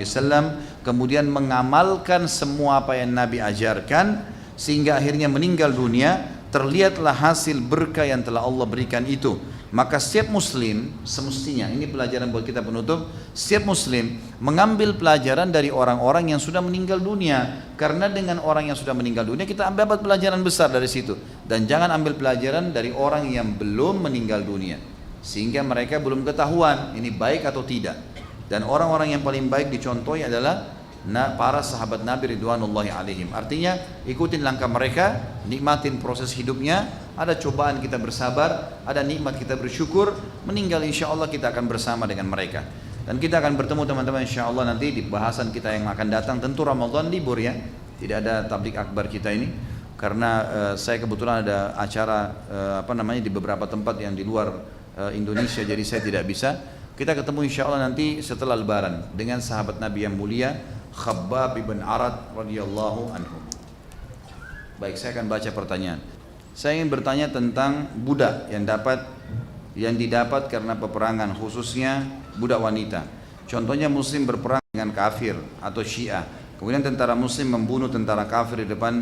kemudian mengamalkan semua apa yang Nabi ajarkan sehingga akhirnya meninggal dunia, terlihatlah hasil berkah yang telah Allah berikan itu. Maka setiap muslim semestinya, ini pelajaran buat kita penutup, setiap muslim mengambil pelajaran dari orang-orang yang sudah meninggal dunia, karena dengan orang yang sudah meninggal dunia kita dapat pelajaran besar dari situ. Dan jangan ambil pelajaran dari orang yang belum meninggal dunia, sehingga mereka belum ketahuan ini baik atau tidak. Dan orang-orang yang paling baik dicontohi adalah para sahabat Nabi ridwanullahi alaihim. Artinya ikutin langkah mereka, nikmatin proses hidupnya. Ada cobaan kita bersabar, ada nikmat kita bersyukur, meninggal insya Allah kita akan bersama dengan mereka. Dan kita akan bertemu teman-teman insya Allah nanti di bahasan kita yang akan datang. Tentu Ramadan libur ya, tidak ada tablik akbar kita ini, karena saya kebetulan ada acara di beberapa tempat yang di luar Indonesia, jadi saya tidak bisa. Kita ketemu insya Allah nanti setelah Lebaran dengan sahabat Nabi yang mulia Khabbab bin Arad radhiyallahu anhu. Baik, saya akan baca pertanyaan. Saya ingin bertanya tentang budak yang didapat karena peperangan, khususnya budak wanita. Contohnya muslim berperang dengan kafir atau Syiah. Kemudian tentara muslim membunuh tentara kafir di depan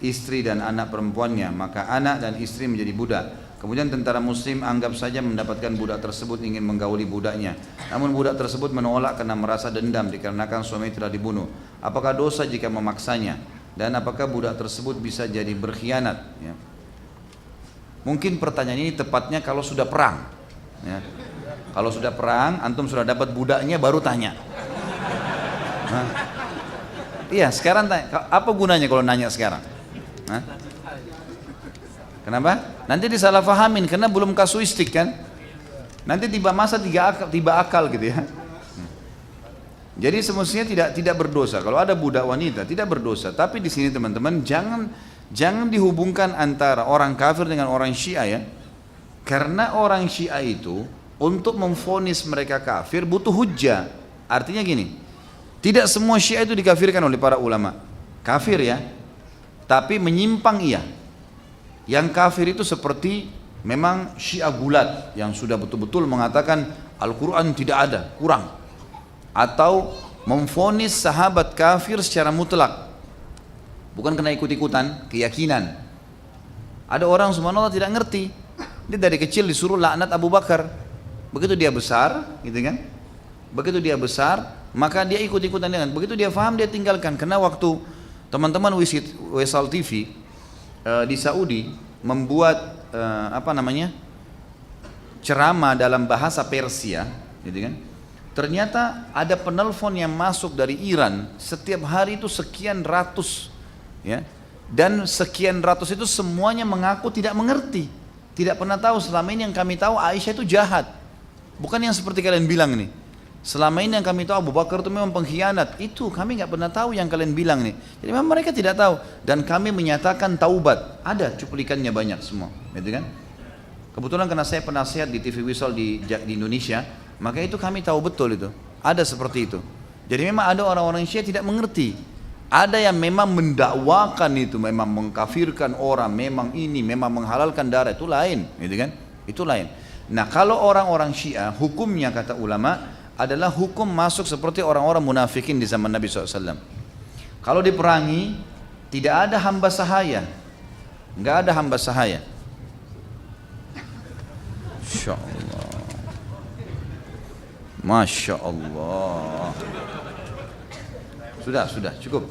istri dan anak perempuannya, maka anak dan istri menjadi budak. Kemudian tentara muslim anggap saja mendapatkan budak tersebut ingin menggauli budaknya. Namun budak tersebut menolak karena merasa dendam dikarenakan suami telah dibunuh. Apakah dosa jika memaksanya? Dan apakah budak tersebut bisa jadi berkhianat? Ya. Mungkin pertanyaan ini tepatnya kalau sudah perang ya. Kalau sudah perang, antum sudah dapat budaknya baru tanya. Iya, sekarang tanya, apa gunanya kalau nanya sekarang? Kenapa? Nanti disalah fahamin karena belum kasuistik kan. Nanti tiba masa tiba akal gitu ya. Jadi semestinya tidak berdosa. Kalau ada budak wanita tidak berdosa. Tapi di sini teman-teman jangan dihubungkan antara orang kafir dengan orang Syiah ya. Karena orang Syiah itu untuk memvonis mereka kafir butuh hujjah. Artinya gini, tidak semua Syiah itu dikafirkan oleh para ulama. Kafir ya, tapi menyimpang iya. Yang kafir itu seperti memang Syiah gulat yang sudah betul-betul mengatakan Al-Quran tidak ada, kurang. Atau memvonis sahabat kafir secara mutlak. Bukan kena ikut-ikutan, keyakinan. Ada orang subhanallah tidak ngerti. Dia dari kecil disuruh laknat Abu Bakar. Begitu dia besar, gitu kan? Begitu dia besar, maka dia ikut-ikutan dengan. Begitu dia faham, dia tinggalkan. Karena waktu teman-teman Wisal TV di Saudi membuat ceramah dalam bahasa Persia, gitu kan? Ternyata ada penelpon yang masuk dari Iran setiap hari itu sekian ratus, ya. Dan sekian ratus itu semuanya mengaku tidak mengerti, tidak pernah tahu. Selama ini yang kami tahu Aisyah itu jahat, bukan yang seperti kalian bilang nih. Selama ini yang kami tahu Abu Bakar itu memang pengkhianat, itu kami nggak pernah tahu yang kalian bilang nih. Jadi memang mereka tidak tahu, dan kami menyatakan taubat. Ada cuplikannya banyak semua, gitu kan? Kebetulan karena saya penasihat di TV Wisal di Indonesia, maka itu kami tahu betul itu. Ada seperti itu. Jadi memang ada orang-orang Syiah tidak mengerti. Ada yang memang mendakwakan itu, memang mengkafirkan orang, memang ini, memang menghalalkan darah, itu lain, gitu kan? Itu lain. Nah, kalau orang-orang Syiah, hukumnya kata ulama adalah hukum masuk seperti orang-orang munafikin di zaman Nabi SAW. Kalau diperangi, tidak ada hamba sahaya, nggak ada hamba sahaya. Masya Allah, Masya Allah. Sudah, cukup.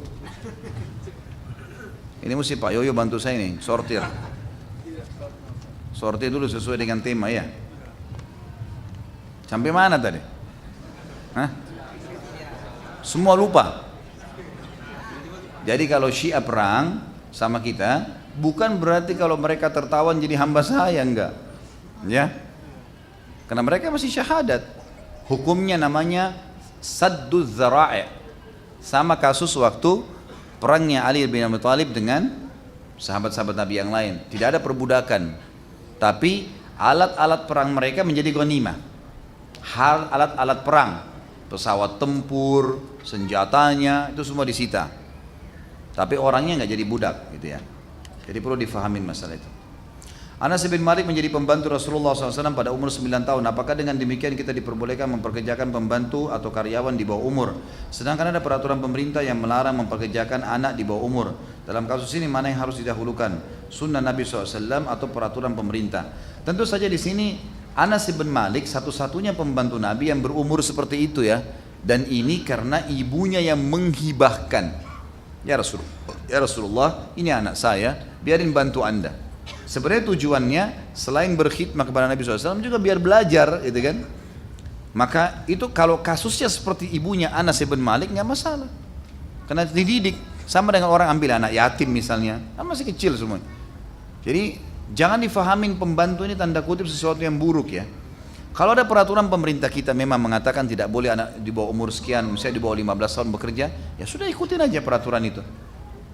Ini mesti Pak Yoyo bantu saya nih, sortir. Sortir dulu sesuai dengan tema ya. Sampai mana tadi? Hah? Semua lupa. Jadi kalau Syiah perang sama kita, bukan berarti kalau mereka tertawan jadi hamba saya, enggak. Ya. Karena mereka masih syahadat. Hukumnya namanya sadduz zara'i. Sama kasus waktu perangnya Ali bin Abi Thalib dengan sahabat-sahabat Nabi yang lain. Tidak ada perbudakan. Tapi alat-alat perang mereka menjadi ghanimah. Alat-alat perang, pesawat tempur, senjatanya, itu semua disita. Tapi orangnya nggak jadi budak, gitu ya. Jadi perlu difahamin masalah itu. Anas bin Malik menjadi pembantu Rasulullah SAW pada umur 9 tahun. Apakah dengan demikian kita diperbolehkan memperkerjakan pembantu atau karyawan di bawah umur? Sedangkan ada peraturan pemerintah yang melarang memperkerjakan anak di bawah umur. Dalam kasus ini mana yang harus didahulukan? Sunnah Nabi SAW atau peraturan pemerintah? Tentu saja di sini Anas bin Malik satu-satunya pembantu Nabi yang berumur seperti itu ya. Dan ini karena ibunya yang menghibahkan. Ya Rasulullah, ini anak saya, biarin bantu anda. Sebenarnya tujuannya selain berkhidmat kepada Nabi SAW juga biar belajar, gitu kan? Maka itu kalau kasusnya seperti ibunya Anas bin Malik nggak masalah, karena dididik sama dengan orang ambil anak yatim misalnya, kan masih kecil semua. Jadi jangan difahamin pembantu ini tanda kutip sesuatu yang buruk ya. Kalau ada peraturan pemerintah kita memang mengatakan tidak boleh anak di bawah umur sekian, misalnya di bawah 15 tahun bekerja, ya sudah ikutin aja peraturan itu.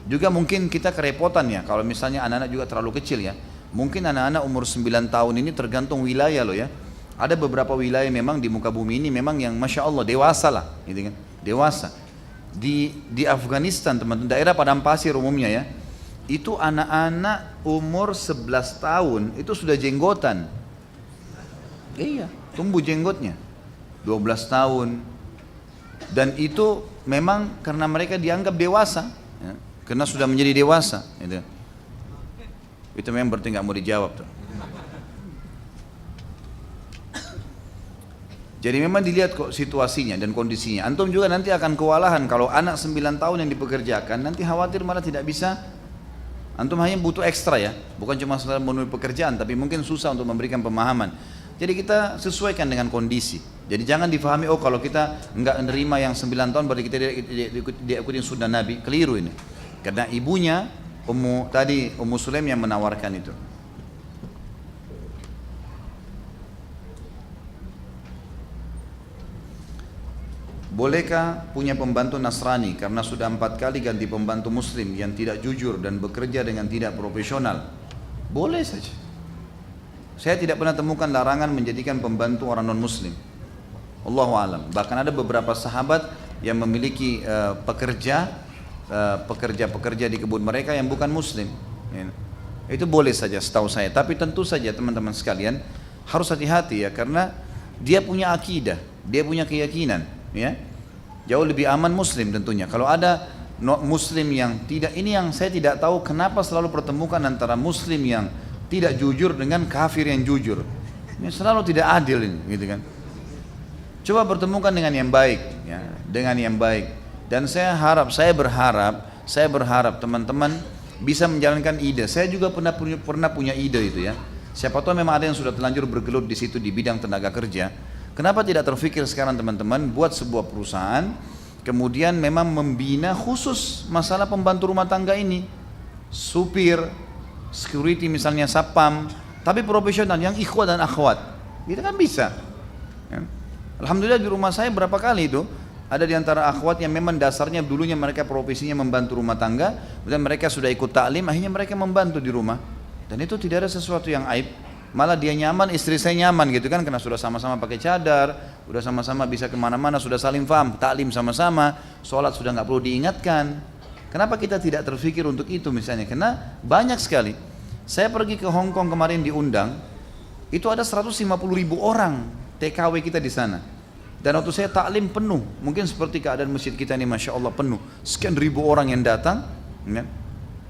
Juga mungkin kita kerepotan ya, kalau misalnya anak-anak juga terlalu kecil ya. Mungkin anak-anak umur 9 tahun ini tergantung wilayah loh ya. Ada beberapa wilayah memang di muka bumi ini memang yang Masya Allah dewasa lah, gitu kan? Dewasa. Di Afghanistan teman-teman, daerah padang pasir umumnya ya, itu anak-anak umur 11 tahun itu sudah jenggotan. Iya, tumbuh jenggotnya 12 tahun. Dan itu memang karena mereka dianggap dewasa ya. Karena sudah menjadi dewasa gitu. Itu memang berarti nggak mau dijawab tuh. Jadi memang dilihat kok situasinya dan kondisinya. Antum juga nanti akan kewalahan kalau anak 9 tahun yang dipekerjakan, nanti khawatir malah tidak bisa. Antum hanya butuh ekstra ya, bukan cuma sekedar memenuhi pekerjaan, tapi mungkin susah untuk memberikan pemahaman. Jadi kita sesuaikan dengan kondisi. Jadi jangan difahami, oh kalau kita nggak menerima yang 9 tahun berarti kita diikuti sunnah Nabi. Keliru ini. Karena ibunya Ummu Sulaim yang menawarkan itu. Bolehkah punya pembantu Nasrani karena sudah 4 kali ganti pembantu Muslim yang tidak jujur dan bekerja dengan tidak profesional? Boleh saja. Saya tidak pernah temukan larangan menjadikan pembantu orang non-Muslim. Allahu a'lam. Bahkan ada beberapa sahabat yang memiliki pekerja di kebun mereka yang bukan Muslim. Itu boleh saja setahu saya. Tapi tentu saja teman-teman sekalian harus hati-hati ya, karena dia punya akidah, dia punya keyakinan. Ya, jauh lebih aman Muslim tentunya. Kalau ada Muslim yang tidak, ini yang saya tidak tahu kenapa selalu pertemukan antara Muslim yang tidak jujur dengan kafir yang jujur. Ini selalu tidak adil ini, gitu kan? Coba pertemukan dengan yang baik, ya, dengan yang baik. Dan saya berharap teman-teman bisa menjalankan ide. Saya juga pernah punya ide itu ya. Siapa tahu memang ada yang sudah terlanjur bergelut di situ di bidang tenaga kerja. Kenapa tidak terfikir sekarang teman-teman buat sebuah perusahaan, kemudian memang membina khusus masalah pembantu rumah tangga ini, supir, security misalnya satpam, tapi profesional yang ikhwat dan akhwat, itu kan bisa. Ya. Alhamdulillah di rumah saya berapa kali itu ada di antara akhwat yang memang dasarnya dulunya mereka profesinya membantu rumah tangga, dan mereka sudah ikut taklim, akhirnya mereka membantu di rumah, dan itu tidak ada sesuatu yang aib. Malah dia nyaman, istri saya nyaman gitu kan, karena sudah sama-sama pakai cadar, sudah sama-sama bisa kemana-mana, sudah saling paham, taklim sama-sama, sholat sudah nggak perlu diingatkan. Kenapa kita tidak terfikir untuk itu misalnya? Karena banyak sekali. Saya pergi ke Hong Kong kemarin diundang, itu ada 150.000 orang TKW kita di sana. Dan waktu saya taklim penuh, mungkin seperti keadaan masjid kita ini, masya Allah penuh, sekian ribu orang yang datang. Ya.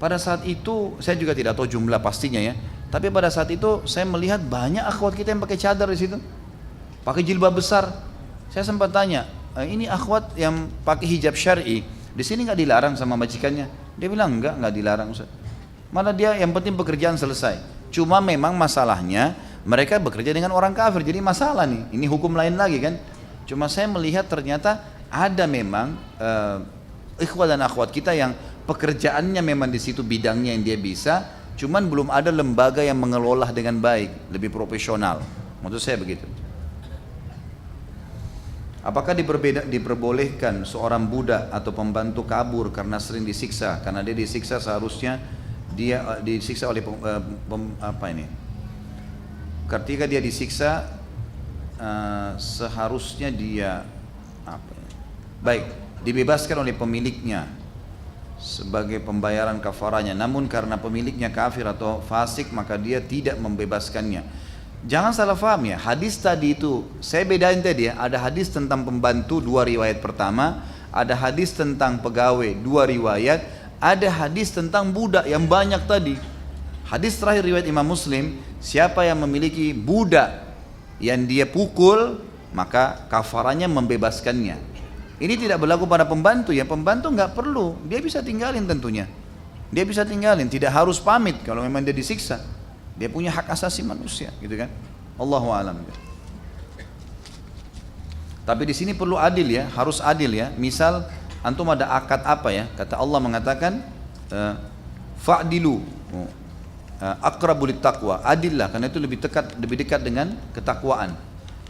Pada saat itu saya juga tidak tahu jumlah pastinya ya. Tapi pada saat itu saya melihat banyak akhwat kita yang pakai cadar di situ, pakai jilbab besar. Saya sempat tanya, ini akhwat yang pakai hijab syar'i, di sini nggak dilarang sama majikannya? Dia bilang nggak dilarang Ustaz. Malah dia yang penting pekerjaan selesai. Cuma memang masalahnya mereka bekerja dengan orang kafir, jadi masalah nih. Ini hukum lain lagi kan. Cuma saya melihat ternyata ada memang ikhwat dan akhwat kita yang pekerjaannya memang di situ bidangnya yang dia bisa. Cuman belum ada lembaga yang mengelola dengan baik, lebih profesional. Maksud saya begitu. Apakah diperbolehkan seorang budak atau pembantu kabur karena sering disiksa? Karena dia disiksa seharusnya dia disiksa oleh ketika dia disiksa seharusnya dia baik dibebaskan oleh pemiliknya sebagai pembayaran kafaranya, namun karena pemiliknya kafir atau fasik maka dia tidak membebaskannya. Jangan salah paham ya, hadis tadi itu saya bedain tadi ya, ada hadis tentang pembantu 2 riwayat pertama, ada hadis tentang pegawai 2 riwayat, ada hadis tentang budak yang banyak tadi. Hadis terakhir riwayat Imam Muslim, siapa yang memiliki budak yang dia pukul maka kafarannya membebaskannya. Ini tidak berlaku pada pembantu ya, pembantu nggak perlu, dia bisa tinggalin tentunya. Dia bisa tinggalin, tidak harus pamit kalau memang dia disiksa. Dia punya hak asasi manusia, gitu kan? Allahu a'lam. Tapi di sini perlu adil ya, harus adil ya. Misal antum ada akad apa ya? Kata Allah mengatakan fa'dilu aqrabu littaqwa. Adil lah, karena itu lebih dekat dengan ketakwaan.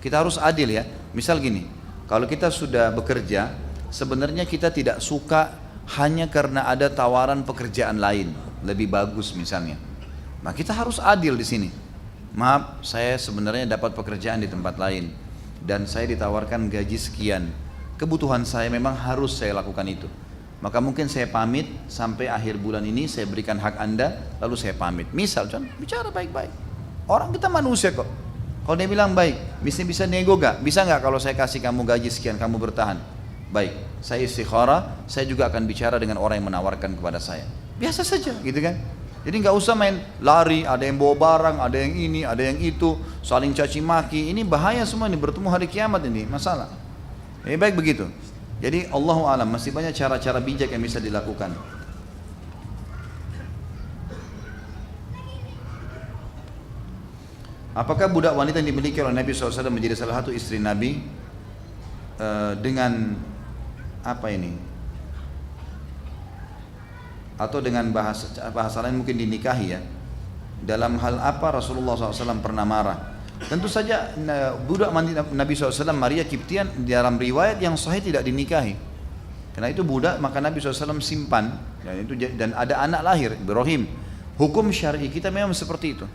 Kita harus adil ya. Misal gini, kalau kita sudah bekerja, sebenarnya kita tidak suka hanya karena ada tawaran pekerjaan lain lebih bagus misalnya. Nah, kita harus adil di sini. Maaf, saya sebenarnya dapat pekerjaan di tempat lain dan saya ditawarkan gaji sekian. Kebutuhan saya memang harus saya lakukan itu. Maka mungkin saya pamit sampai akhir bulan ini, saya berikan hak Anda, lalu saya pamit. Misal, bicara baik-baik. Orang kita manusia kok. Kalau dia bilang baik, bisa nego gak? Bisa gak kalau saya kasih kamu gaji sekian, kamu bertahan? Baik, saya istikharah, saya juga akan bicara dengan orang yang menawarkan kepada saya. Biasa saja gitu kan. Jadi gak usah main lari, ada yang bawa barang, ada yang ini, ada yang itu, saling caci maki. Ini bahaya semua, ini bertemu hari kiamat ini, masalah. Jadi baik begitu. Jadi Allahu a'lam, masih banyak cara-cara bijak yang bisa dilakukan. Apakah budak wanita yang dimiliki oleh Nabi SAW menjadi salah satu istri Nabi dengan apa ini? Atau dengan bahasa lain mungkin dinikahi ya? Dalam hal apa Rasulullah SAW pernah marah? Tentu saja budak Nabi SAW Maria Kiptian dalam riwayat yang sahih tidak dinikahi. Karena itu budak maka Nabi SAW simpan dan ada anak lahir Ibrahim. Hukum syar'i kita memang seperti itu.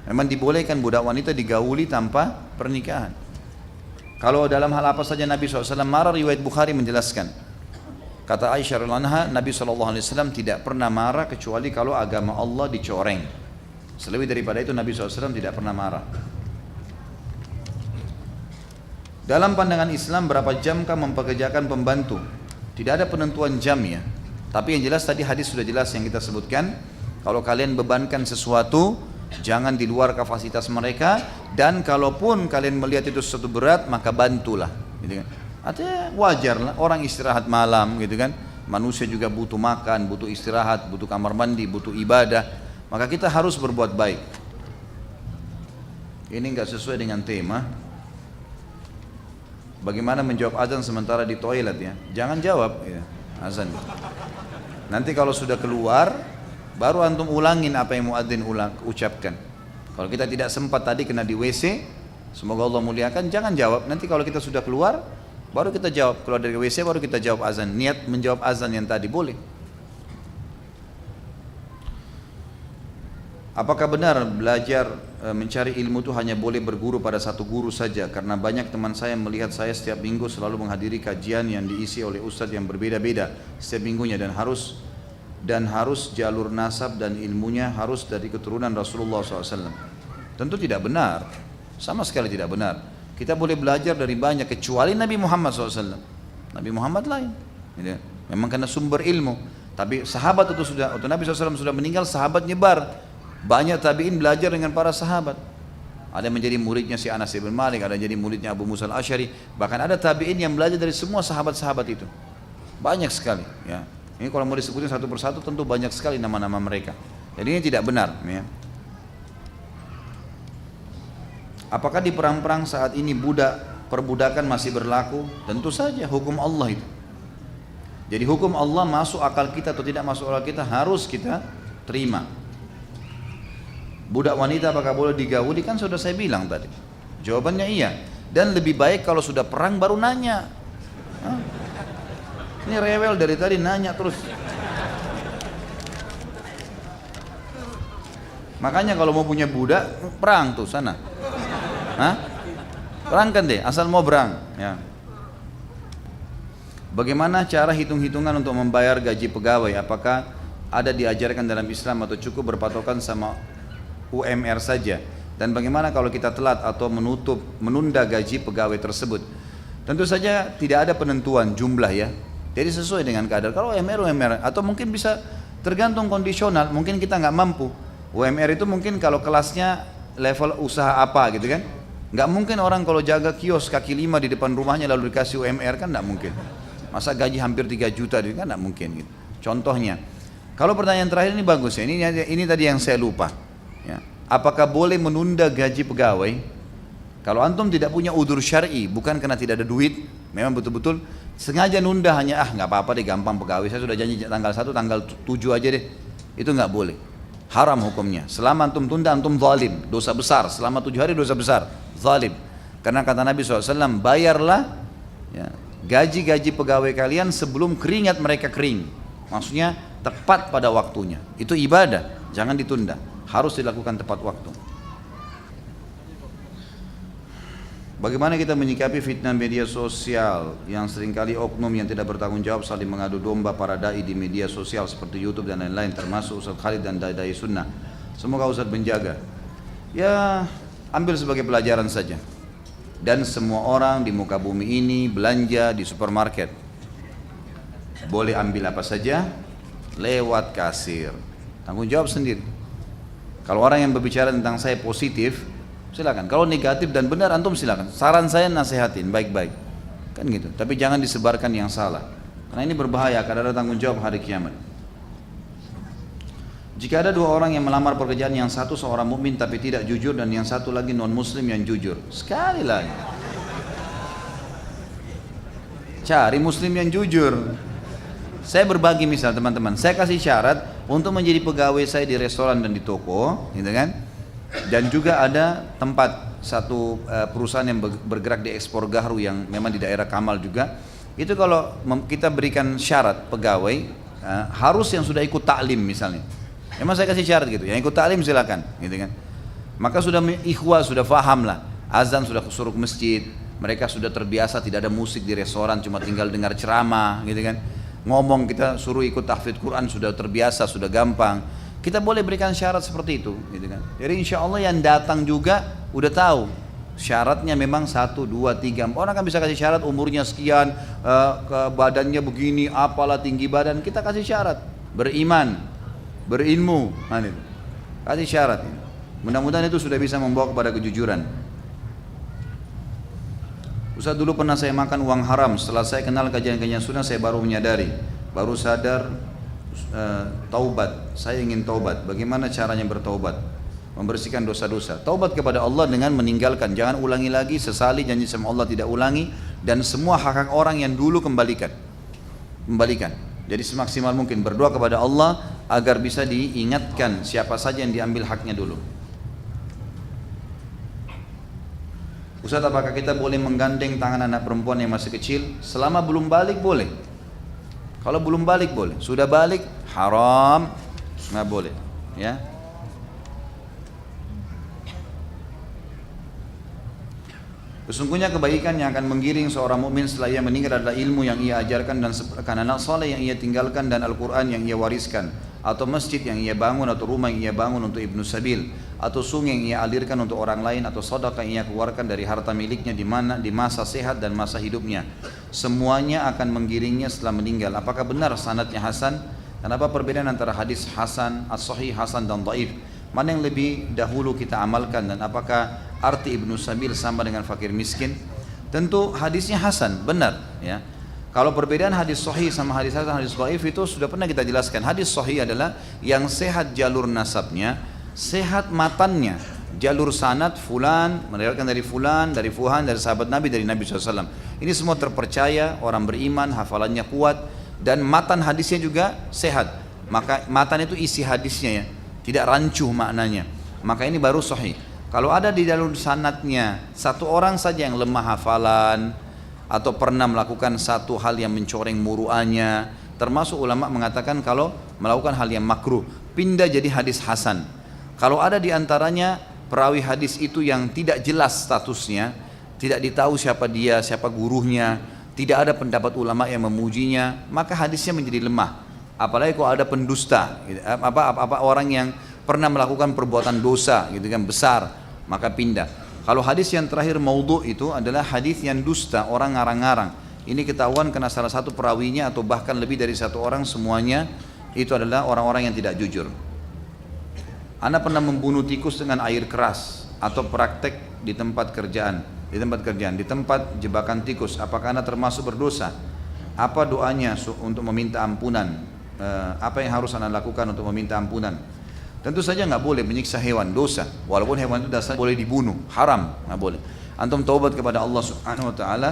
Memang dibolehkan budak wanita digauli tanpa pernikahan. Kalau dalam hal apa saja Nabi SAW marah, riwayat Bukhari menjelaskan. Kata Aisyah radhiyallahu anha, Nabi SAW tidak pernah marah kecuali kalau agama Allah dicoreng. Selebih daripada itu Nabi SAW tidak pernah marah. Dalam pandangan Islam berapa jamkah mempekerjakan pembantu? Tidak ada penentuan jam ya. Tapi yang jelas tadi hadis sudah jelas yang kita sebutkan. Kalau kalian bebankan sesuatu, jangan di luar kapasitas mereka, dan kalaupun kalian melihat itu sesuatu berat maka bantulah gitu kan. Artinya wajar lah orang istirahat malam gitu kan, manusia juga butuh makan, butuh istirahat, butuh kamar mandi, butuh ibadah, maka kita harus berbuat baik. Ini enggak sesuai dengan tema. Bagaimana menjawab azan sementara di toilet ya? Jangan jawab ya, azan. Nanti kalau sudah keluar, baru antum ulangin apa yang muadzin ucapkan. Kalau kita tidak sempat tadi kena di WC, semoga Allah muliakan, jangan jawab. Nanti kalau kita sudah keluar, baru kita jawab. Keluar dari WC baru kita jawab azan. Niat menjawab azan yang tadi boleh. Apakah benar belajar mencari ilmu itu hanya boleh berguru pada satu guru saja? Karena banyak teman saya melihat saya setiap minggu selalu menghadiri kajian yang diisi oleh ustadz yang berbeda-beda setiap minggunya, dan harus jalur nasab dan ilmunya harus dari keturunan Rasulullah SAW. Tentu tidak benar, sama sekali tidak benar. Kita boleh belajar dari banyak kecuali Nabi Muhammad SAW. Nabi Muhammad lain, memang karena sumber ilmu. Tapi sahabat itu sudah, waktu Nabi SAW sudah meninggal, sahabat nyebar. Banyak tabi'in belajar dengan para sahabat. Ada yang menjadi muridnya si Anas bin Malik, ada yang jadi muridnya Abu Musa al-Asy'ari. Bahkan ada tabi'in yang belajar dari semua sahabat-sahabat itu. Banyak sekali ya. Ini kalau mau disebutin satu persatu tentu banyak sekali nama-nama mereka. Jadi ini tidak benar ya. Apakah di perang-perang saat ini perbudakan masih berlaku? Tentu saja, hukum Allah itu. Jadi hukum Allah masuk akal kita atau tidak masuk akal kita harus kita terima. Budak wanita apakah boleh digauli? Kan sudah saya bilang tadi. Jawabannya iya. Dan lebih baik kalau sudah perang baru nanya. Hah? Ini rewel dari tadi nanya terus. Makanya kalau mau punya budak, perang tuh sana. Hah? Perangkan deh, asal mau perang ya. Bagaimana cara hitung-hitungan untuk membayar gaji pegawai? Apakah ada diajarkan dalam Islam atau cukup berpatokan sama UMR saja? Dan bagaimana kalau kita telat atau menunda gaji pegawai tersebut? Tentu saja tidak ada penentuan jumlah ya. Jadi sesuai dengan kadar. Kalau UMR atau mungkin bisa tergantung kondisional. Mungkin kita nggak mampu. UMR itu mungkin kalau kelasnya level usaha apa gitu kan? Nggak mungkin orang kalau jaga kios kaki lima di depan rumahnya lalu dikasih UMR, kan nggak mungkin. Masa gaji hampir 3 juta kan nggak mungkin gitu. Contohnya, kalau pertanyaan terakhir ini bagus ya. Ini tadi yang saya lupa. Ya. Apakah boleh menunda gaji pegawai? Kalau antum tidak punya udzur syar'i, bukan karena tidak ada duit, memang betul-betul sengaja nunda hanya nggak apa-apa deh, gampang pegawai saya sudah janji tanggal 1, tanggal 7 aja deh. Itu nggak boleh. Haram hukumnya. Selama antum tunda, antum zalim, dosa besar. Selama 7 hari dosa besar, zalim. Karena kata Nabi SAW, bayarlah ya, gaji-gaji pegawai kalian sebelum keringat mereka kering. Maksudnya tepat pada waktunya. Itu ibadah, jangan ditunda. Harus dilakukan tepat waktu. Bagaimana kita menyikapi fitnah media sosial yang seringkali oknum yang tidak bertanggung jawab saling mengadu domba para dai di media sosial seperti YouTube dan lain-lain, termasuk Ustaz Khalid dan dai-dai sunnah. Semoga Ustaz menjaga. Ya, ambil sebagai pelajaran saja. Dan semua orang di muka bumi ini belanja di supermarket. Boleh ambil apa saja lewat kasir. Tanggung jawab sendiri. Kalau orang yang berbicara tentang saya positif, silakan. Kalau negatif dan benar antum silakan. Saran saya nasihatin baik-baik. Kan gitu. Tapi jangan disebarkan yang salah. Karena ini berbahaya, akan ada tanggung jawab hari kiamat. Jika ada 2 orang yang melamar pekerjaan, yang satu seorang mukmin tapi tidak jujur dan yang satu lagi non muslim yang jujur. Sekali lagi. Cari muslim yang jujur. Saya berbagi misal teman-teman, saya kasih syarat untuk menjadi pegawai saya di restoran dan di toko, gitu kan? Dan juga ada tempat satu perusahaan yang bergerak di ekspor gaharu yang memang di daerah Kamal juga. Itu kalau kita berikan syarat pegawai harus yang sudah ikut taklim misalnya. Memang saya kasih syarat gitu, yang ikut taklim silakan, gitu kan? Maka sudah ikhwah sudah faham lah, azan sudah suruh ke masjid, mereka sudah terbiasa tidak ada musik di restoran, cuma tinggal dengar ceramah, gitu kan? Ngomong kita suruh ikut tahfidz Quran sudah terbiasa, sudah gampang. Kita boleh berikan syarat seperti itu, gitu kan? Jadi insya Allah yang datang juga udah tahu syaratnya memang 1, 2, 3. Orang kan bisa kasih syarat umurnya sekian, badannya begini, apalah tinggi badan. Kita kasih syarat beriman, berilmu, kasih syarat. Mudah-mudahan itu sudah bisa membawa kepada kejujuran. Ustaz, dulu pernah saya makan uang haram. Setelah saya kenal kajian-kajian sunnah, saya baru menyadari, baru sadar taubat. Saya ingin taubat. Bagaimana caranya bertaubat? Membersihkan dosa-dosa. Taubat kepada Allah dengan meninggalkan. Jangan ulangi lagi, sesali, janji sama Allah tidak ulangi. dan semua hak-hak orang yang dulu kembalikan. Jadi semaksimal mungkin berdoa kepada Allah agar bisa diingatkan siapa saja yang diambil haknya dulu. Ustaz, apakah kita boleh menggandeng tangan anak perempuan yang masih kecil? Selama belum balik boleh. Kalau belum balik boleh. Sudah balik haram, nggak boleh. Ya. Sesungguhnya kebaikan yang akan menggiring seorang mukmin setelah ia meninggal adalah ilmu yang ia ajarkan dan seperkan anak saleh yang ia tinggalkan dan Al-Quran yang ia wariskan, atau masjid yang ia bangun, atau rumah yang ia bangun untuk Ibnu Sabil, atau sungai yang ia alirkan untuk orang lain, atau sedekah yang ia keluarkan dari harta miliknya di masa sehat dan masa hidupnya. Semuanya akan menggiringnya setelah meninggal. Apakah benar sanadnya hasan? Kenapa perbedaan antara hadis hasan, as-sahih, hasan dan dhaif? Mana yang lebih dahulu kita amalkan, dan apakah arti Ibnu Sabil sama dengan fakir miskin? Tentu hadisnya hasan, benar ya. Kalau perbedaan hadis sahih sama hadis hasan, hadis dhaif itu sudah pernah kita jelaskan. Hadis sahih adalah yang sehat jalur nasabnya, sehat matannya, jalur sanad fulan meriwayatkan dari fulan, dari sahabat Nabi, dari Nabi SAW. Ini semua terpercaya, orang beriman, hafalannya kuat, dan matan hadisnya juga sehat. Maka matan itu isi hadisnya ya, tidak rancuh maknanya. Maka ini baru sahih. Kalau ada di jalur sanadnya satu orang saja yang lemah hafalan atau pernah melakukan satu hal yang mencoreng muru'ahnya, termasuk ulama mengatakan kalau melakukan hal yang makruh, pindah jadi hadis hasan. Kalau ada di antaranya perawi hadis itu yang tidak jelas statusnya, tidak ditahu siapa dia, siapa gurunya, tidak ada pendapat ulama yang memujinya, maka hadisnya menjadi lemah. Apalagi kalau ada pendusta, orang yang pernah melakukan perbuatan dosa gitu kan besar, maka pindah. Kalau hadis yang terakhir maudhu itu adalah hadis yang dusta, orang ngarang-ngarang. Ini ketahuan karena salah satu perawinya atau bahkan lebih dari satu orang, semuanya itu adalah orang-orang yang tidak jujur. Anda pernah membunuh tikus dengan air keras atau praktek di tempat kerjaan, di tempat jebakan tikus, apakah Anda termasuk berdosa? Apa doanya untuk meminta ampunan? Apa yang harus Anda lakukan untuk meminta ampunan? Tentu saja nggak boleh menyiksa hewan, dosa. Walaupun hewan itu dasar boleh dibunuh, haram, nggak boleh. Antum taubat kepada Allah Subhanahu Wa Taala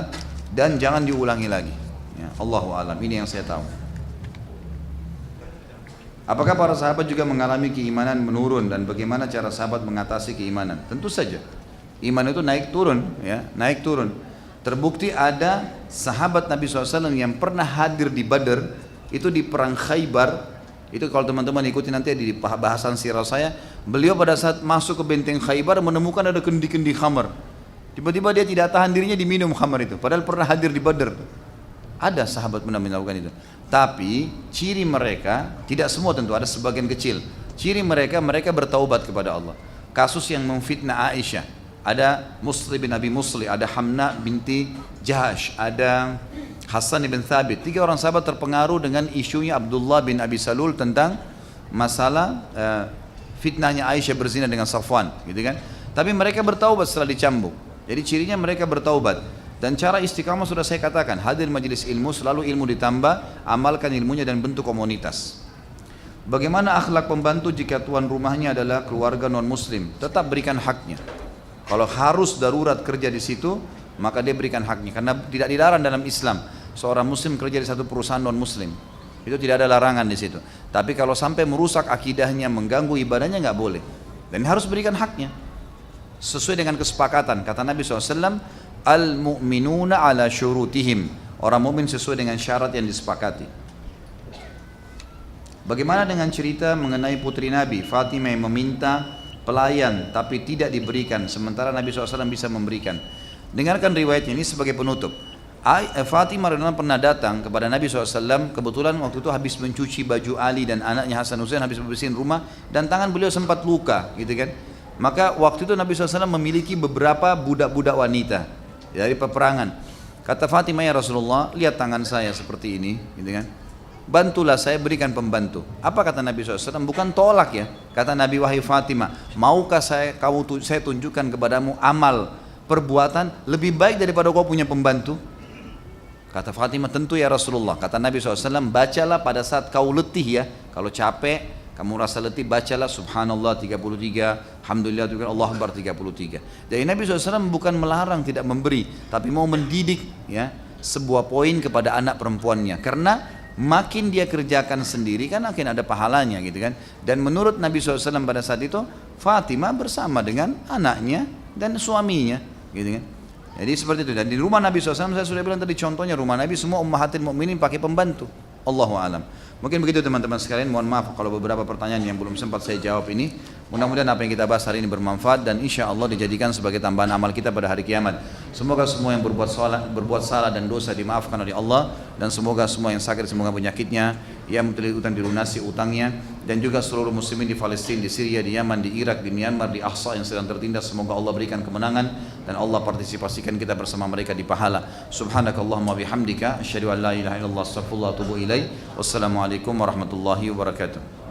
dan jangan diulangi lagi. Ya, Allahu a'lam. Ini yang saya tahu. Apakah para sahabat juga mengalami keimanan menurun dan bagaimana cara sahabat mengatasi keimanan? Tentu saja. Iman itu naik turun, ya, naik turun. Terbukti ada sahabat Nabi SAW yang pernah hadir di Badar, itu di perang Khaybar. Itu kalau teman-teman ikuti nanti di bahasan sirah saya, beliau pada saat masuk ke benteng Khaybar menemukan ada kendi-kendi khamar. Tiba-tiba dia tidak tahan dirinya diminum khamar itu, padahal pernah hadir di Badar. Ada sahabat pernah melakukan itu. Tapi ciri mereka, tidak semua tentu, ada sebagian kecil. Ciri mereka bertaubat kepada Allah. Kasus yang memfitnah Aisyah, ada Musli bin Abi Musli, ada Hamna binti Jahash, ada Hasan bin Thabit. 3 orang sahabat terpengaruh dengan isunya Abdullah bin Abi Salul tentang masalah fitnahnya Aisyah berzina dengan Safwan, gitu kan? Tapi mereka bertaubat setelah dicambuk. Jadi cirinya mereka bertaubat. Dan cara istiqamah sudah saya katakan, hadir majelis ilmu, selalu ilmu ditambah, amalkan ilmunya dan bentuk komunitas. Bagaimana akhlak pembantu jika tuan rumahnya adalah keluarga non muslim? Tetap berikan haknya. Kalau harus darurat kerja di situ, maka dia berikan haknya, karena tidak dilarang dalam Islam seorang muslim kerja di satu perusahaan non muslim, itu tidak ada larangan di situ. Tapi kalau sampai merusak akidahnya, mengganggu ibadahnya, nggak boleh, dan harus berikan haknya sesuai dengan kesepakatan. Kata Nabi SAW, al-mu'minuna ala syurutihim, orang mukmin sesuai dengan syarat yang disepakati. Bagaimana dengan cerita mengenai putri Nabi Fatimah yang meminta pelayan tapi tidak diberikan, sementara Nabi SAW bisa memberikan? Dengarkan riwayatnya ini sebagai penutup. Fatimah radhiyallahu pernah datang kepada Nabi SAW, kebetulan waktu itu habis mencuci baju Ali dan anaknya Hasan Husain, habis membersihin rumah, dan tangan beliau sempat luka, gitu kan. Maka waktu itu Nabi SAW memiliki beberapa budak-budak wanita dari peperangan. Kata Fatimah, ya Rasulullah, lihat tangan saya seperti ini, gitu kan. Bantulah saya, berikan pembantu. Apa kata Nabi SAW? Bukan tolak ya. Kata Nabi, wahai Fatimah, maukah saya tunjukkan kepadamu amal perbuatan lebih baik daripada kau punya pembantu? Kata Fatimah, tentu ya Rasulullah. Kata Nabi SAW, bacalah pada saat kau letih ya, kalau capek, Kamu rasa letih, bacalah subhanallah 33, alhamdulillah, Allah Akbar 33. Jadi Nabi SAW bukan melarang tidak memberi, tapi mau mendidik ya sebuah poin kepada anak perempuannya. Karena makin dia kerjakan sendiri kan akan ada pahalanya gitu kan. Dan menurut Nabi SAW pada saat itu Fatimah bersama dengan anaknya dan suaminya gitu kan. Jadi seperti itu. Dan di rumah Nabi SAW saya sudah bilang tadi contohnya rumah Nabi semua ummahatil mukminin pakai pembantu. Allahu alam. Mungkin begitu teman-teman sekalian, mohon maaf kalau beberapa pertanyaan yang belum sempat saya jawab ini. Mudah-mudahan apa yang kita bahas hari ini bermanfaat dan insya Allah dijadikan sebagai tambahan amal kita pada hari kiamat. Semoga semua yang berbuat salah dan dosa dimaafkan oleh Allah, dan semoga semua yang sakit semoga penyakitnya, yang memiliki utang dilunasi utangnya, dan juga seluruh muslimin di Palestina, di Syria, di Yaman, di Irak, di Myanmar, di Aqsa yang sedang tertindas, semoga Allah berikan kemenangan dan Allah partisipasikan kita bersama mereka di pahala. Subhanakallahumma bihamdika asyhadu an la ilaha illallah astaghfirullah wa atubu ilaik. Wassalamualaikum warahmatullahi wabarakatuh.